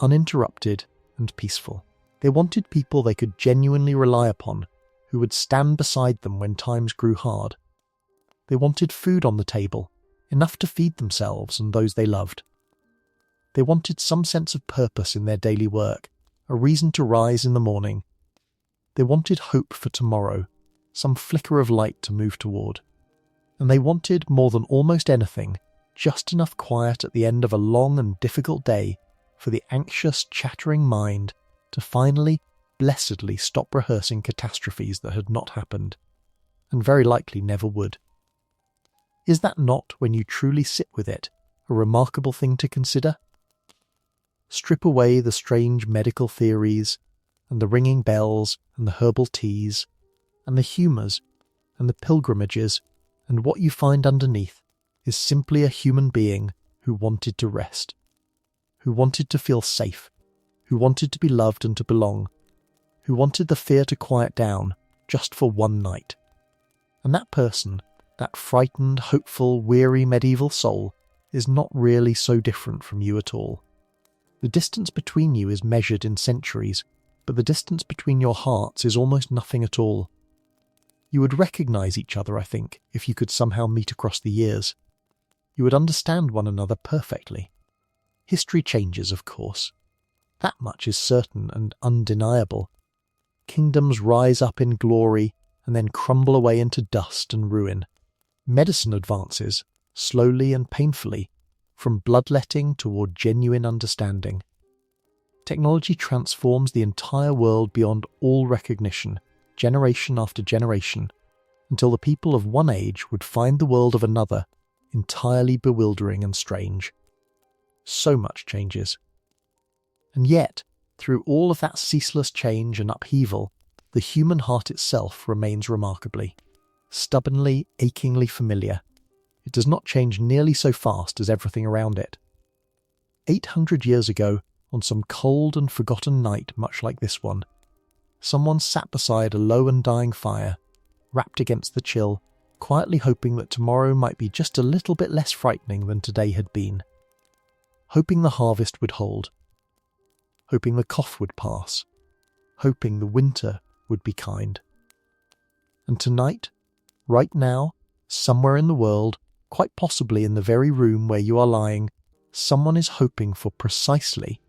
uninterrupted and peaceful. They wanted people they could genuinely rely upon, who would stand beside them when times grew hard. They wanted food on the table, enough to feed themselves and those they loved. They wanted some sense of purpose in their daily work, a reason to rise in the morning. They wanted hope for tomorrow, some flicker of light to move toward. And they wanted, more than almost anything, just enough quiet at the end of a long and difficult day for the anxious, chattering mind to finally, blessedly stop rehearsing catastrophes that had not happened, and very likely never would. Is that not, when you truly sit with it, a remarkable thing to consider? Strip away the strange medical theories, and the ringing bells, and the herbal teas, and the humours, and the pilgrimages, and what you find underneath is simply a human being who wanted to rest, who wanted to feel safe, who wanted to be loved and to belong, who wanted the fear to quiet down just for one night. And that person, that frightened, hopeful, weary medieval soul, is not really so different from you at all. The distance between you is measured in centuries, but the distance between your hearts is almost nothing at all. You would recognise each other, I think, if you could somehow meet across the years. You would understand one another perfectly. History changes, of course. That much is certain and undeniable. Kingdoms rise up in glory and then crumble away into dust and ruin. Medicine advances, slowly and painfully, from bloodletting toward genuine understanding. Technology transforms the entire world beyond all recognition, generation after generation, until the people of one age would find the world of another entirely bewildering and strange. So much changes. And yet, through all of that ceaseless change and upheaval, the human heart itself remains remarkably, stubbornly, achingly familiar. It does not change nearly so fast as everything around it. 800 years ago, on some cold and forgotten night much like this one, someone sat beside a low and dying fire, wrapped against the chill, quietly hoping that tomorrow might be just a little bit less frightening than today had been. Hoping the harvest would hold. Hoping the cough would pass. Hoping the winter would be kind. And tonight, right now, somewhere in the world, quite possibly in the very room where you are lying, someone is hoping for precisely,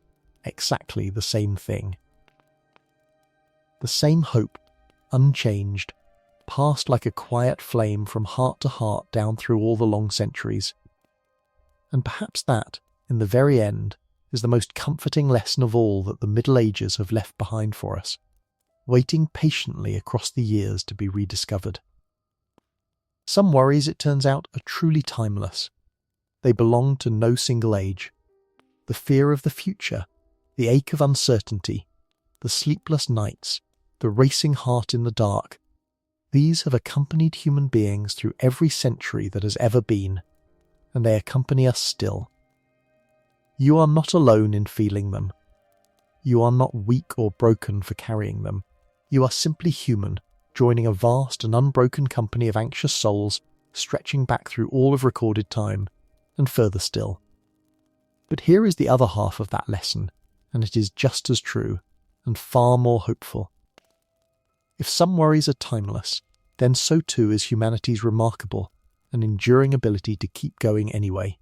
exactly the same thing. The same hope, unchanged, passed like a quiet flame from heart to heart down through all the long centuries. And perhaps that, in the very end, is the most comforting lesson of all that the Middle Ages have left behind for us, waiting patiently across the years to be rediscovered. Some worries, it turns out, are truly timeless. They belong to no single age. The fear of the future, the ache of uncertainty, the sleepless nights, the racing heart in the dark, these have accompanied human beings through every century that has ever been, and they accompany us still. You are not alone in feeling them. You are not weak or broken for carrying them. You are simply human, joining a vast and unbroken company of anxious souls stretching back through all of recorded time, and further still. But here is the other half of that lesson, and it is just as true, and far more hopeful. If some worries are timeless, then so too is humanity's remarkable and enduring ability to keep going anyway.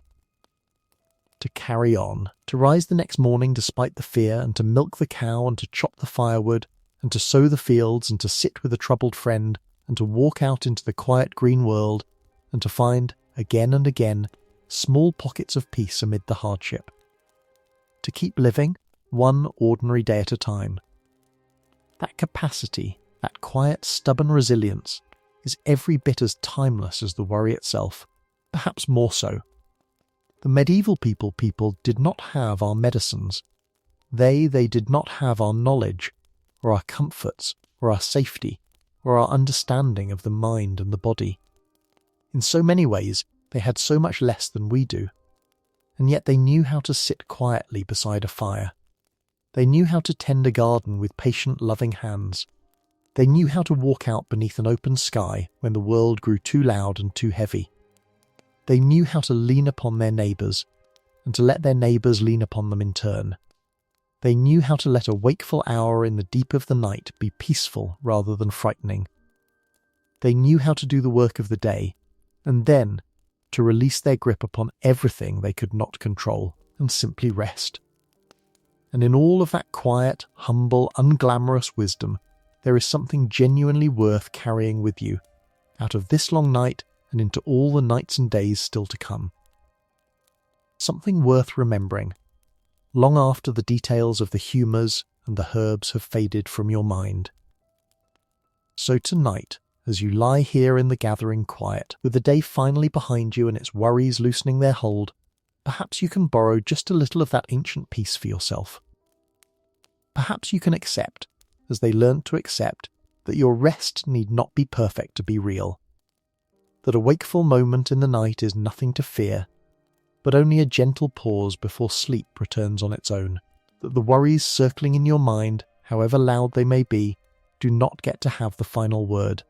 To carry on, to rise the next morning despite the fear, and to milk the cow, and to chop the firewood, and to sow the fields, and to sit with a troubled friend, and to walk out into the quiet green world, and to find, again and again, small pockets of peace amid the hardship. To keep living, one ordinary day at a time. That capacity, that quiet, stubborn resilience, is every bit as timeless as the worry itself, perhaps more so. The medieval people did not have our medicines. They did not have our knowledge, or our comforts, or our safety, or our understanding of the mind and the body. In so many ways, they had so much less than we do. And yet they knew how to sit quietly beside a fire. They knew how to tend a garden with patient, loving hands. They knew how to walk out beneath an open sky when the world grew too loud and too heavy. They knew how to lean upon their neighbours, and to let their neighbours lean upon them in turn. They knew how to let a wakeful hour in the deep of the night be peaceful rather than frightening. They knew how to do the work of the day, and then to release their grip upon everything they could not control and simply rest. And in all of that quiet, humble, unglamorous wisdom, there is something genuinely worth carrying with you, out of this long night and into all the nights and days still to come. Something worth remembering, long after the details of the humours and the herbs have faded from your mind. So tonight, as you lie here in the gathering quiet, with the day finally behind you and its worries loosening their hold, perhaps you can borrow just a little of that ancient peace for yourself. Perhaps you can accept, as they learnt to accept, that your rest need not be perfect to be real. that a wakeful moment in the night is nothing to fear, but only a gentle pause before sleep returns on its own, that the worries circling in your mind, however loud they may be, do not get to have the final word,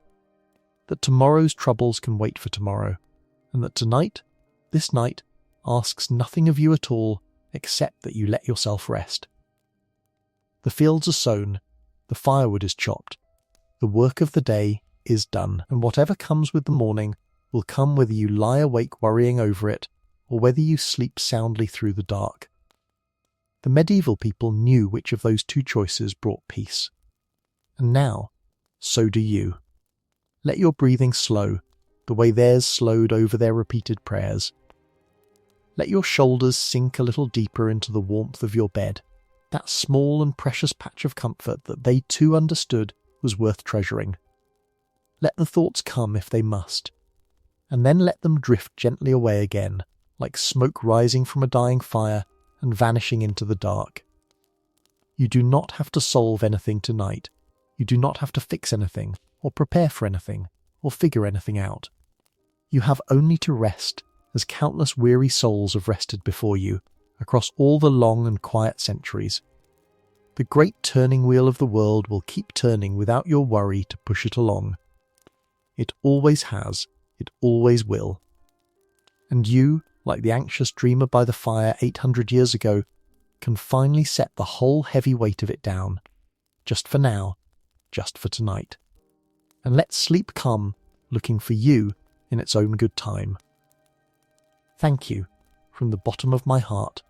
that tomorrow's troubles can wait for tomorrow, and that tonight, this night, asks nothing of you at all except that you let yourself rest. The fields are sown, the firewood is chopped, the work of the day is done, and whatever comes with the morning will come whether you lie awake worrying over it or whether you sleep soundly through the dark. The medieval people knew which of those two choices brought peace. And now, so do you. Let your breathing slow, the way theirs slowed over their repeated prayers. Let your shoulders sink a little deeper into the warmth of your bed, that small and precious patch of comfort that they too understood was worth treasuring. Let the thoughts come if they must, and then let them drift gently away again, like smoke rising from a dying fire and vanishing into the dark. You do not have to solve anything tonight. You do not have to fix anything, or prepare for anything, or figure anything out. You have only to rest, as countless weary souls have rested before you, across all the long and quiet centuries. The great turning wheel of the world will keep turning without your worry to push it along. It always has, it always will. And you, like the anxious dreamer by the fire 800 years ago, can finally set the whole heavy weight of it down, just for now, just for tonight. And let sleep come, looking for you in its own good time. Thank you, from the bottom of my heart,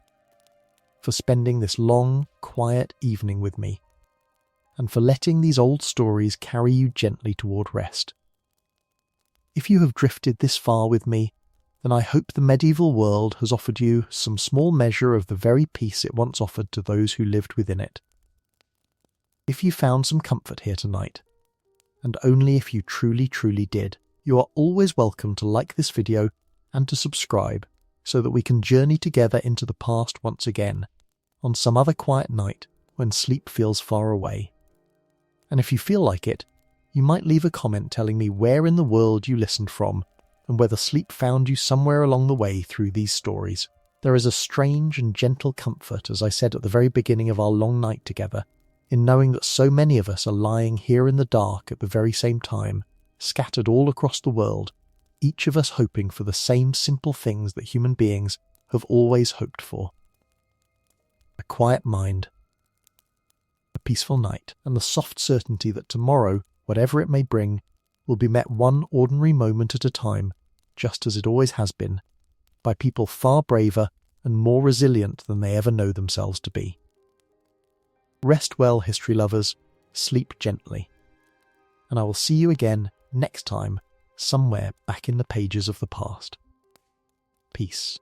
for spending this long, quiet evening with me, and for letting these old stories carry you gently toward rest. If you have drifted this far with me, then I hope the medieval world has offered you some small measure of the very peace it once offered to those who lived within it. If you found some comfort here tonight, and only if you truly did, you are always welcome to like this video and to subscribe so that we can journey together into the past once again, on some other quiet night when sleep feels far away. And if you feel like it, you might leave a comment telling me where in the world you listened from and whether sleep found you somewhere along the way through these stories. There is a strange and gentle comfort, as I said at the very beginning of our long night together, in knowing that so many of us are lying here in the dark at the very same time, scattered all across the world, each of us hoping for the same simple things that human beings have always hoped for. A quiet mind, a peaceful night, and the soft certainty that tomorrow, whatever it may bring, will be met one ordinary moment at a time, just as it always has been, by people far braver and more resilient than they ever know themselves to be. Rest well, history lovers, sleep gently, and I will see you again next time, somewhere back in the pages of the past. Peace.